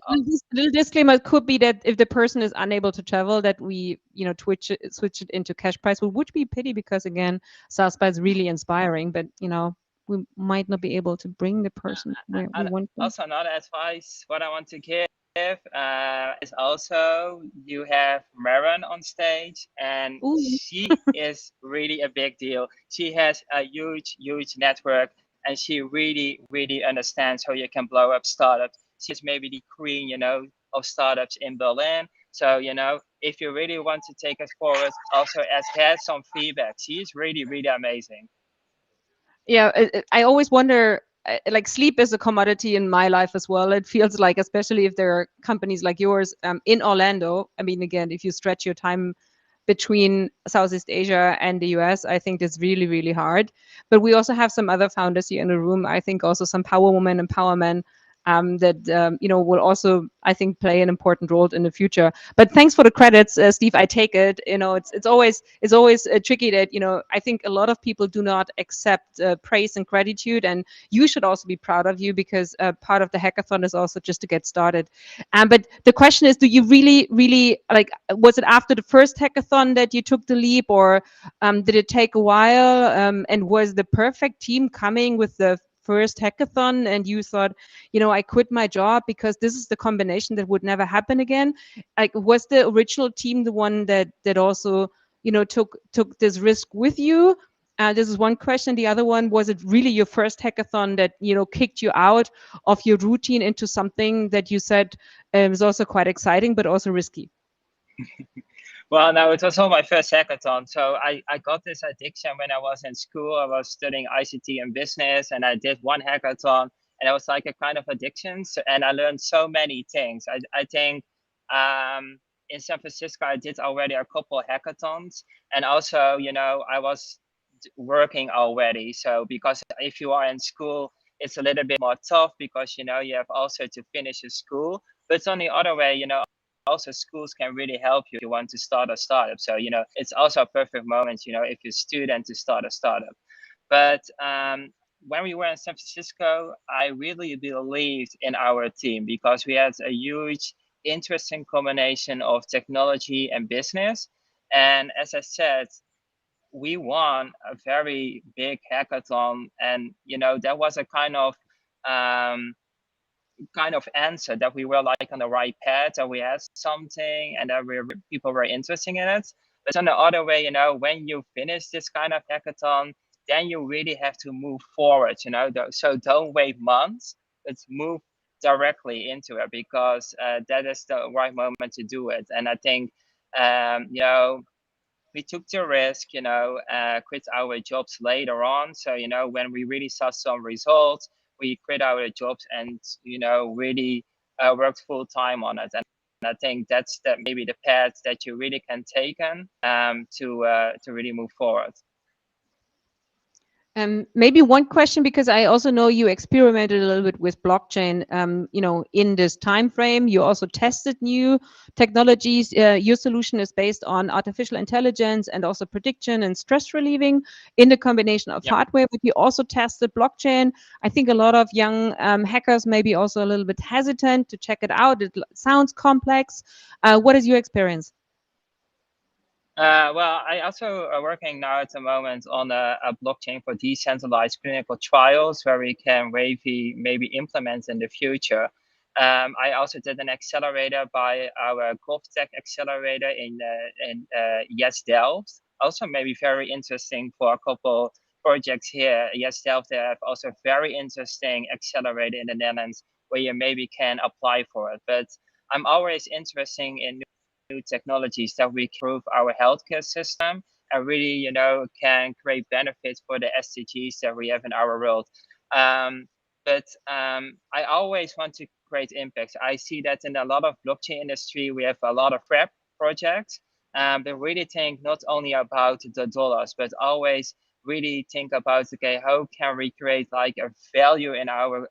little disclaimer could be that if the person is unable to travel, that we switch it into cash prize, which would be a pity, because again, SaaSPA is really inspiring, but we might not be able to bring the person where we want them. Also, another advice what I want to give is also you have Maren on stage, and she is really a big deal. She has a huge network, and she really understands how you can blow up startups. She's maybe the queen, of startups in Berlin. So, if you really want to take us forward, also ask her some feedback. She is really amazing. Yeah, I always wonder, like sleep is a commodity in my life as well. It feels like, especially if there are companies like yours in Orlando. I mean, again, if you stretch your time between Southeast Asia and the US, I think it's really, really hard. But we also have some other founders here in the room. I think also some power women and power men that will also, I think, play an important role in the future. But thanks for the credits, Steve. I take it. It's always tricky that I think a lot of people do not accept praise and gratitude, and you should also be proud of you, because part of the hackathon is also just to get started. But the question is, do you really like? Was it after the first hackathon that you took the leap, or did it take a while? And was the perfect team coming with the first hackathon and you thought, I quit my job because this is the combination that would never happen again? Like, was the original team the one that also took this risk with you? This is one question. The other one, was it really your first hackathon that kicked you out of your routine into something that you said was also quite exciting but also risky? Well, no, it was all my first hackathon. So I got this addiction when I was in school. I was studying ICT and business, and I did one hackathon, and it was like a kind of addiction. And I learned so many things. I think in San Francisco, I did already a couple of hackathons, and also, I was working already. So because if you are in school, it's a little bit more tough because, you have also to finish your school. But on the other way, also schools can really help you if you want to start a startup. So, it's also a perfect moment, if you're a student, to start a startup. But when we were in San Francisco, I really believed in our team because we had a huge, interesting combination of technology and business. And as I said, we won a very big hackathon, and that was a kind of answer that we were like on the right path, and we had something, and that people were interested in it. But on the other way, when you finish this kind of hackathon, then you really have to move forward. So don't wait months, but move directly into it, because that is the right moment to do it. And I think we took the risk, quit our jobs later on. So, when we really saw some results, we quit our jobs and, really worked full time on it. And I think that's maybe the path that you really can take to really move forward. Maybe one question, because I also know you experimented a little bit with blockchain, in this time frame. You also tested new technologies. Your solution is based on artificial intelligence and also prediction and stress relieving in the combination of hardware, but you also tested blockchain. I think a lot of young hackers may be also a little bit hesitant to check it out. It sounds complex. What is your experience? Well, I also are working now at the moment on a blockchain for decentralized clinical trials where we can maybe implement in the future. I also did an accelerator by our GovTech accelerator in Yes Delft. Also maybe very interesting for a couple projects here. Yes Delft, they have also very interesting accelerator in the Netherlands where you maybe can apply for it. But I'm always interested in new technologies that we can improve our healthcare system and really, can create benefits for the SDGs that we have in our world. But I always want to create impacts. I see that in a lot of blockchain industry, we have a lot of prep projects, but really think not only about the dollars, but always really think about, okay, how can we create like a value in our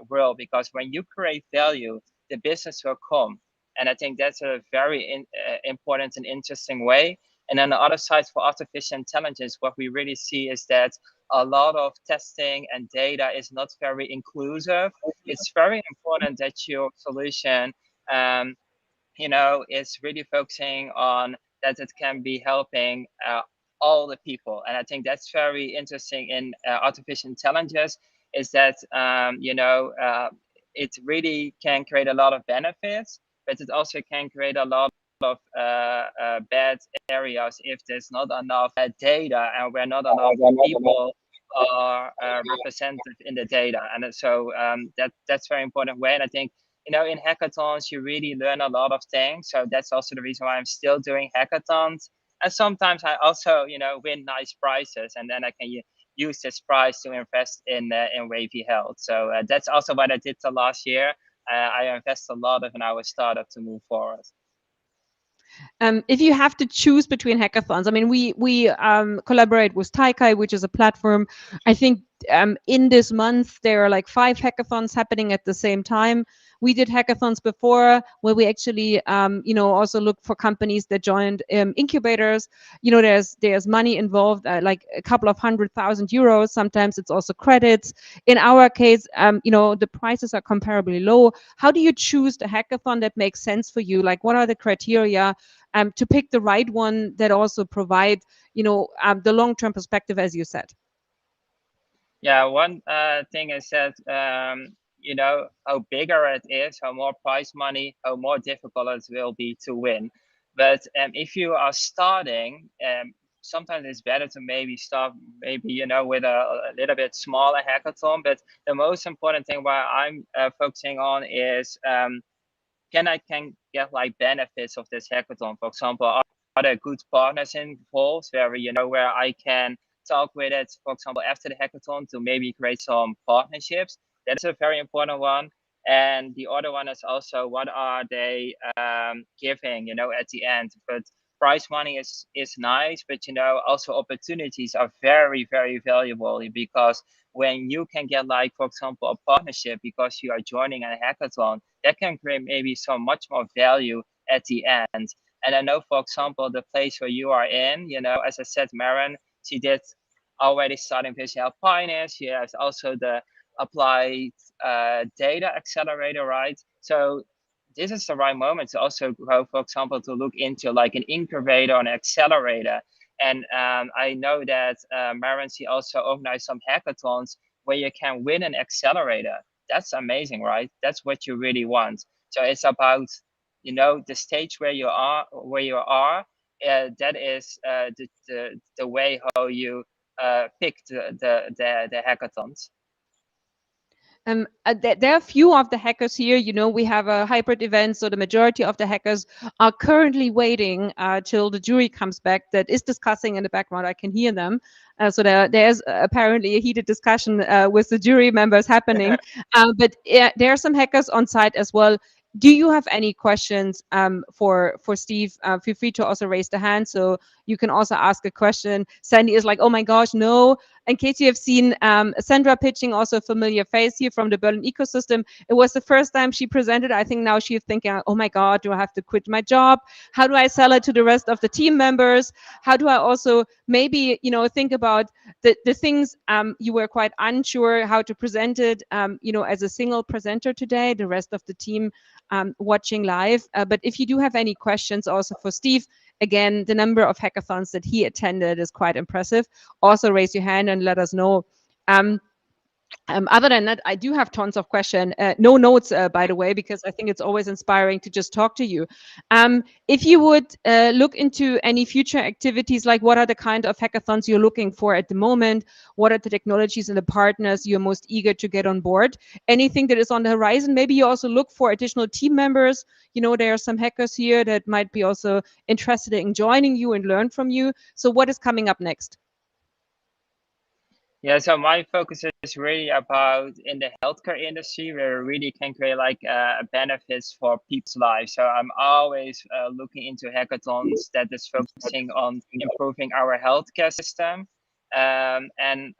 world? Because when you create value, the business will come. And I think that's a very important and interesting way. And on the other side, for artificial intelligence, what we really see is that a lot of testing and data is not very inclusive. It's very important that your solution, is really focusing on that it can be helping all the people. And I think that's very interesting in artificial intelligence, is that, it really can create a lot of benefits, but it also can create a lot of bad areas if there's not enough data and where not enough people are represented in the data. And so that's very important way. And I think, in hackathons, you really learn a lot of things. So that's also the reason why I'm still doing hackathons. And sometimes I also, win nice prizes, and then I can use this prize to invest in Wavy Health. So that's also what I did the last year. I invest a lot in our startup to move forward. If you have to choose between hackathons, I mean, we collaborate with Taikai, which is a platform. I think in this month there are like 5 hackathons happening at the same time. We did hackathons before where we actually, also look for companies that joined incubators. There's money involved, like a couple of €100,000. Sometimes it's also credits. In our case, the prices are comparably low. How do you choose the hackathon that makes sense for you? Like, what are the criteria to pick the right one that also provide, the long-term perspective, as you said? Yeah, one thing is that how bigger it is, how more prize money, how more difficult it will be to win. But if you are starting, sometimes it's better to maybe start with a little bit smaller hackathon. But the most important thing why I'm focusing on is can get like benefits of this hackathon. For example, are there good partners involved where I can talk with it, for example, after the hackathon to maybe create some partnerships? That's a very important one. And the other one is also what are they giving, at the end. But prize money is nice, but also opportunities are very, very valuable, because when you can get, like, for example, a partnership because you are joining a hackathon, that can create maybe so much more value at the end. And I know, for example, the place where you are in, as I said, Maren, she did already starting PitchDay Pioneers. She has also the applied data accelerator, right? So this is the right moment to also go, for example, to look into like an incubator and accelerator. And I know that Maren, she also organized some hackathons where you can win an accelerator. That's amazing, right? That's what you really want. So it's about, the stage where you are. That is the way how you pick the hackathons. There are a few of the hackers here. We have a hybrid event, so the majority of the hackers are currently waiting till the jury comes back. That is discussing in the background. I can hear them. So there's apparently a heated discussion with the jury members happening. But there are some hackers on site as well. Do you have any questions for Steve? Feel free to also raise the hand, so you can also ask a question. Sandy is like, oh my gosh, no. In case you have seen Sandra pitching, also a familiar face here from the Berlin ecosystem. It was the first time she presented. I think now she's thinking, oh my God, do I have to quit my job? How do I sell it to the rest of the team members? How do I also maybe, think about the things you were quite unsure how to present it, as a single presenter today, the rest of the team watching live. But if you do have any questions also for Steve, again, the number of hackathons that he attended is quite impressive. Also raise your hand and let us know. Other than that, I do have tons of questions. No notes, by the way, because I think it's always inspiring to just talk to you. If you would look into any future activities, like what are the kind of hackathons you're looking for at the moment? What are the technologies and the partners you're most eager to get on board? Anything that is on the horizon? Maybe you also look for additional team members. There are some hackers here that might be also interested in joining you and learn from you. So what is coming up next? Yeah, so my focus is really about in the healthcare industry where we really can create like benefits for people's lives. So I'm always looking into hackathons that is focusing on improving our healthcare system. And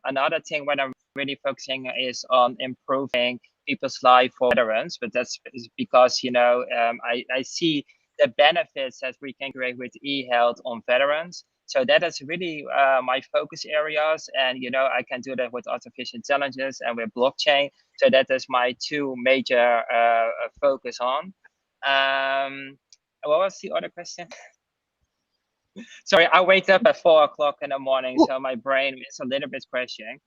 another thing what I'm really focusing is on improving people's life for veterans. But that's because, I see the benefits that we can create with e-health on veterans. So that is really my focus areas. And, I can do that with artificial intelligence and with blockchain. So that is my two major focus on. What was the other question? Sorry, I wake up at 4 o'clock in the morning, so my brain is a little bit crashing.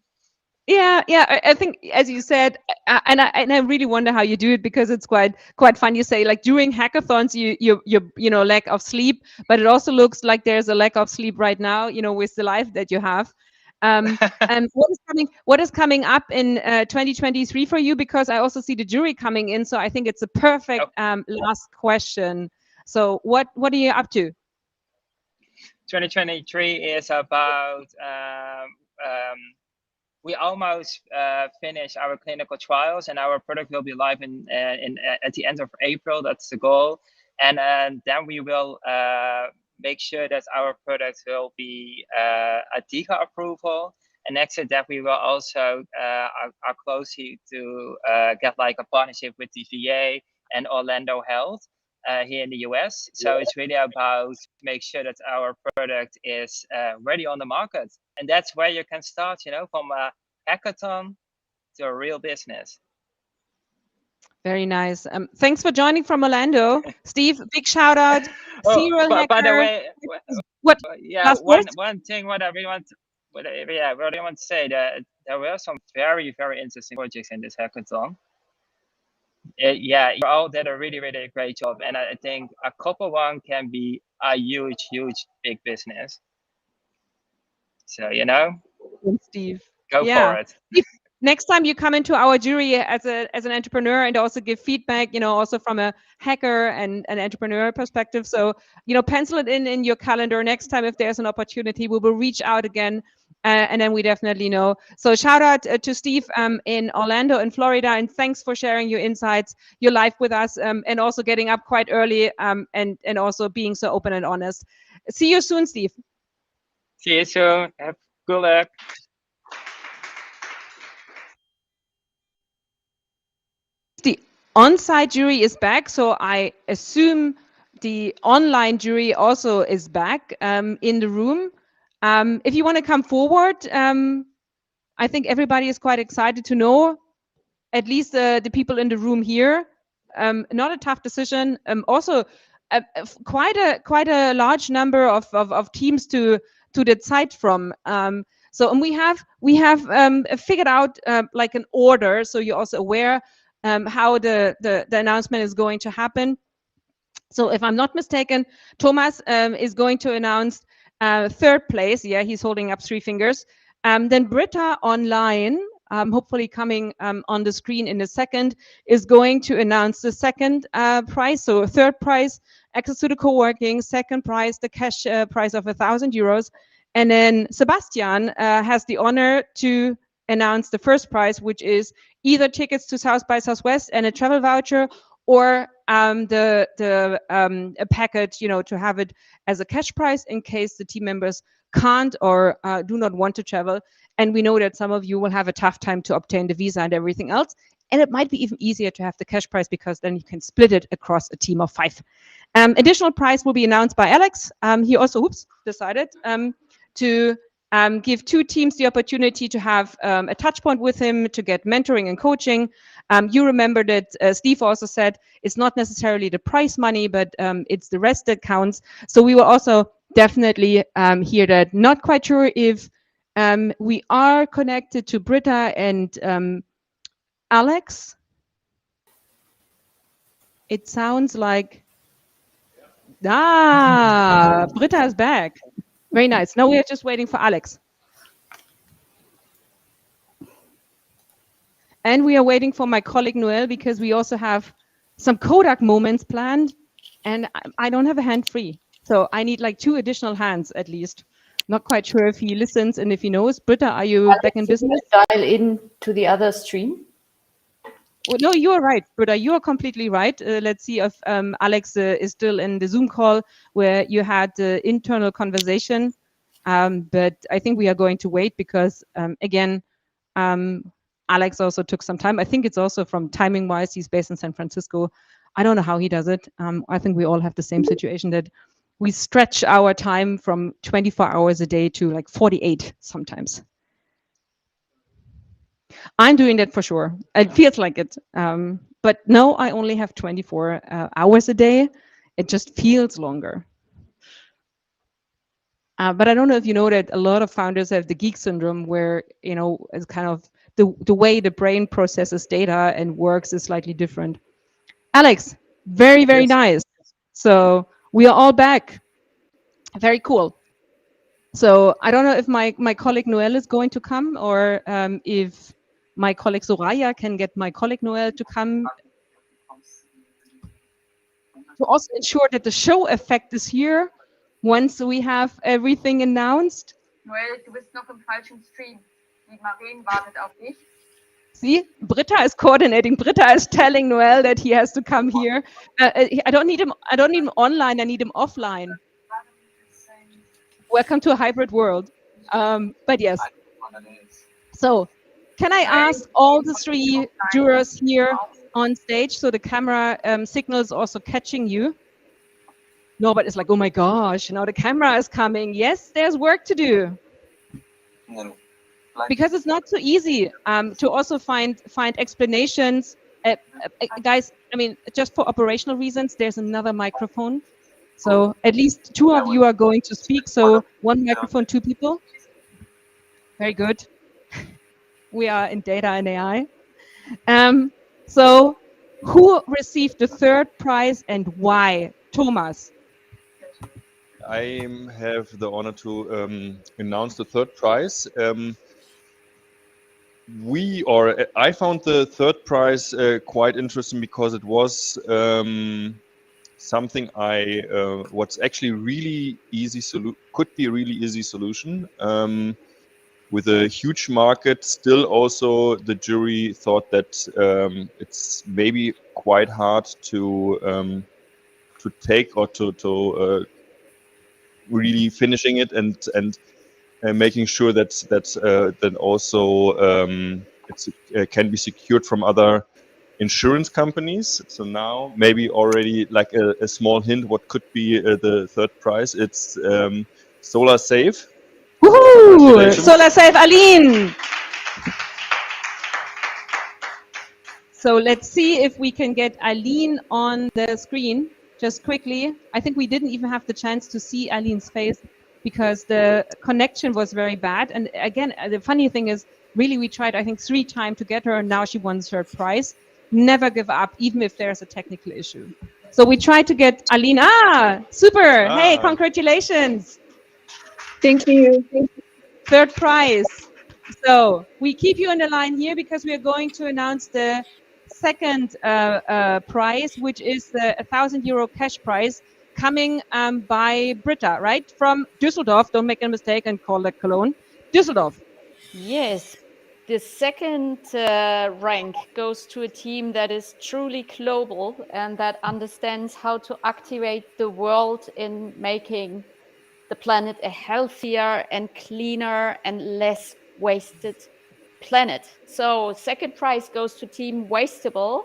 Yeah, I think, as you said, and I really wonder how you do it, because it's quite fun. You say, like, during hackathons, you lack of sleep, but it also looks like there's a lack of sleep right now, with the life that you have. And what is coming up in 2023 for you? Because I also see the jury coming in, so I think it's a perfect last question. So what are you up to? 2023 is about we almost finished our clinical trials, and our product will be live at the end of April. That's the goal, and then we will make sure that our product will be a DIGA approval. And next to that, we will also are closely to get like a partnership with the VA and Orlando Health here in the US. So it's really about make sure that our product is ready on the market. And that's where you can start, you know, from a hackathon to a real business. Very nice. Thanks for joining from Orlando. Steve, big shout out. Serial hacker. By the way, what? Yeah, one thing what I really want to, what I want to say, that there were some very, very interesting projects in this hackathon. Yeah, you all did a really, really great job. And I think a couple one can be a huge, huge, big business. So, you know, Steve, go for it. Steve, next time you come into our jury as an entrepreneur and also give feedback, you know, also from a hacker and an entrepreneur perspective. So, you know, pencil it in your calendar. Next time, if there's an opportunity, we will reach out again. And then we definitely know. So shout out to Steve in Orlando in Florida, and thanks for sharing your insights, your life with us, and also getting up quite early and also being so open and honest. See you soon, Steve. See you soon. Have good luck. The on-site jury is back, so I assume the online jury also is back in the room. If you want to come forward, I think everybody is quite excited to know, at least the people in the room here. Not a tough decision. Also, quite a large number of teams to decide from. So, and we have figured out like an order, so you're also aware how the announcement is going to happen. So, if I'm not mistaken, Thomas is going to announce third place. Yeah, he's holding up 3 fingers. Then Britta online, hopefully coming on the screen in a second, is going to announce the second prize. So third prize, access to the co-working. Second prize, the cash prize of €1,000. And then Sebastian has the honor to announce the first prize, which is either tickets to South by Southwest and a travel voucher, or a package, you know, to have it as a cash prize in case the team members can't or do not want to travel. And we know that some of you will have a tough time to obtain the visa and everything else. And it might be even easier to have the cash prize because then you can split it across a team of 5. Additional prize will be announced by Alex. He also decided to give 2 teams the opportunity to have a touch point with him to get mentoring and coaching. You remember that Steve also said it's not necessarily the prize money, but it's the rest that counts. So we will also definitely hear that. Not quite sure if we are connected to Britta and Alex. It sounds like, Britta is back. Very nice. Now we are just waiting for Alex. And we are waiting for my colleague Noel, because we also have some Kodak moments planned, and I don't have a hand free. So I need like 2 additional hands at least. Not quite sure if he listens and if he knows. Britta, are you Alex, back in business? Dial in to the other stream. Well, no, you are right, Britta. You are completely right. Let's see if Alex is still in the Zoom call where you had the internal conversation. But I think we are going to wait because, again, Alex also took some time. I think it's also from timing-wise. He's based in San Francisco. I don't know how he does it. I think we all have the same situation, that we stretch our time from 24 hours a day to like 48 sometimes. I'm doing that for sure. It feels like it. But no, I only have 24 hours a day. It just feels longer. But I don't know if you know that a lot of founders have the geek syndrome, where, you know, it's kind of the way the brain processes data and works is slightly different. Alex, very, very nice. So we are all back. Very cool. So I don't know if my colleague Noel is going to come, or if my colleague Soraya can get my colleague Noel to come, to also ensure that the show effect is here once we have everything announced. Noel, du bist noch im falschen Stream. Die Maren wartet auf dich. See, Britta is coordinating. Britta is telling Noel that he has to come here. I don't need him. I don't need him online. I need him offline. Welcome to a hybrid world. But yes. So, can I ask all the three jurors here on stage, so the camera signal is also catching you? Norbert is like, oh my gosh, now the camera is coming. Yes, there's work to do. Because it's not so easy to also find explanations. Guys, I mean, just for operational reasons, there's another microphone. So at least two of you are going to speak. So one microphone, two people. Very good. We are in data and AI. So who received the third prize and why? Thomas. I have the honor to announce the third prize. I found the third prize quite interesting because it was something what's actually really easy could be a really easy solution. With a huge market, still also the jury thought that it's maybe quite hard to take or to really finishing it and making sure that also it can be secured from other insurance companies. So now maybe already like a small hint what could be the third prize. It's Solar Safe. Woohoo! Solar Safe, Aline. So let's see if we can get Aline on the screen just quickly. I think we didn't even have the chance to see Aline's face because the connection was very bad. And again, the funny thing is, really, we tried, I think, 3 times to get her, and now she won the third prize. Never give up, even if there's a technical issue. So we tried to get Aline. Super. Hey, congratulations. Thank you. Third prize. So we keep you on the line here because we are going to announce the second prize, which is the €1,000 cash prize coming by Britta, right? From Düsseldorf. Don't make a mistake and call that Cologne. Düsseldorf. Yes. The second rank goes to a team that is truly global and that understands how to activate the world in making the planet a healthier and cleaner and less wasted planet. So second prize goes to Team Wasteable.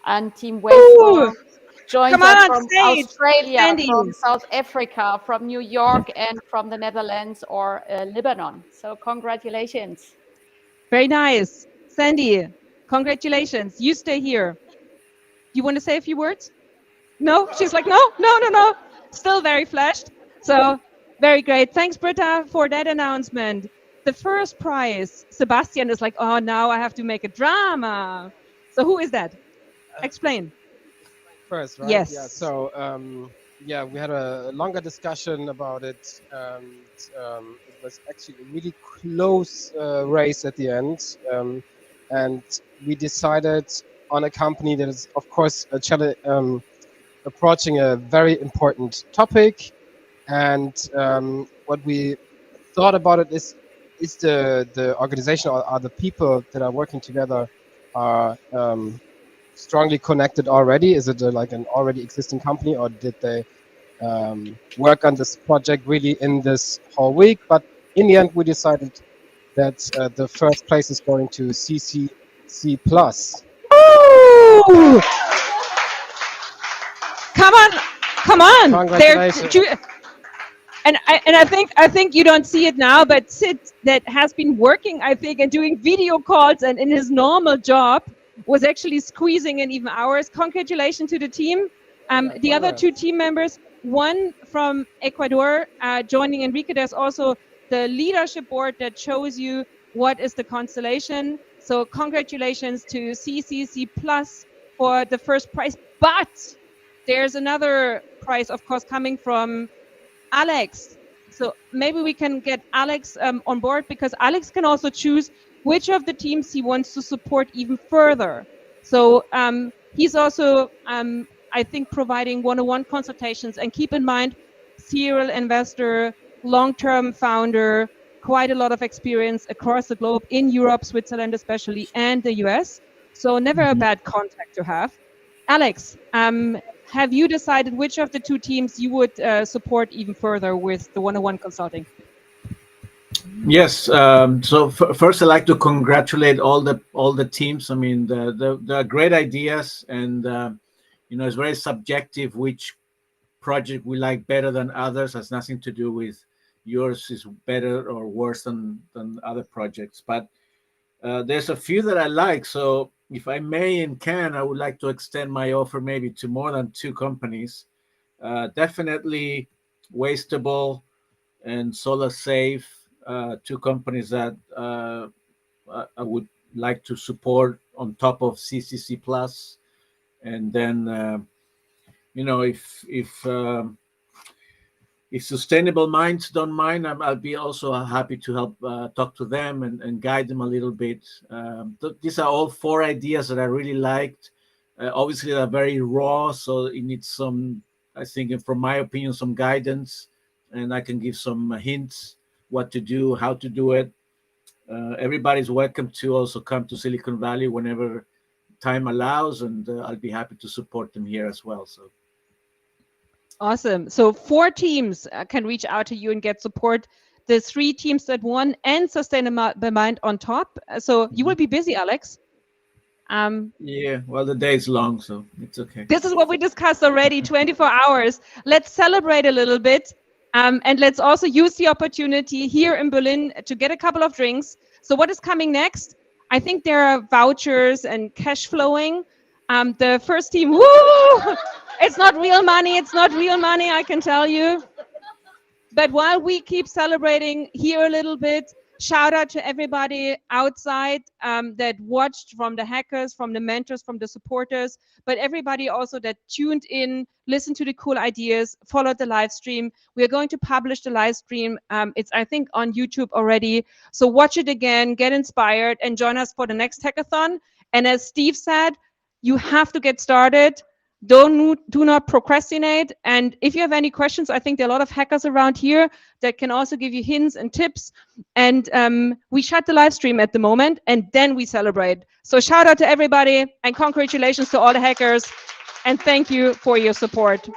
And Team Wasteable joins us from Australia, Andy. from South Africa, from New York, and from the Netherlands or Lebanon. So congratulations. Very nice. Sandy, congratulations. You stay here. You want to say a few words? No? She's like, no. Still very flashed. So very great. Thanks, Britta, for that announcement. The first prize, Sebastian is like, oh, now I have to make a drama. So who is that? Explain. First, right? Yes. Yeah. So we had a longer discussion about it. It was actually a really close race at the end, and we decided on a company that is, of course, approaching a very important topic. And what we thought about it is the organization or are the people that are working together are strongly connected already? Is it like an already existing company, or did they work on this project really in this whole week? But in the end, we decided that the first place is going to CCC Plus. Ooh! Come on! Congratulations. And I think you don't see it now, but Sid, that has been working, I think, and doing video calls and in his normal job, was actually squeezing in even hours. Congratulations to the team. The other 2 team members, one from Ecuador, joining Enrique. There's also the leadership board that shows you what is the constellation. So congratulations to CCC Plus for the first prize. But there's another prize, of course, coming from Alex. So maybe we can get Alex on board, because Alex can also choose which of the teams he wants to support even further. So he's also, I think, providing one-on-one consultations. And keep in mind, serial investor, long-term founder, quite a lot of experience across the globe, in Europe, Switzerland especially, and the US. So never a bad contact to have. Alex, have you decided which of the two teams you would support even further with the one-on-one consulting? Yes. So first, I'd like to congratulate all the teams. I mean, the great ideas, and it's very subjective which project we like better than others. Has nothing to do with yours is better or worse than other projects. But there's a few that I like. So if I may and can, I would like to extend my offer maybe to more than two companies. Definitely Wasteable and Solar Safe, two companies that I would like to support on top of CCC Plus. And then, if Sustainable Minds don't mind, I'll be also happy to help talk to them and guide them a little bit. These are all four ideas that I really liked. Obviously, they're very raw, so it needs some, I think, from my opinion, some guidance, and I can give some hints what to do, how to do it. Everybody's welcome to also come to Silicon Valley whenever time allows, and I'll be happy to support them here as well. So. Awesome. So 4 teams can reach out to you and get support. The 3 teams that won and Sustainable Mind on top. So you will be busy, Alex. Yeah, well, the day is long, so it's okay. This is what we discussed already, 24 hours. Let's celebrate a little bit. And let's also use the opportunity here in Berlin to get a couple of drinks. So what is coming next? I think there are vouchers and cash flowing. The first team, woo! It's not real money. It's not real money, I can tell you. But while we keep celebrating here a little bit, shout out to everybody outside that watched, from the hackers, from the mentors, from the supporters, but everybody also that tuned in, listened to the cool ideas, followed the live stream. We are going to publish the live stream. It's, I think, on YouTube already. So watch it again, get inspired, and join us for the next hackathon. And as Steve said, you have to get started. Do not procrastinate. And if you have any questions, I think there are a lot of hackers around here that can also give you hints and tips. And we shut the live stream at the moment, and then we celebrate. So shout out to everybody, and congratulations to all the hackers. And thank you for your support.